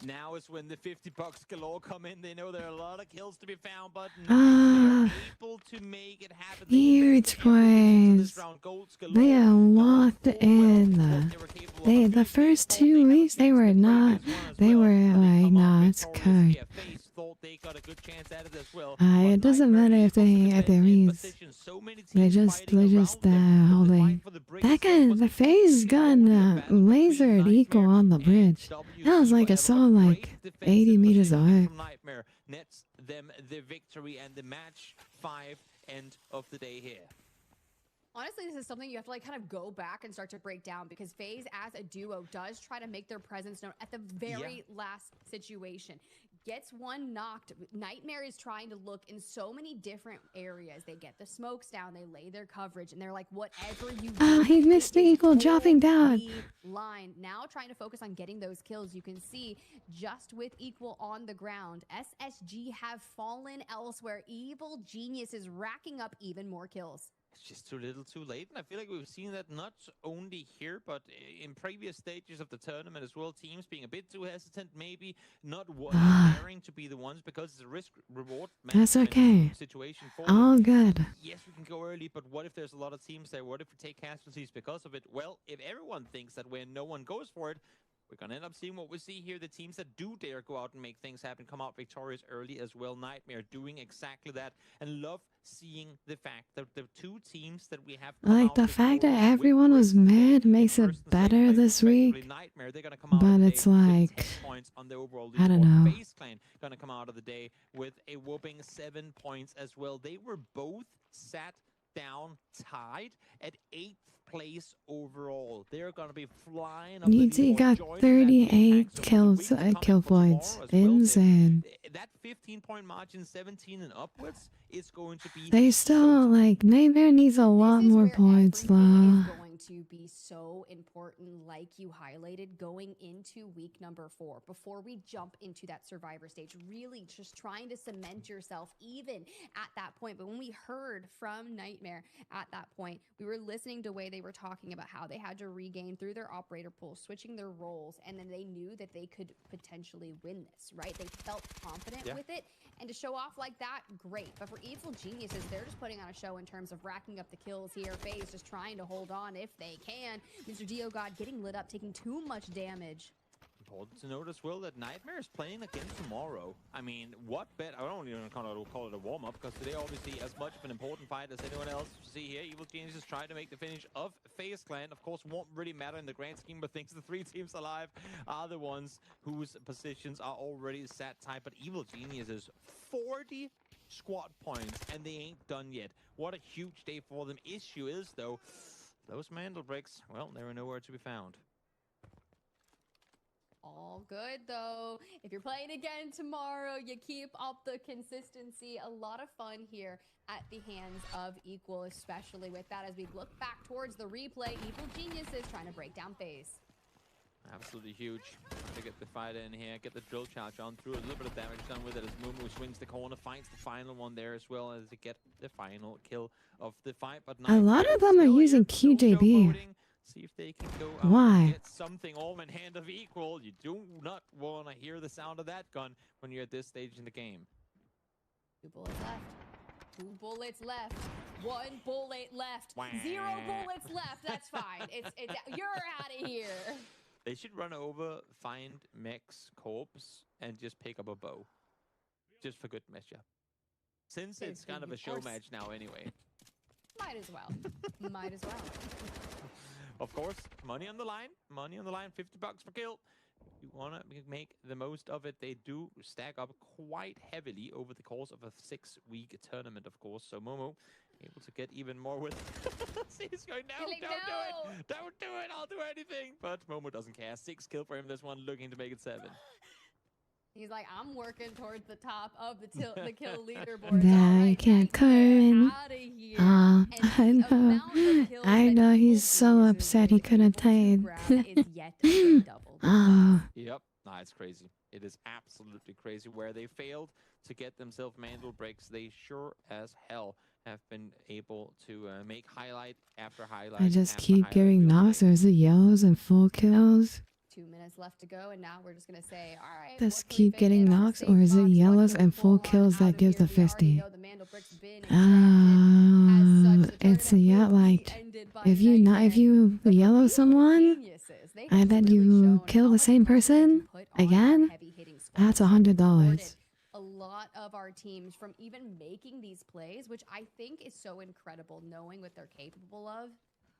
Now is when the $50 galore come in. They know there are a lot of kills to be found, but Ah, they're able to make it happen. huge plays. They are locked in. The first 2 weeks they were not. They were like, nah, it's good. It doesn't matter if they lose. They're just holding. That guy, the phase gun lasered equal on the bridge. That was like I saw like 80 meters away. Nightmare nets them the victory and the match 5 end of the day here. Honestly, this is something you have to like kind of go back and start to break down because FaZe as a duo does try to make their presence known at the very last situation. Gets one knocked. Nightmare is trying to look in so many different areas. They get the smokes down, they lay their coverage, and they're like, whatever you do. He missed the equal dropping down. Line. Now trying to focus on getting those kills. You can see just with equal on the ground, SSG have fallen elsewhere. Evil Genius is racking up even more kills. It's just too little too late, and I feel like we've seen that not only here but in previous stages of the tournament as well. Teams being a bit too hesitant, maybe not daring to be the ones because it's a risk-reward situation for them. All good. Yes, we can go early, but what if there's a lot of teams there? What if we take casualties because of it? Well, if everyone thinks that when no one goes for it, we're going to end up seeing what we see here. The teams that do dare go out and make things happen come out victorious early as well. Nightmare doing exactly that, and love seeing the fact that the two teams that we have Like the fact that everyone was mad makes it better this week. But it's like, I don't know. FaZe Clan going to come out of the day with a whooping 7 points as well. They were both sat down tied at 8th place overall. They're going to be flying up. Yuki got 38 kill points. Insane. That 15-point margin, 17 and upwards, is going to be. They still like Nightmare needs a lot more points though. Going to be so important, like you highlighted, going into week number 4 before we jump into that survivor stage. Really just trying to cement yourself even at that point. But when we heard from Nightmare at that point, we were listening to the way they were talking about how they had to regain through their operator pool, switching their roles, and then they knew that they could potentially win this, right? They felt confident with it, and to show off like that, great. But for Evil Geniuses, they're just putting on a show in terms of racking up the kills here. FaZe just trying to hold on if they can. Mr. Dio God getting lit up, taking too much damage. Important to note as well that Nightmare is playing again tomorrow. I mean, what bet? I don't even call it a warm-up because today obviously as much of an important fight as anyone else. See here, Evil Genius is trying to make the finish of FaZe Clan. Of course, won't really matter in the grand scheme of things. The 3 teams alive are the ones whose positions are already set tight. But Evil Genius is 40 squad points and they ain't done yet. What a huge day for them. Issue is though, those mantle bricks, well, they were nowhere to be found. All good though. If you're playing again tomorrow, you keep up the consistency. A lot of fun here at the hands of Equal, especially with that as we look back towards the replay. Evil Geniuses trying to break down FaZe. Absolutely huge. Trying to get the fighter in here, get the drill charge on through. A little bit of damage done with it as Mumu swings the corner, finds the final one there as well as to get the final kill of the fight. But a lot of them are using QJB. See if they can go Why? Get something all in hand of Equal. You do not want to hear the sound of that gun when you're at this stage in the game. 2 bullets left. 2 bullets left. 1 bullet left. 0 bullets left. That's fine. It's you're out of here. They should run over, find Mech's corpse, and just pick up a bow. Just for good measure. Since it's kind of a show match now anyway. Might as well. Might as well. Of course, money on the line. Money on the line, $50 per kill. You want to make the most of it. They do stack up quite heavily over the course of a 6-week tournament, of course. So Momo able to get even more with See, he's going, no, don't do it. Don't do it. I'll do anything. But Momo doesn't care. 6 kill for him. This one looking to make it 7. He's like, I'm working towards the top of the kill leaderboard. I can't come. I know he's so upset he couldn't play. Yep. Nah, it's crazy. It is absolutely crazy. Where they failed to get themselves mantle breaks, they sure as hell have been able to make highlight after highlight. I just keep getting knocks. There's the yellows and full kills. 2 minutes left to go, and now we're just gonna say, all right. Does what can we keep fit getting in on the knocks, safe or is it box? What yellows can we and full pull on kills out that of gives here? the We already 50? know the Mandelbrick's been extracted. As such, the It's tournament will be yeah, ended by if you Nightmare. if you But for yellow Evil someone, Geniuses, they I have bet really you shown kill how the much same pressure they can person put on our again. heavy-hitting That's squads. They've $100. rewarded a lot of our teams from even making these plays, which I think is so incredible, knowing what they're capable of.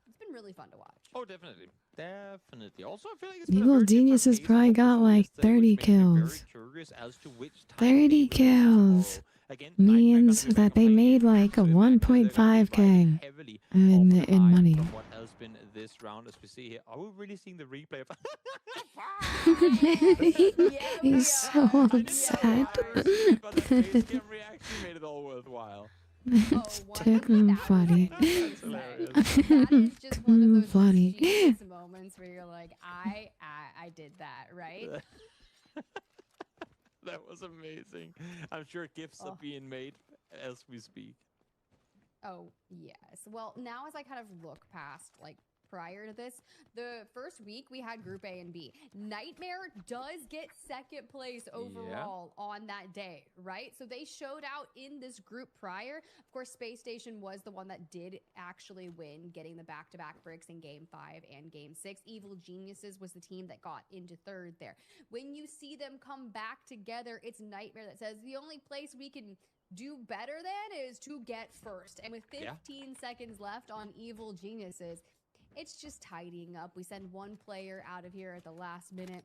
It's been really fun to watch. Oh, definitely. Definitely. Also, I feel like it's been a Evil very Geniuses different probably pace got from like yesterday, 30 which made me very kills. curious as to which type 30 they will use kills tomorrow. Again, Nightmare means gonna be that they playing made like a into matches. They're gonna be riding 1.5k heavily in off of the in high money. from what has been this round, as we see here. Are we really seeing the replay of? He's so upset. But that face cam reaction made it all worthwhile. It's too funny. That's hilarious. That is just one of those Funny. genius moments where you're like, I did that, right? That was amazing. I'm sure gifts are being made as we speak. Oh, yes. Well, now as I kind of look past, like, prior to this, the first week we had Group A and B. Nightmare does get second place overall on that day, right? So they showed out in this group prior. Of course, Space Station was the one that did actually win, getting the back-to-back bricks in Game 5 and Game 6. Evil Geniuses was the team that got into third there. When you see them come back together, it's Nightmare that says the only place we can do better than is to get first. And with 15 seconds left on Evil Geniuses, it's just tidying up. We send one player out of here at the last minute,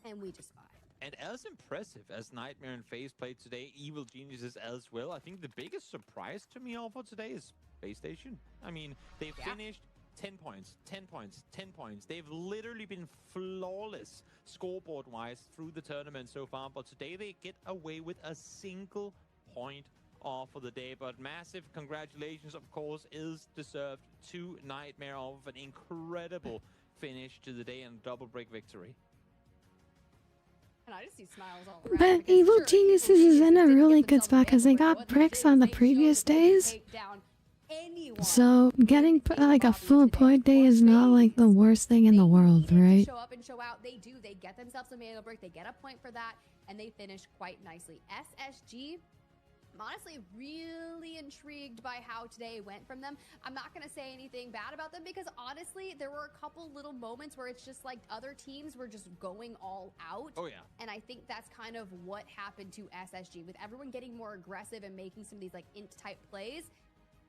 and we just vibe. And as impressive as Nightmare and FaZe played today, Evil Geniuses as well. I think the biggest surprise to me all for today is Space Station. I mean, they finished 10 points, 10 points, 10 points. They've literally been flawless scoreboard-wise through the tournament so far, but today they get away with a single point off for the day. But massive congratulations, of course, is deserved to Nightmare of an incredible finish to the day and double break victory. And I just see smiles all around. But Evil Geniuses is in a really good spot because they got bricks on the previous days. So getting like a full point day is not like the worst thing in the world, right? Show up and show out. They do. They get themselves a manual brick. They get a point for that, and they finish quite nicely. SSG, I'm honestly really intrigued by how today went from them. I'm not going to say anything bad about them because honestly, there were a couple little moments where it's just like other teams were just going all out. Oh, yeah. And I think that's kind of what happened to SSG with everyone getting more aggressive and making some of these like int type plays.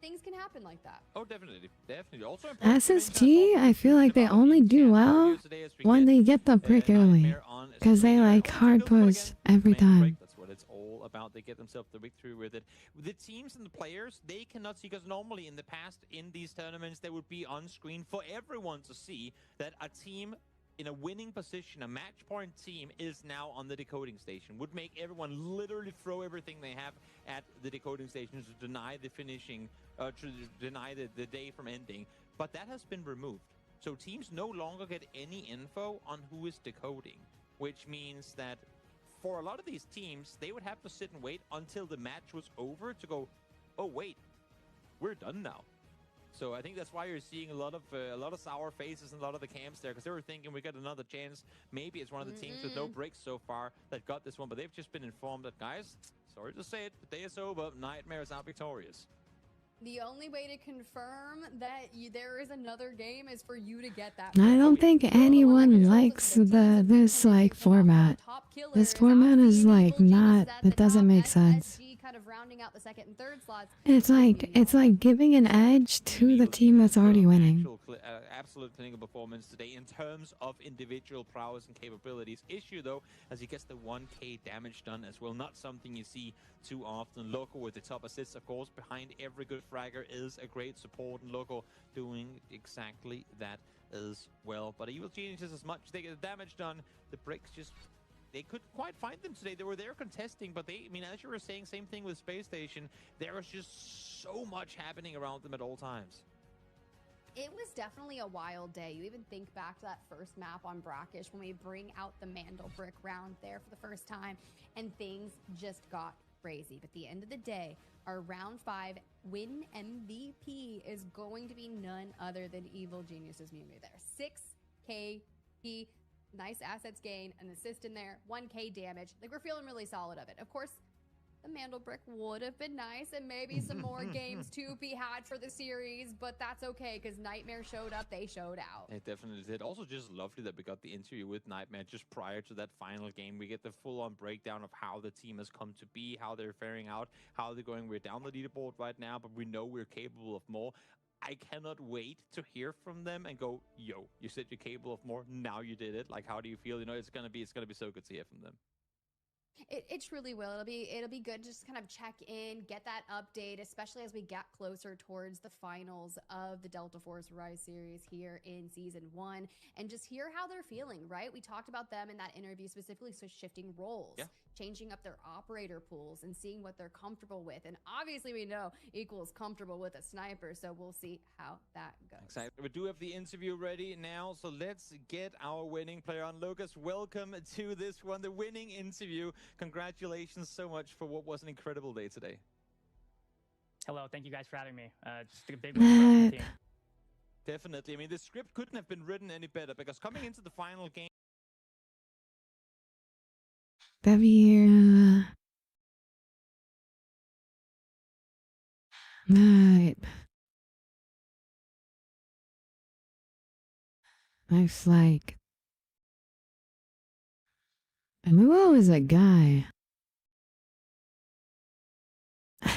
Things can happen like that. Oh, definitely. Definitely. Also, SSG, I feel like they only do well when they get the brick early because they like hard push every time. That's what it's all about. They get themselves the victory with it. The teams and the players, they cannot see, because normally in the past in these tournaments, they would be on screen for everyone to see that a team in a winning position, a match point team, is now on the decoding station. Would make everyone literally throw everything they have at the decoding station to deny the finishing, to deny the day from ending. But that has been removed. So teams no longer get any info on who is decoding, which means that for a lot of these teams, they would have to sit and wait until the match was over to go, oh wait, we're done now. So I think that's why you're seeing a lot of sour faces in a lot of the camps there, because they were thinking we got another chance. Maybe it's one of the teams with no breaks so far that got this one, but they've just been informed that, guys, sorry to say it, the day is over. Nightmare is out victorious. The only way to confirm that there is another game is for you to get that. I don't think anyone likes this like format. This format is like not, it doesn't make sense. Kind of rounding out the second and third slots. It's like giving an edge to the team that's already winning. Absolute clinical performance today in terms of individual prowess and capabilities. Issue though, as he gets the 1k damage done as well. Not something you see too often. Loco with the top assists, of course. Behind every good fragger is a great support, and Loco doing exactly that as well. But Evil Geniuses, as much as they get the damage done, the bricks just, they couldn't quite find them today. They were there contesting, but they, I mean, as you were saying, same thing with Space Station. There was just so much happening around them at all times. It was definitely a wild day. You even think back to that first map on Brackish when we bring out the Mandel Brick round there for the first time, and things just got crazy. But at the end of the day, our round 5 win MVP is going to be none other than Evil Geniuses Mew there. 6k Nice assets gain, an assist in there, 1k damage. Like, we're feeling really solid of it. Of course, the Mandel Brick would have been nice, and maybe some more games to be had for the series, but that's okay, because Nightmare showed up, they showed out. It definitely did. Also, just lovely that we got the interview with Nightmare just prior to that final game. We get the full-on breakdown of how the team has come to be, how they're faring out, how they're going. We're down the leaderboard right now, but we know we're capable of more. I cannot wait to hear from them and go, yo, you said you're capable of more. Now you did it. Like, how do you feel? You know, it's gonna be so good to hear from them. It truly will. It'll be good to just kind of check in, get that update, especially as we get closer towards the finals of the Delta Force Rise series here in season 1, and just hear how they're feeling, right? We talked about them in that interview specifically, so shifting roles, changing up their operator pools and seeing what they're comfortable with. And obviously we know Equal's comfortable with a sniper, so we'll see how that goes. Exactly. We do have the interview ready now, so let's get our winning player on. Lucas, welcome to this one, the winning interview. Congratulations so much for what was an incredible day today. Hello, thank you guys for having me. Just a big win for the team. Definitely. I mean, the script couldn't have been written any better, because coming into the final game, W. Right. Looks like Amuo is a guy.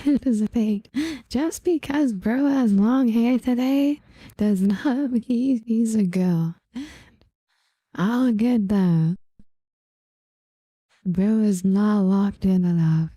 It is a thing. Just because bro has long hair today does not mean he's a girl. I'll get that. Bro is not locked in enough.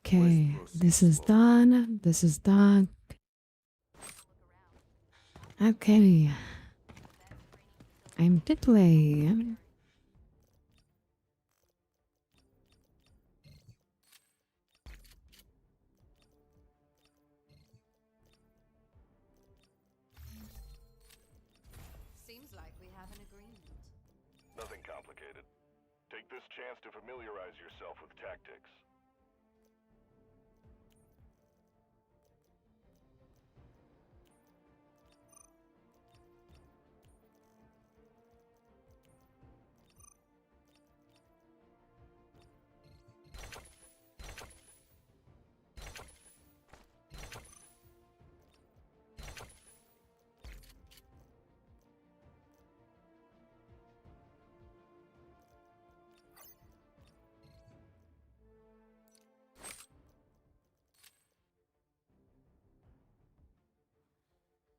Okay, this is done. This is done. Okay. I'm to play. Seems like we have an agreement. Nothing complicated. Take this chance to familiarize yourself with tactics.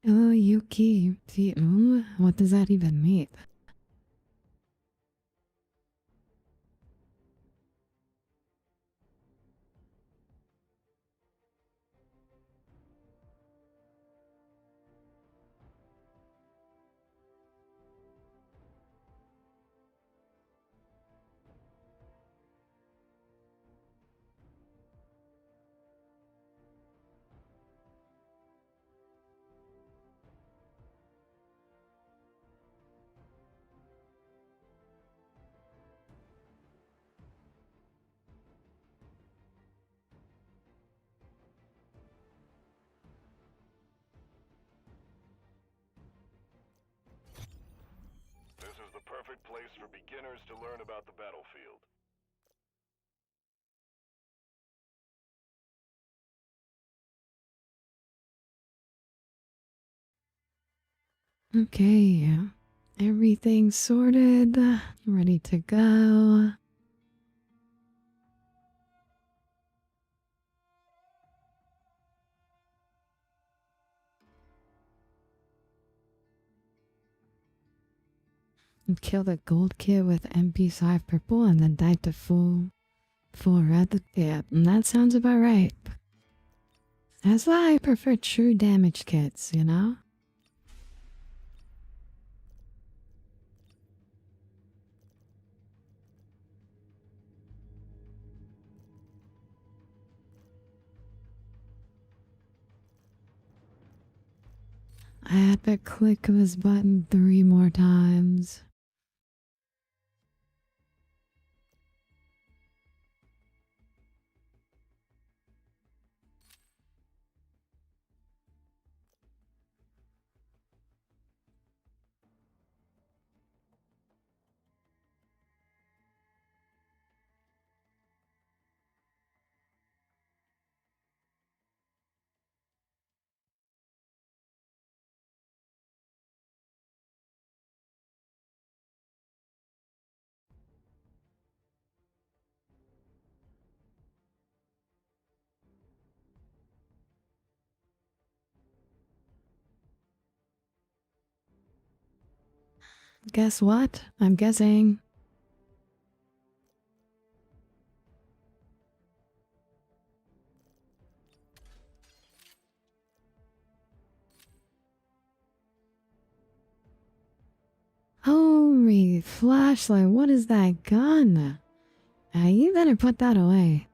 Oh, Yuki. What does that even mean? perfect place for beginners to learn about the battlefield. Okay, everything's sorted, ready to go. Killed a gold kid with MP5 purple and then died to full red. Yeah, that sounds about right. That's why I prefer true damage kits, you know? I had to click this button 3 more times. Guess what? I'm guessing. Holy flashlight, what is that gun? You better put that away.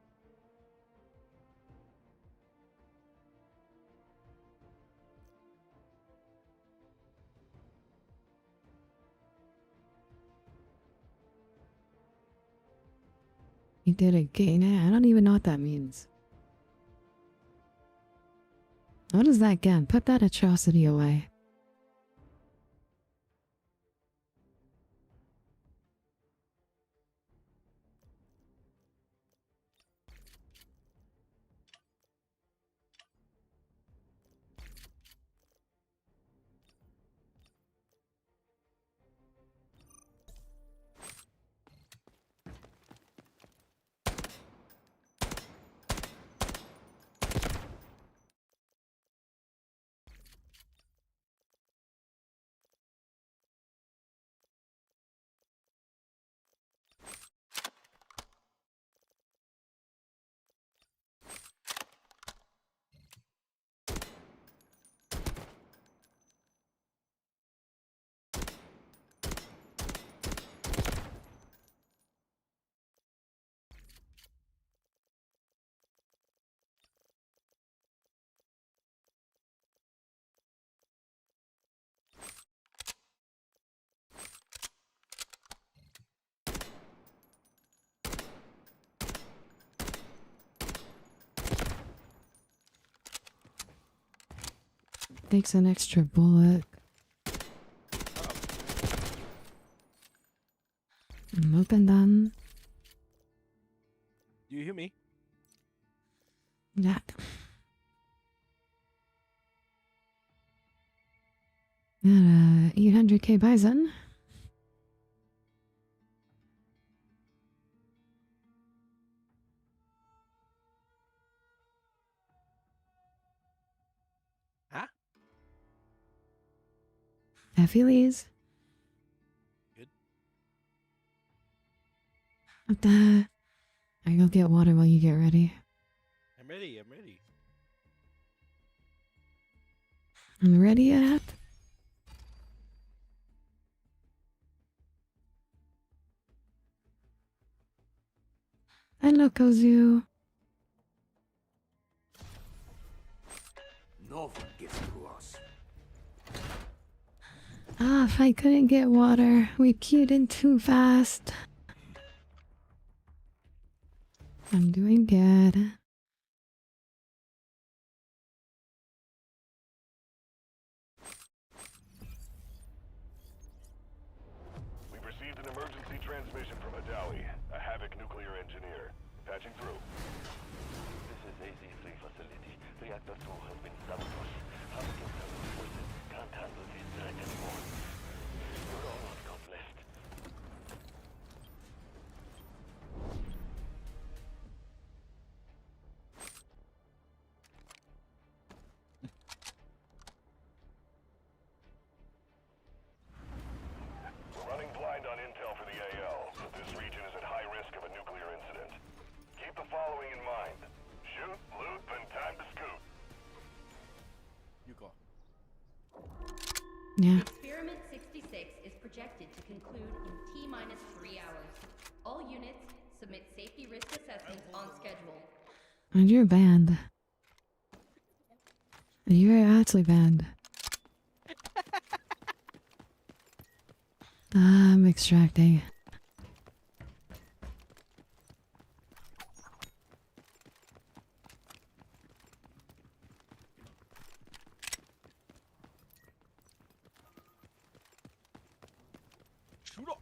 You did it again. I don't even know what that means. What is that gun? Put that atrocity away. Takes an extra bullet. I'm open done. Do you hear me? Yeah. Got a 800k bison. Huh? Phillies. Good. I go get water while you get ready. I'm ready. I'm ready. I'm ready yet? Hello, Kozu. No one gets through us. Ah, if I couldn't get water, we queued in too fast. I'm doing good. Yeah. Experiment 66 is projected to conclude in T-minus 3 hours. All units submit safety risk assessments on schedule. And you're banned. You're actually banned. I'm extracting. Shoot up.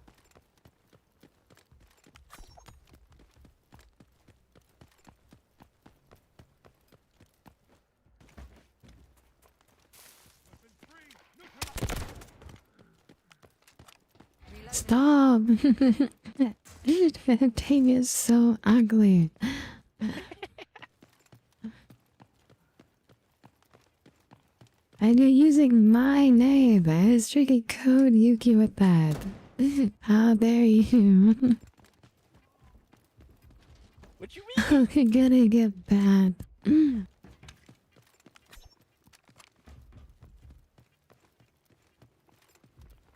Stop! Thing is so ugly. And you're using my name. I was drinking code Yuki with that. How dare you? What you mean? You're gonna get banned.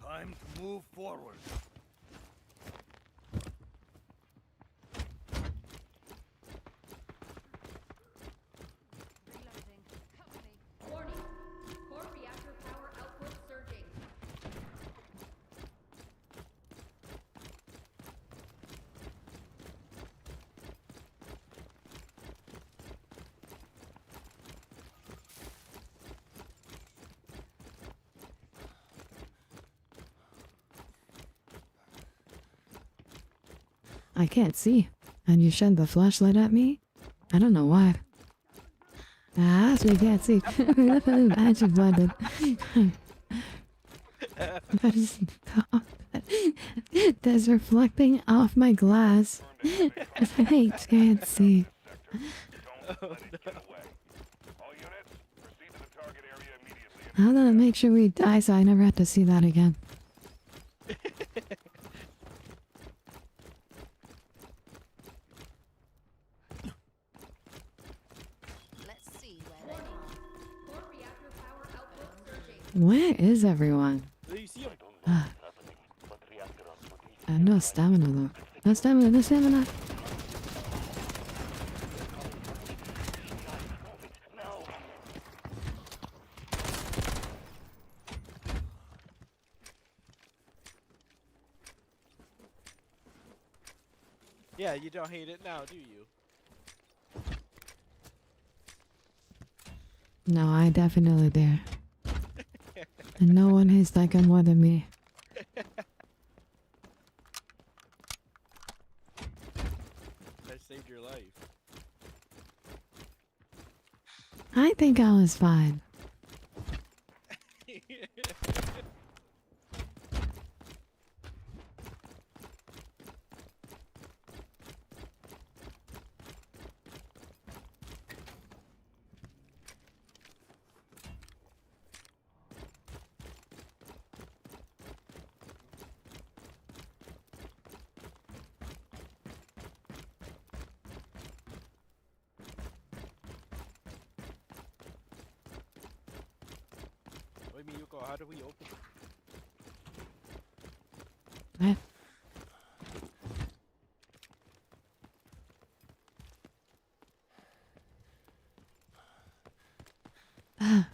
Time to move forward. Warning. Core reactor power output surging. I can't see. And you shed the flashlight at me? I don't know why. I actually can't see. Magic blinded. That's reflecting off my glass. I can't see. I'm gonna make sure we die so I never have to see that again. Let's see where they are. Core reactor power output surging. Where is everyone? I have no stamina though. No stamina, no stamina. Yeah, you don't hate it now, do you? No, I definitely dare. And no one hates that gun more than me. That saved your life. I think I was fine. Wait, Miyuko, how do we open it? What?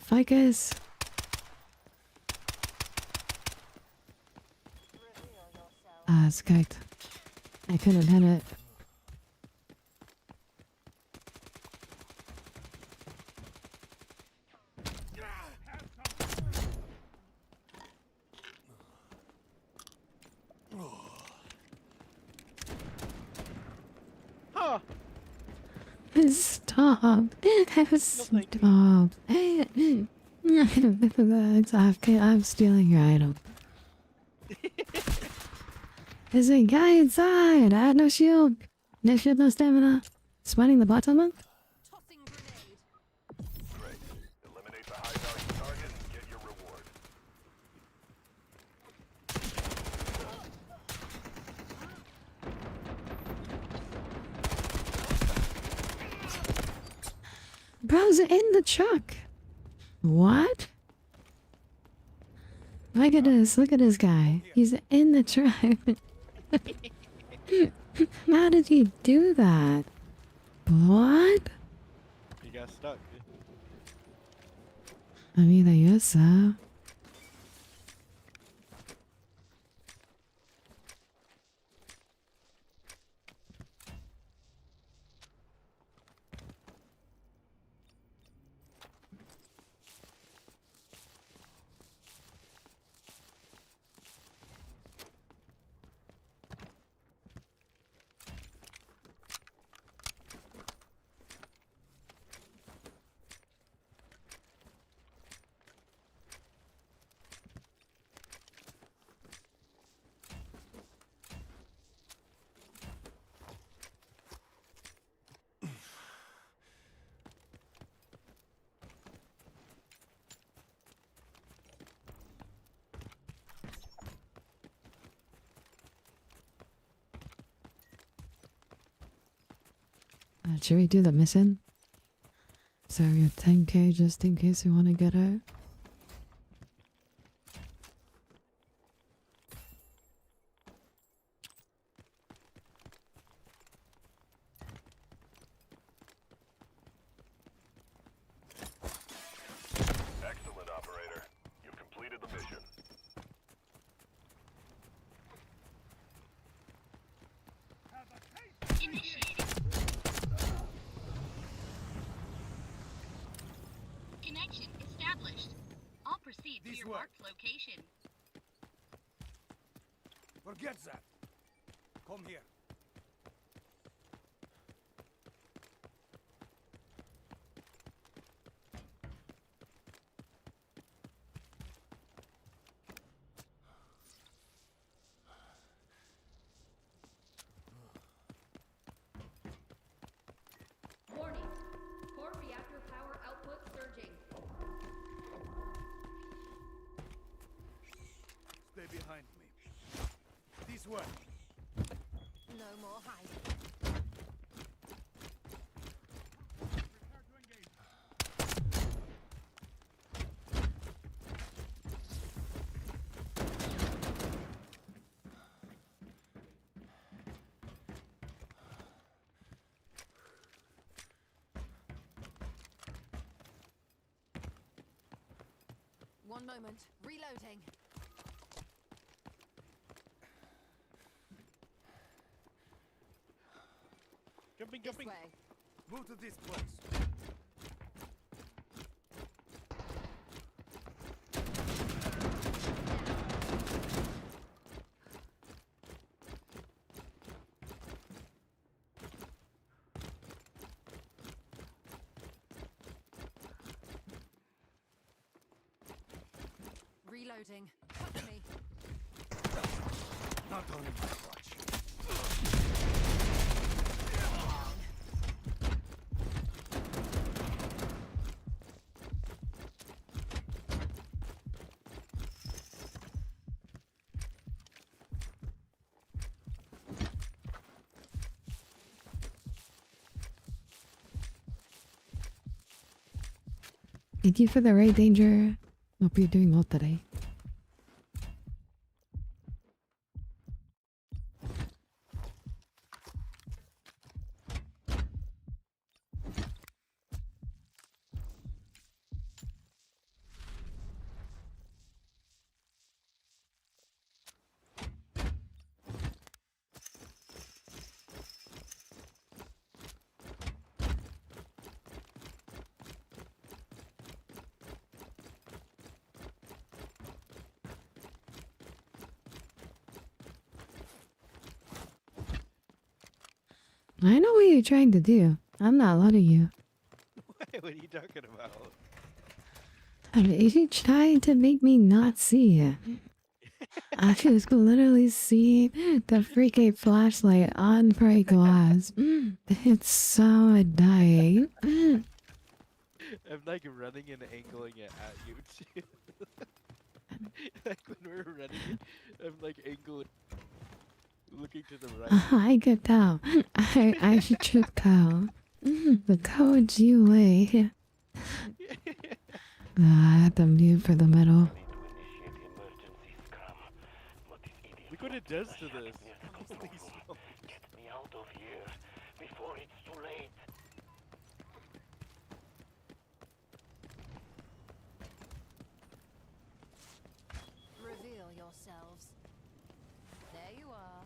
Ficus. It's kicked. I couldn't hit it. Huh. Stop. Stop. I'm stealing your item. There's a guy inside. I had no shield. No shield, no stamina. Sweating the bottom month? Great. Eliminate the high value target and get your reward. Bro's in the truck. What? Look at this. Look at this guy. He's in the tribe. How did he do that? What? You got stuck. I mean, I guess so. Should we do the mission? So we have 10k just in case we want to get out. Excellent, operator. You completed the mission. Connection established. I'll proceed to your marked location. Forget that. Come here. Warning. Core reactor power output surging. Stay behind me. This way. No more hiding. One moment. Reloading. Jumping, This jumping. way. Move to this place. Reloading. Touch me. Not on my watch. Thank you for the raid, Danger. Hope you're doing well today. I know what you're trying to do. I'm not letting you. What are you talking about? Is he trying to make me not see it? I could literally see the freaking flashlight on bright glass. It's so annoying. I'm like running and angling it at you too. Like when we're running, I'm like angling, looking to the right. I could tell. I should tell. The codes you lay. I had to mute for the middle. Look what it does to this. Holy Get smokes. me out of here before it's too late. Reveal yourselves. There you are.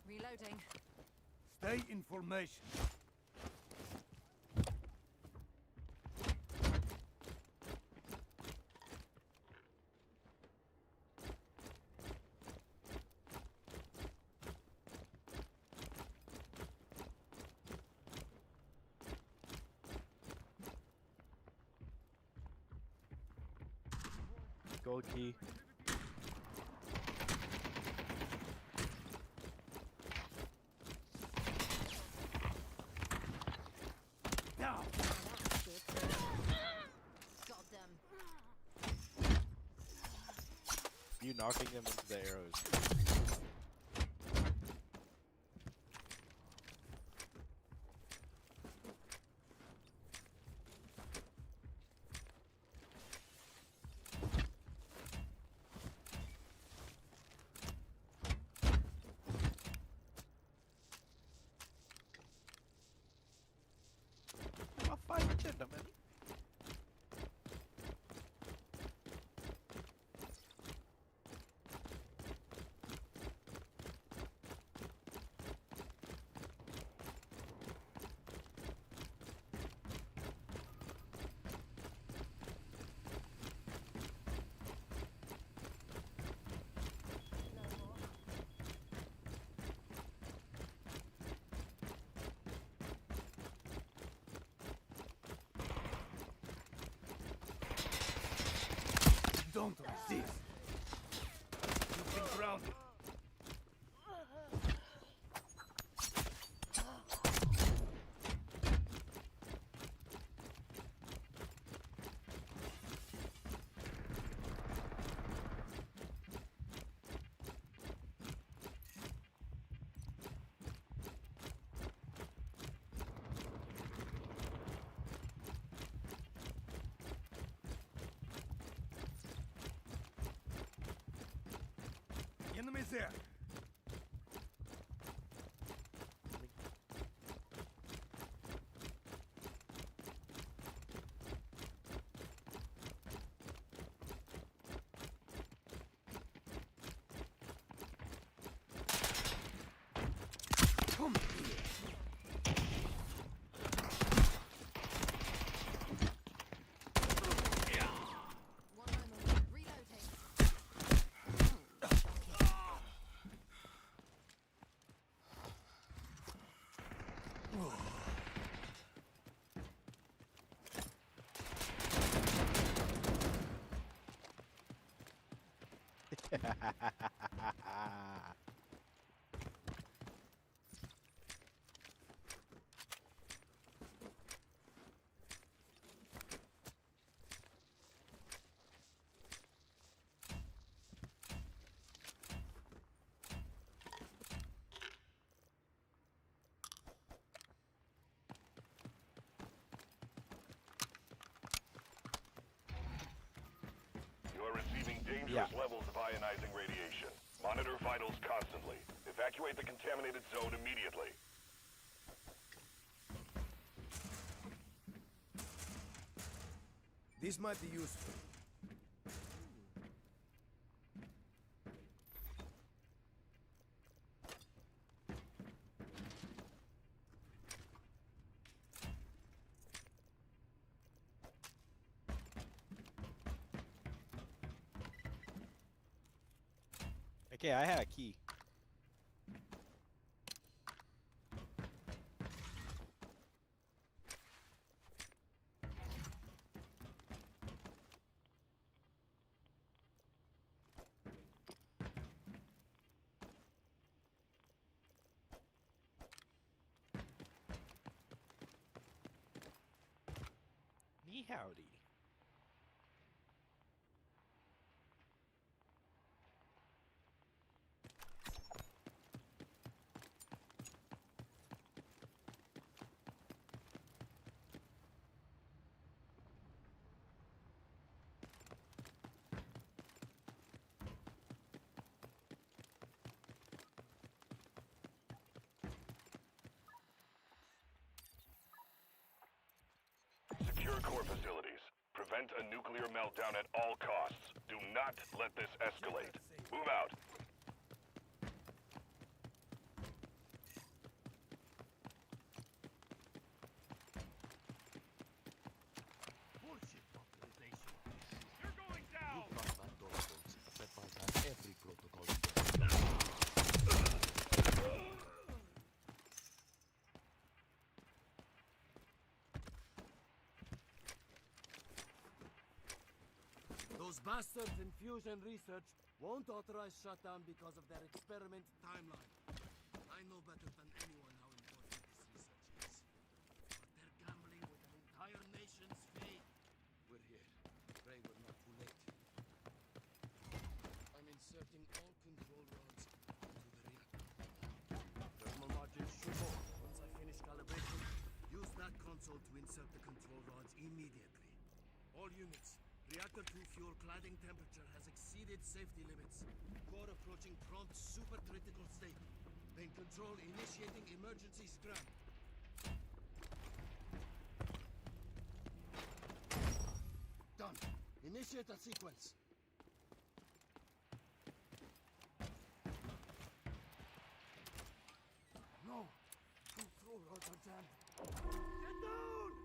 Reloading. Stay in formation. Gold key. Now. Got them. You knocking them into the arrows. Vad fan kände man? Don't resist. You've been grounded. Enemies there. Come here. One moment. Reloading. You are receiving dangerous levels of ionizing radiation. Monitor vitals constantly. Evacuate the contaminated zone immediately. This might be useful. Okay, I had a key. howdy. Secure core facilities. Prevent a nuclear meltdown at all costs. Do not let this escalate. Move out. Bullshit authorization. You're going down! You cross that door, folks. That bypass every protocol. Those bastards in fusion research won't authorize shutdown because of their experiment timeline. I know better than anyone how important this research is. But they're gambling with an entire nation's fate. We're here. Pray we're not too late. I'm inserting all control rods into the reactor. Thermal margins should hold. Once I finish calibration, use that console to insert the control rods immediately. All units. Reactor 2 fuel cladding temperature has exceeded safety limits. Core approaching prompt supercritical state. Main control initiating emergency scram. Done. Initiate a sequence. No. Control rods are jammed. Get down!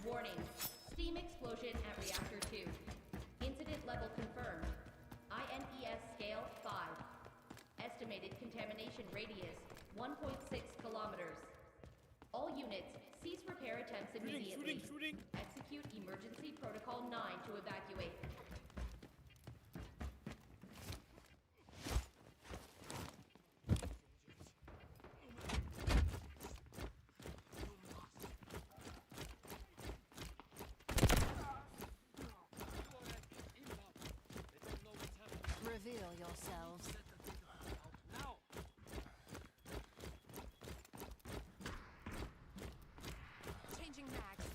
Warning. Steam explosion at Reactor 2. Incident level confirmed. INES scale 5. Estimated contamination radius 1.6 kilometers. All units, cease repair attempts immediately. Execute emergency protocol 9 to evacuate. Reveal yourselves. Now! Changing mags.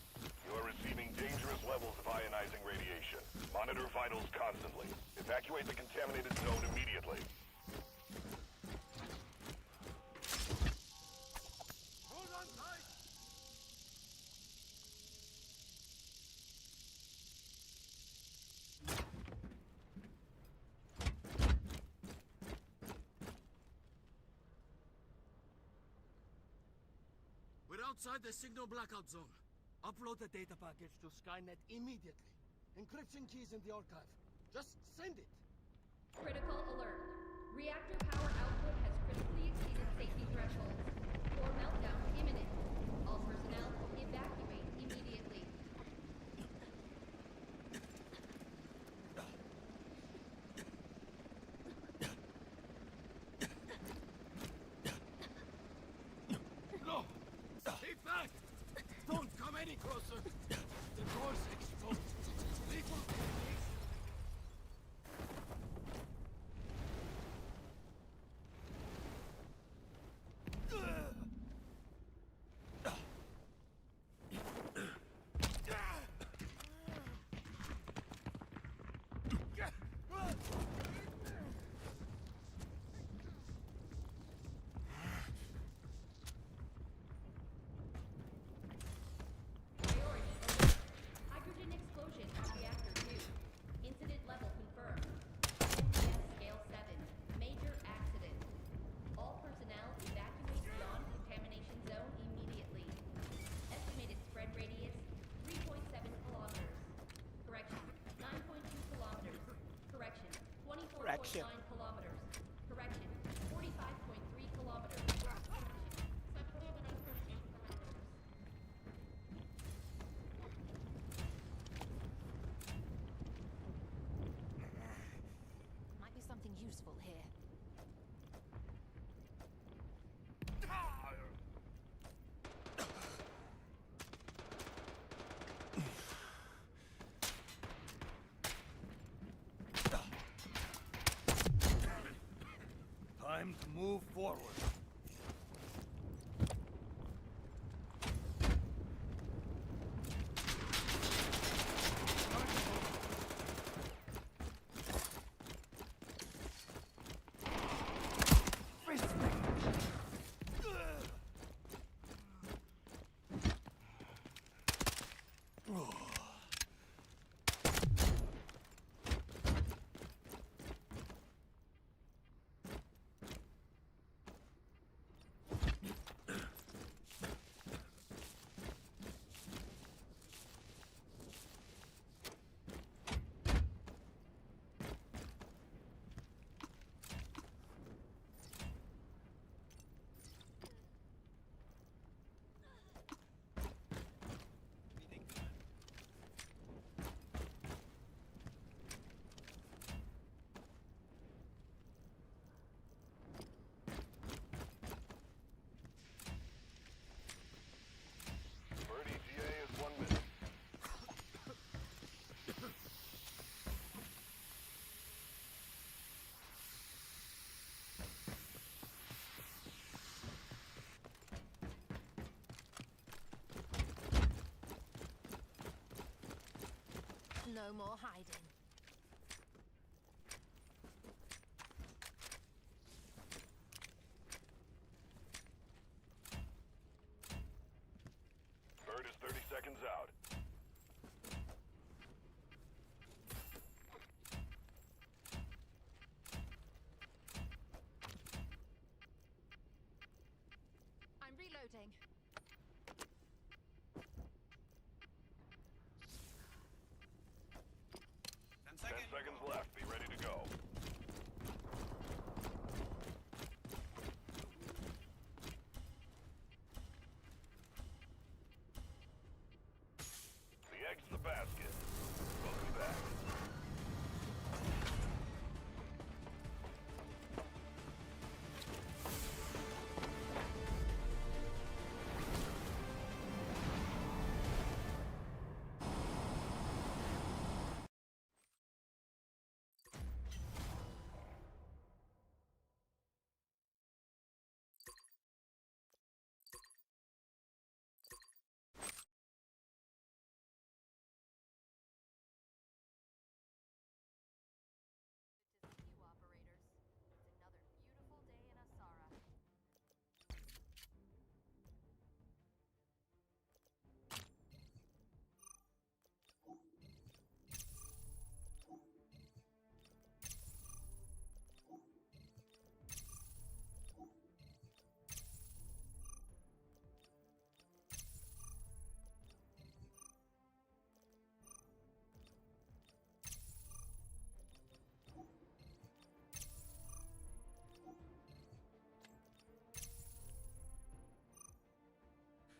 You are receiving dangerous levels of ionizing radiation. Monitor vitals constantly. Evacuate the contaminated zone immediately. Hold on tight! We're outside the signal blackout zone. Upload the data package to Skynet immediately. Encryption keys in the archive. Just send it. Critical alert. Reactor power output has critically exceeded safety thresholds. Core meltdown imminent. All personnel evacuate immediately. No! Stay back! Don't come any closer! The door's exposed. Lethal combination. Priority shit. kilometers. Correction, 45.3 kilometers. Might be something useful here. Time to move forward. Birdie GA is 1 minute. No more hiding. Bird is 30 seconds out. I'm reloading. 10 seconds left. Be ready to go. The egg's the basket. We'll be back.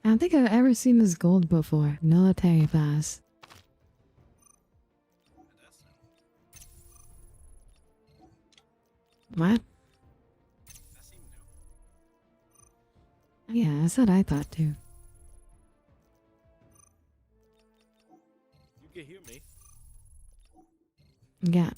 I don't think I've ever seen this gold before. Military pass. What? Yeah, that's what I thought too. You can hear me. Yeah.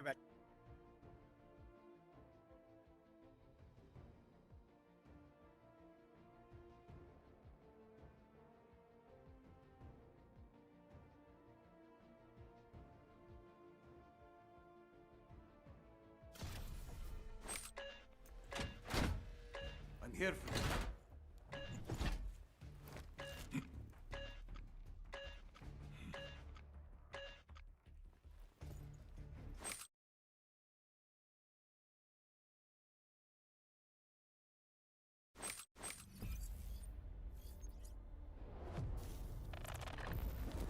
Be back. I'm here for you.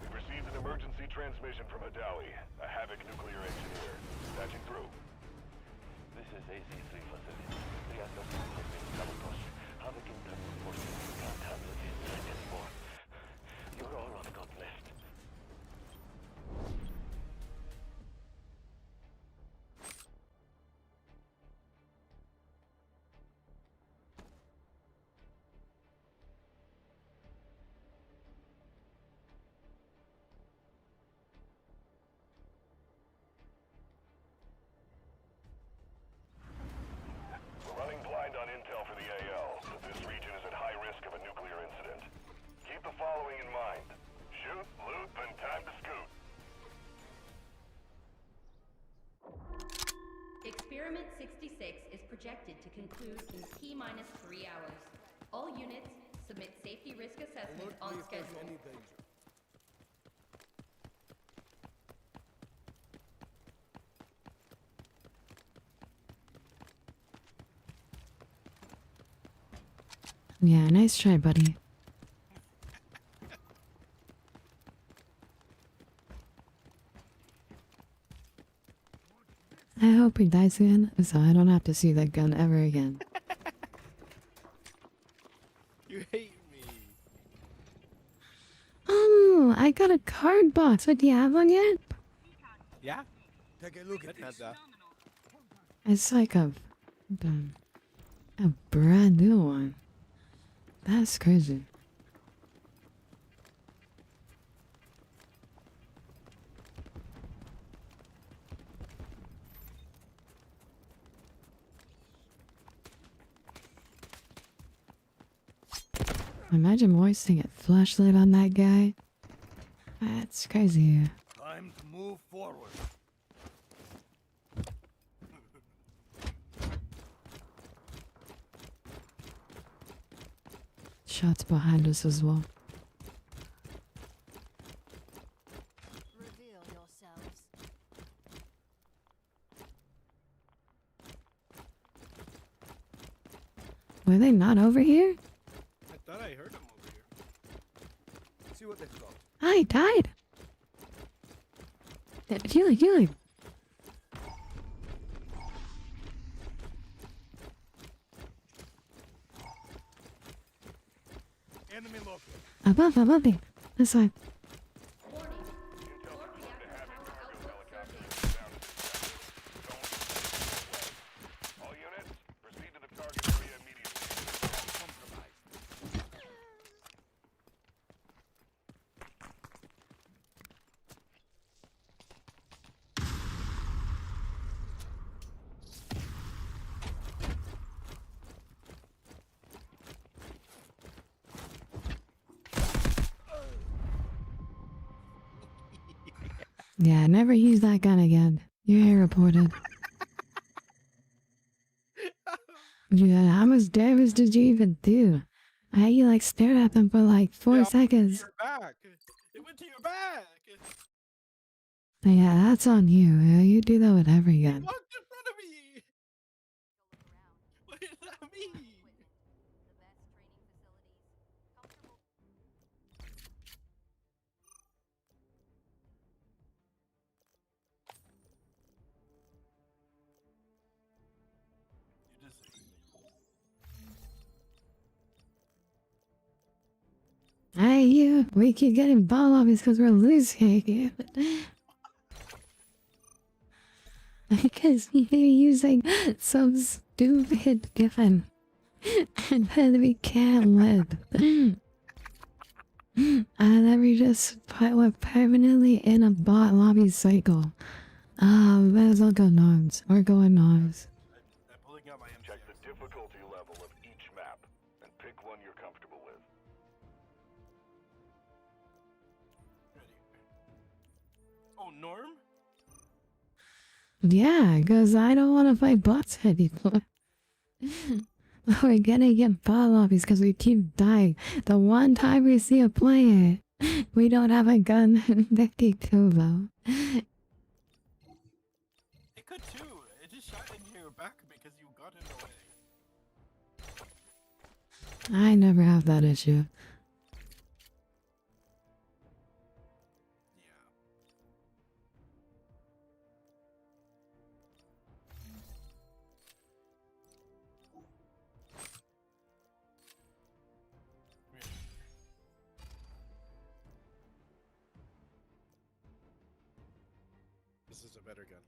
We've received an emergency transmission from Adawi, a Havoc nuclear engineer. Patching through. This is AZ-3 facility. The asset has been sabotaged. Havoc internal forces can't handle this threat anymore. You're all I've got left. We're running blind on intel for the AL, but this region is at high risk of a nuclear incident. Keep the following in mind. Shoot, loot, then time to scoot. Experiment 66 is projected to conclude in T-3 hours. All units submit safety risk assessment on schedule. Any danger. Yeah, nice try, buddy. I hope he dies again, so I don't have to see that gun ever again. You hate me. Oh, I got a card box. What, do you have one yet? Yeah? Take a look at this. It's like a brand new one. That's crazy. Imagine wasting a flashlight on that guy. That's crazy. Time to move forward. Shots behind us as well. Reveal yourselves. Were they not over here? I thought I heard them over here. See what they've got. I died. Healing. Enemy located. Above me. This side. All units, proceed to the target area immediately. Compromised. Yeah, never use that gun again. You're reported. Yeah, how much damage did you even do? I had you like stared at them for like 4 seconds. Your back. It went to your back. Yeah, that's on you. You do that with every gun. Walked in front of me. What does that mean? Hey, you. We keep getting ball lobbies because we're losing. Because you're using some stupid given. And then we can't live. And then we just we're permanently in a bot lobby cycle. Let's all go Noms. We're going Noms. I'm pulling out my M. Check the difficulty level of each map and pick one you're comfortable with. Oh, Norm? Yeah, because I don't want to fight bots anymore. We're gonna get bot lobbies because we keep dying. The one time we see a player, we don't have a gun. 52 though. It could too. It just shot into your back because you got in the way. I never have that issue. This is a better gun.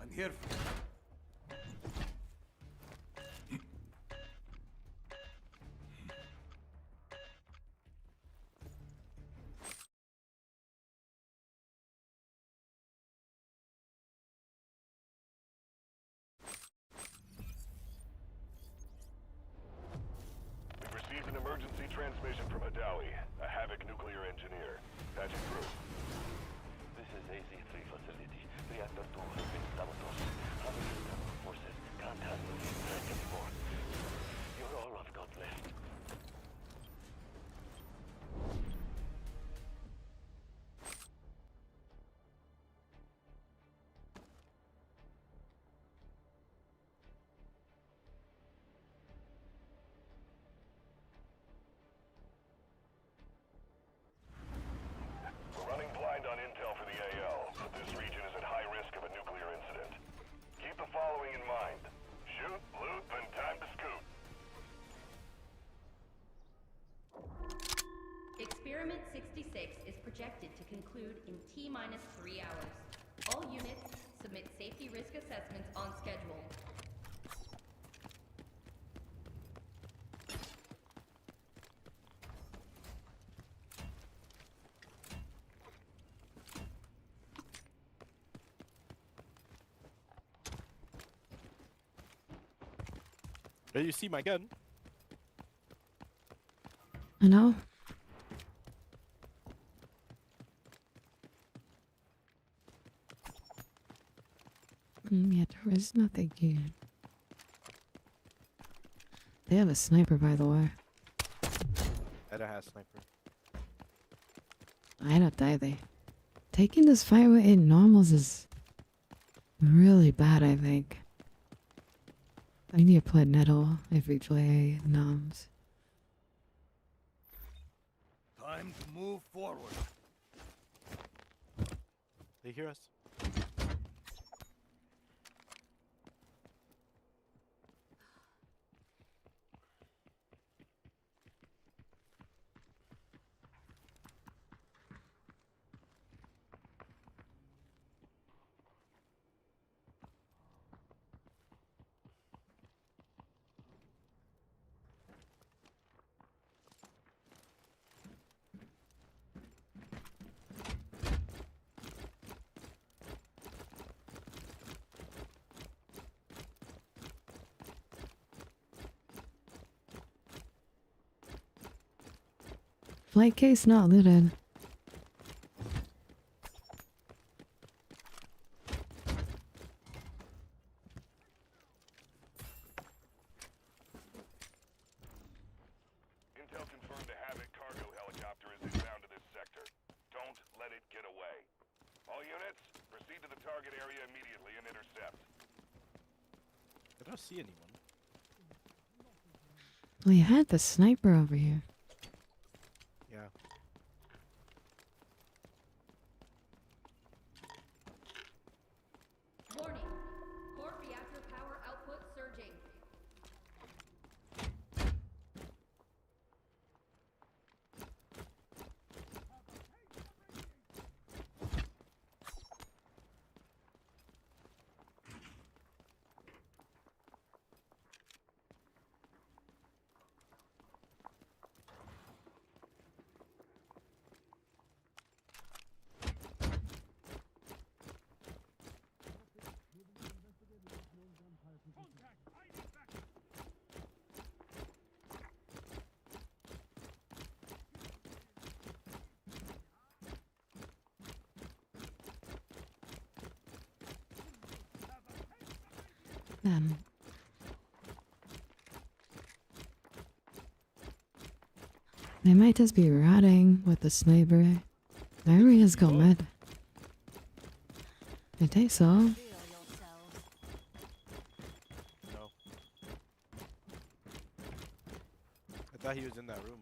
I'm here. We've received an emergency transmission from Hadawi, a Havoc nuclear engineer. Patching through. This is AZ-3 facility. Reactor 2 has been sabotaged. Havoc internal forces can't handle the threat anymore. You're all I've got left. We're running blind on intel for the AL, but this region is at high risk of a nuclear incident. Keep the following in mind. Shoot, loot, and time to scoot. Experiment 66 is projected to conclude in T-minus 3 hours. All units submit safety risk assessments on schedule. Hey, you see my gun? I know. Yeah, there is nothing here. They have a sniper, by the way. I don't have sniper. I don't either. Taking this fight in normals is really bad, I think. I need to play Nettle if we play Noms. Time to move forward. They hear us. Flight case not looted. Intel confirmed a Havoc cargo helicopter is inbound to this sector. Don't let it get away. All units, proceed to the target. target area immediately and intercept. I don't see anyone. We had the sniper over here. Yeah. Warning. Core reactor power output surging. They might just be rotting with the sniper. The area's gone mad. I think so. No. I thought he was in that room.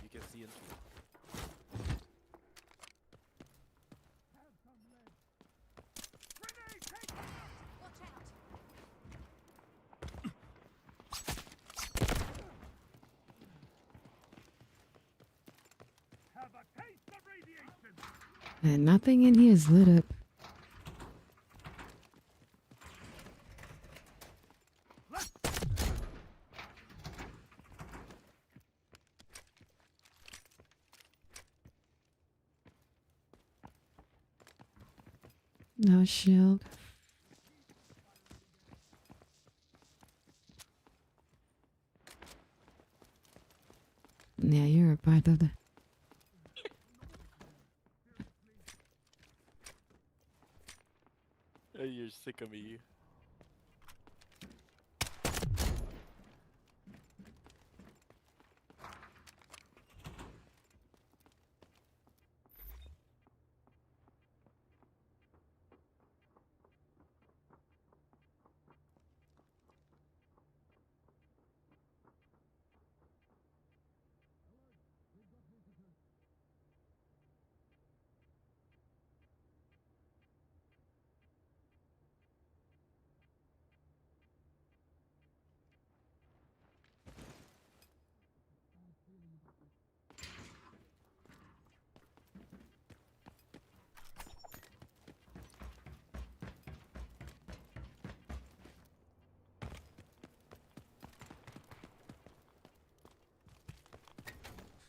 You can see into it. And nothing in here is lit up. No shield. Yeah, you're a part of the... You're sick of me.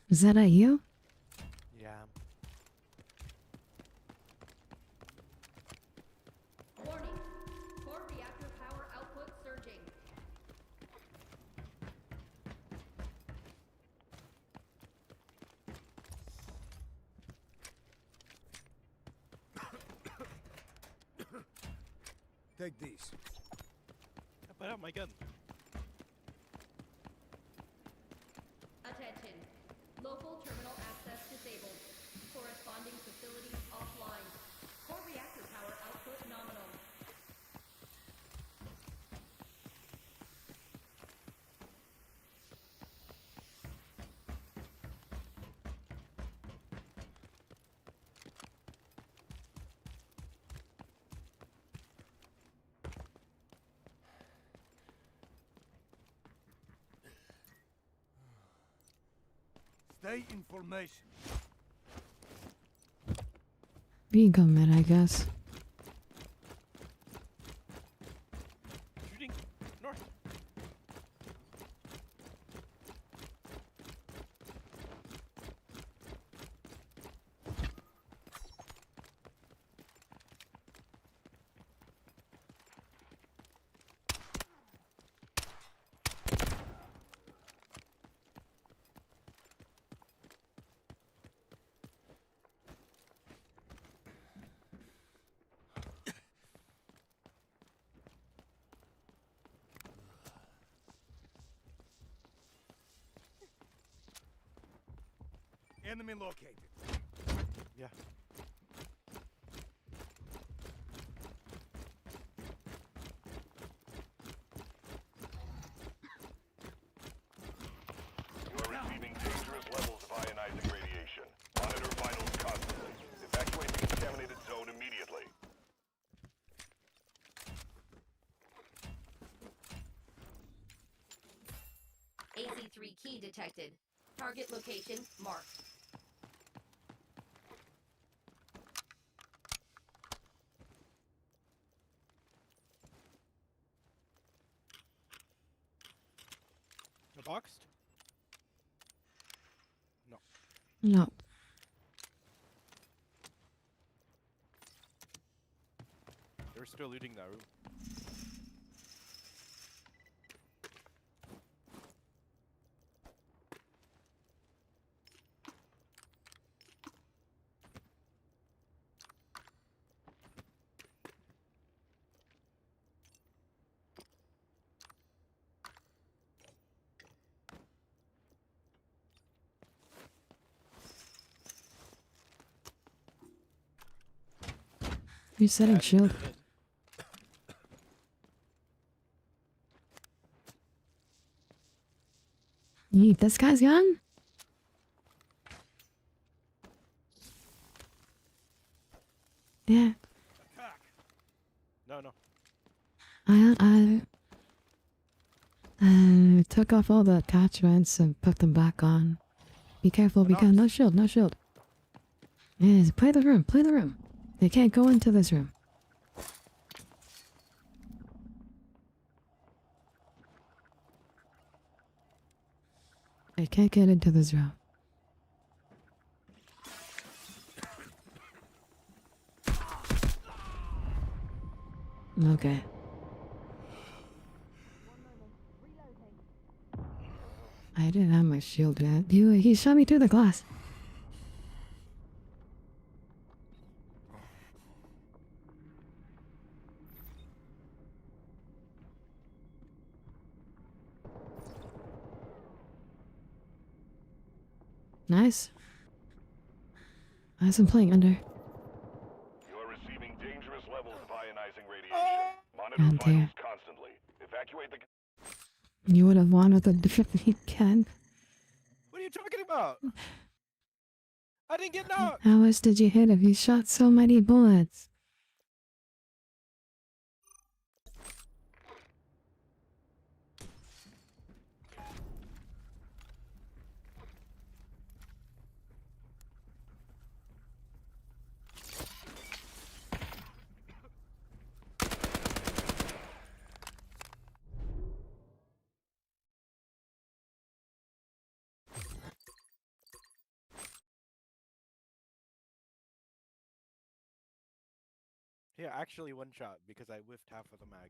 Is that at you? Yeah. Warning. Core reactor power output surging. Take these. I put out my gun. Attention. Local terminal access disabled. Corresponding facilities offline. Core reactor power output nominal. Stay in formation. Being coming, I guess. Shooting north. Enemy located. Yeah. 3 key detected. Target location marked. Boxed? No. No. They're still looting that room. You're setting shield. Yeet, this guy's young? Yeah. No, no. I took off all the attachments and put them back on. Be careful because no shield, no shield. Yes, play the room, play the room. They can't go into this room. They can't get into this room. Okay. I didn't have my shield yet. He shot me through the glass. Nice. I'm playing under. You are receiving dangerous levels of ionizing radiation. Monitor God damn. vitals constantly. Evacuate the... You would have won with a different weekend. What are you talking about? I didn't get knocked. How much did you hit if you shot so many bullets? Yeah, actually one shot because I whiffed half of the mag.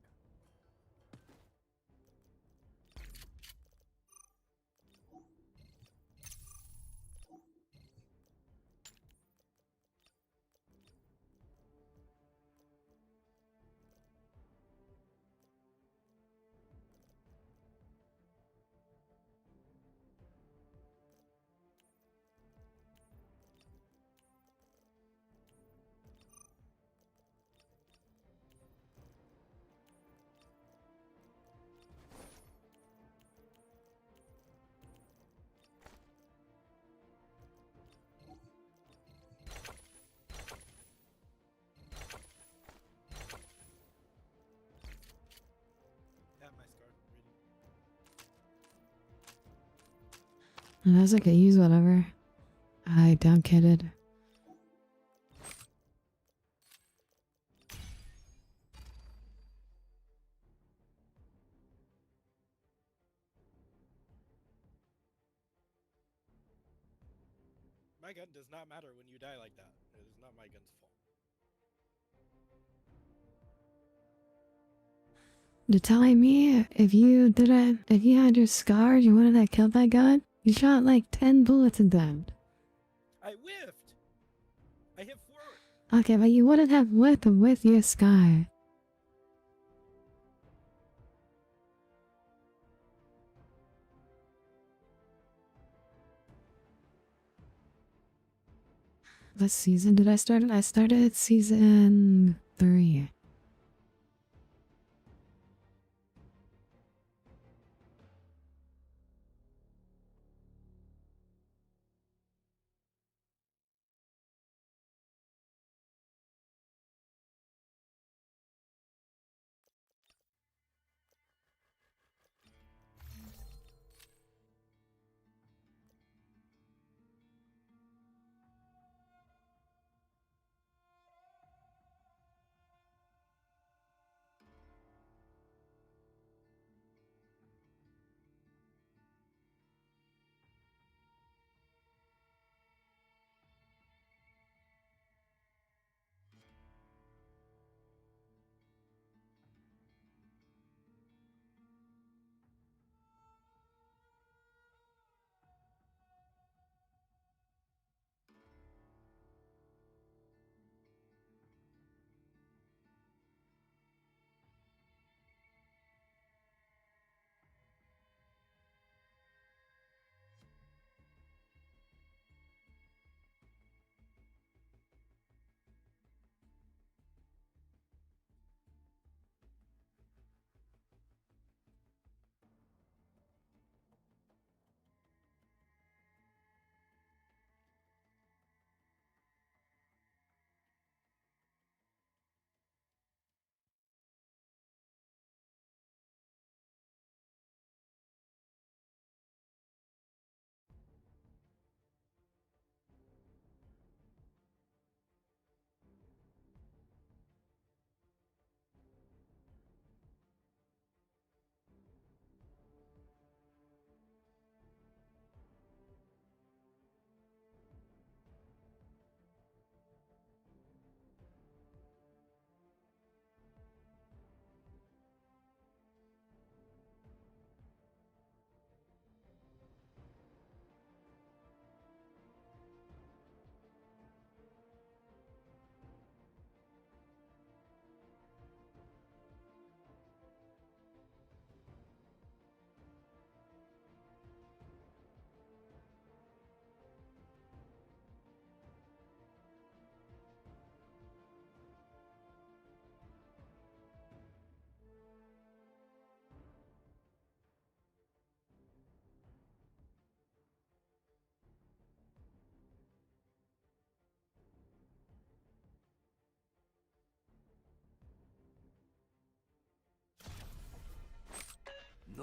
Unless I could use whatever. I don't get it. My gun does not matter when you die like that. It is not my gun's fault. You're telling me if you had your scars, you wouldn't have killed that guy? You shot like 10 bullets in them. I whiffed! I hit 4. Okay, but you wouldn't have whipped with your scar. What season did I start? I started season 3.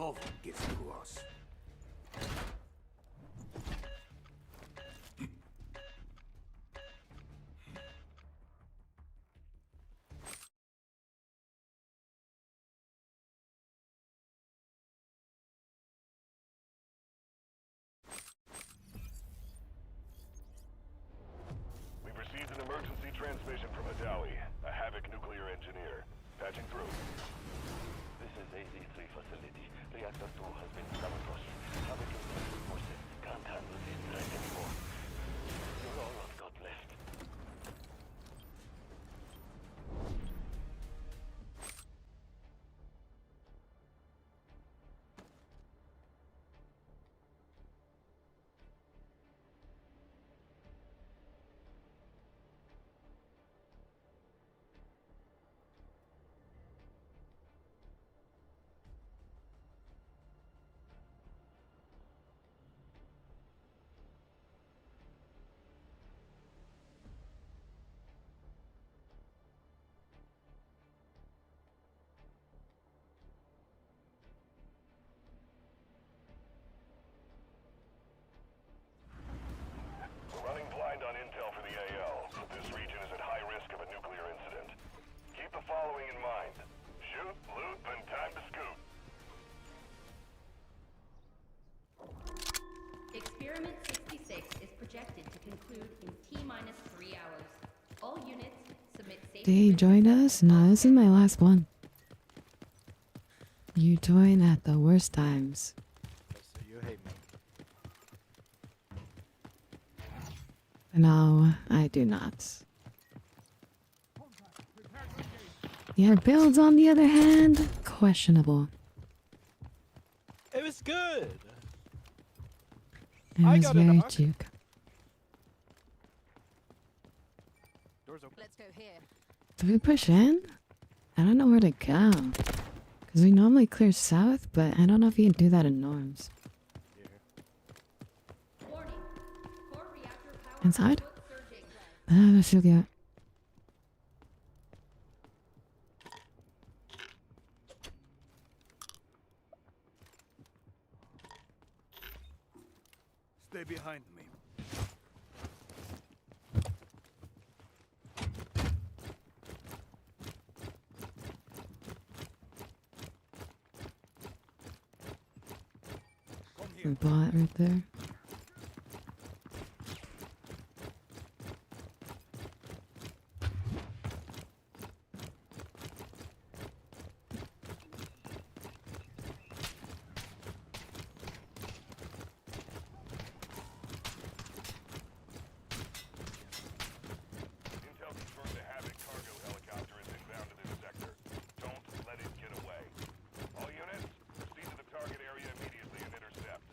No one gets through us. We've received an emergency transmission from Adawi, a Havoc nuclear engineer. Patching through. This is AZ-3 facility. Reactor 2 has been sabotaged. Havoc intensive forces can't handle this threat anymore. You're all I've got left. We're running blind on intel for the AL, but this region is at high risk of a nuclear incident. Keep the following in mind. Shoot, loot, then time to scoot. Experiment 66 is projected to conclude in T-minus 3 hours. All units submit Did safety you join us? No, this is my last one. You join at the worst times. So you hate me. No, I do not. Your builds, on the other hand, questionable. It was good. It I was got a very knock. juke. Doors open. Let's go here. Do we push in? I don't know where to go. Because we normally clear south, but I don't know if you can do that in norms. Warning. Core reactor power Inside? output surging. Ah, that's still good. Stay behind me. We bought right there. Intel confirmed a Havoc cargo helicopter is inbound to this sector. Don't let it get away. All units, proceed to the target area immediately and intercept.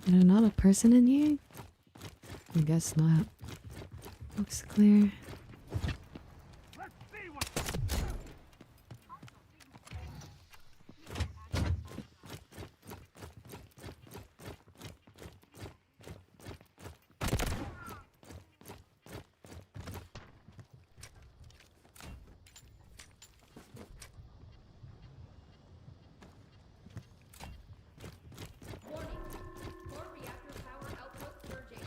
There's not a person in here? I guess not. Looks clear. Warning. Core reactor power output surging.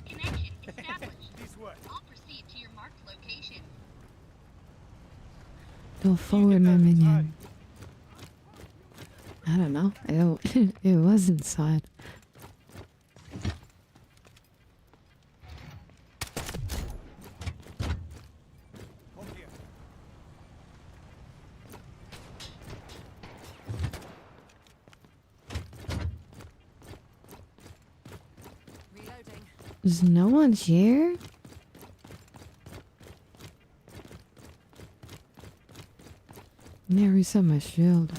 Connection established. This way. I'll proceed to your marked location. Go forward, my minion. I don't know. It was inside. Come here. Reloading. There's no one here? Never reset my shield.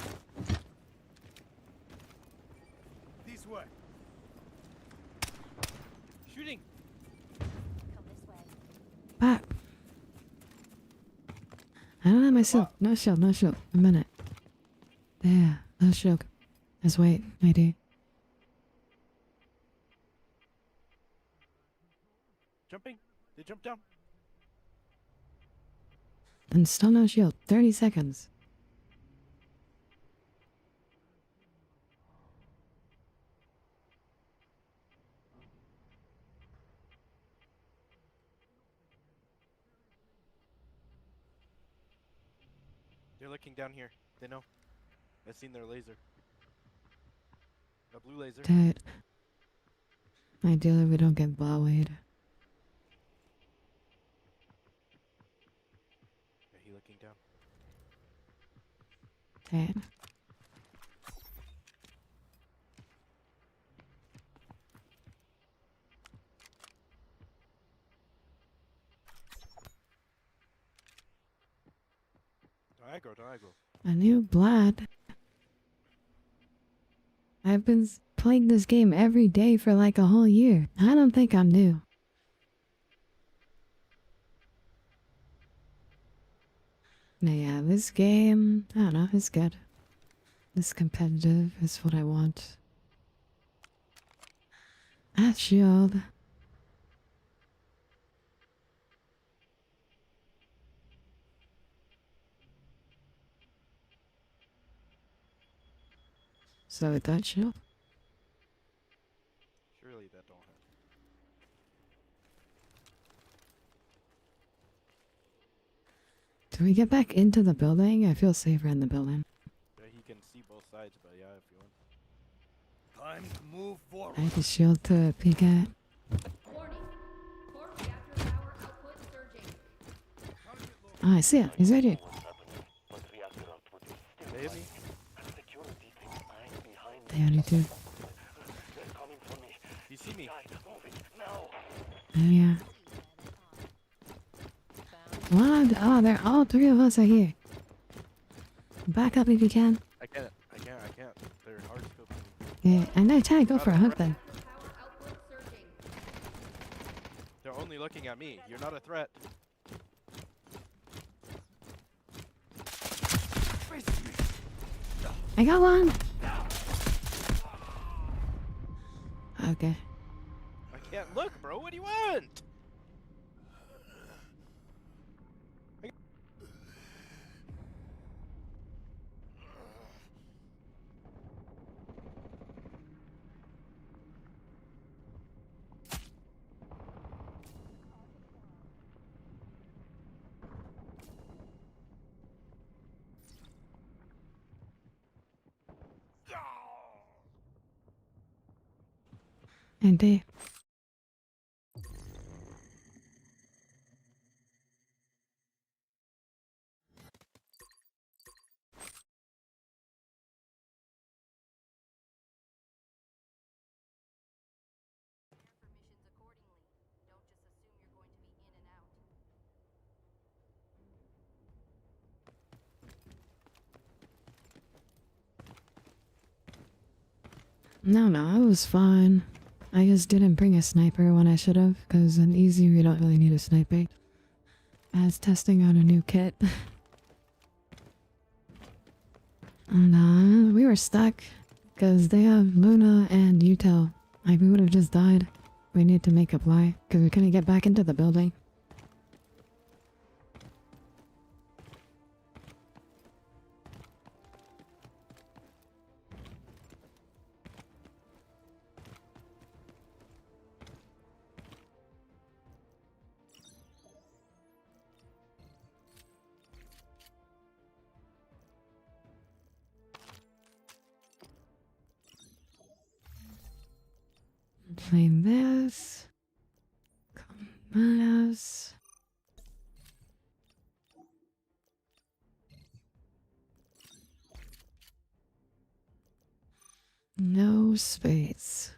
I don't have my shield. No shield, no shield. A minute. There, no shield. Let's wait, lady. Jumping. They jumped down. And still no shield. 30 seconds. They're looking down here. They know. I've seen their laser. A blue laser. Dude. Ideally, we don't get blowed. Yeah, he looking down. Dude. Diago. A new blood. I've been playing this game every day for like a whole year. I don't think I'm new. Now yeah, this game, I don't know, it's good. This competitive is what I want. Ah, shield. So with that shield? Surely that don't happen. Do we get back into the building? I feel safer in the building. Yeah, he can see both sides, but yeah, if you want. Time to move forward. I have a shield to peek at. Warning. Core reactor power output surging. Oh, I see it. He's right here. They hit me. They only do. You see me? Oh, yeah. Oh, they're all three of us are here. Back up if you can. I can't. They're hard scoping me. Yeah, I know. Try to go for a hunt then. They're only looking at me. You're not a threat. I got one. Okay. I can't look, bro. What do you want? Indeed. No, it was fine. I just didn't bring a sniper when I should have, because in easy we don't really need a sniper. I was testing out a new kit. And we were stuck, because they have Luna and Utel. Like, we would have just died. We need to make a play, because we couldn't get back into the building. Playing this. Mouse. No space.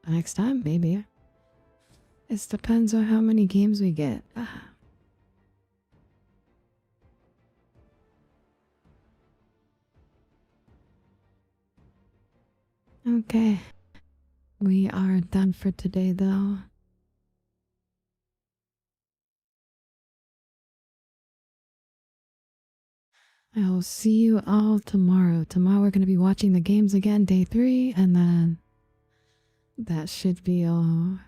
Next time, maybe. It depends on how many games we get. Okay. We are done for today, though. I will see you all tomorrow. Tomorrow we're going to be watching the games again, day 3, and then that should be all.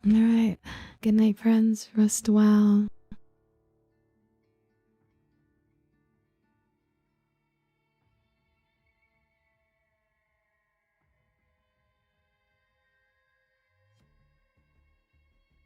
Alright. Good night, friends. Rest well.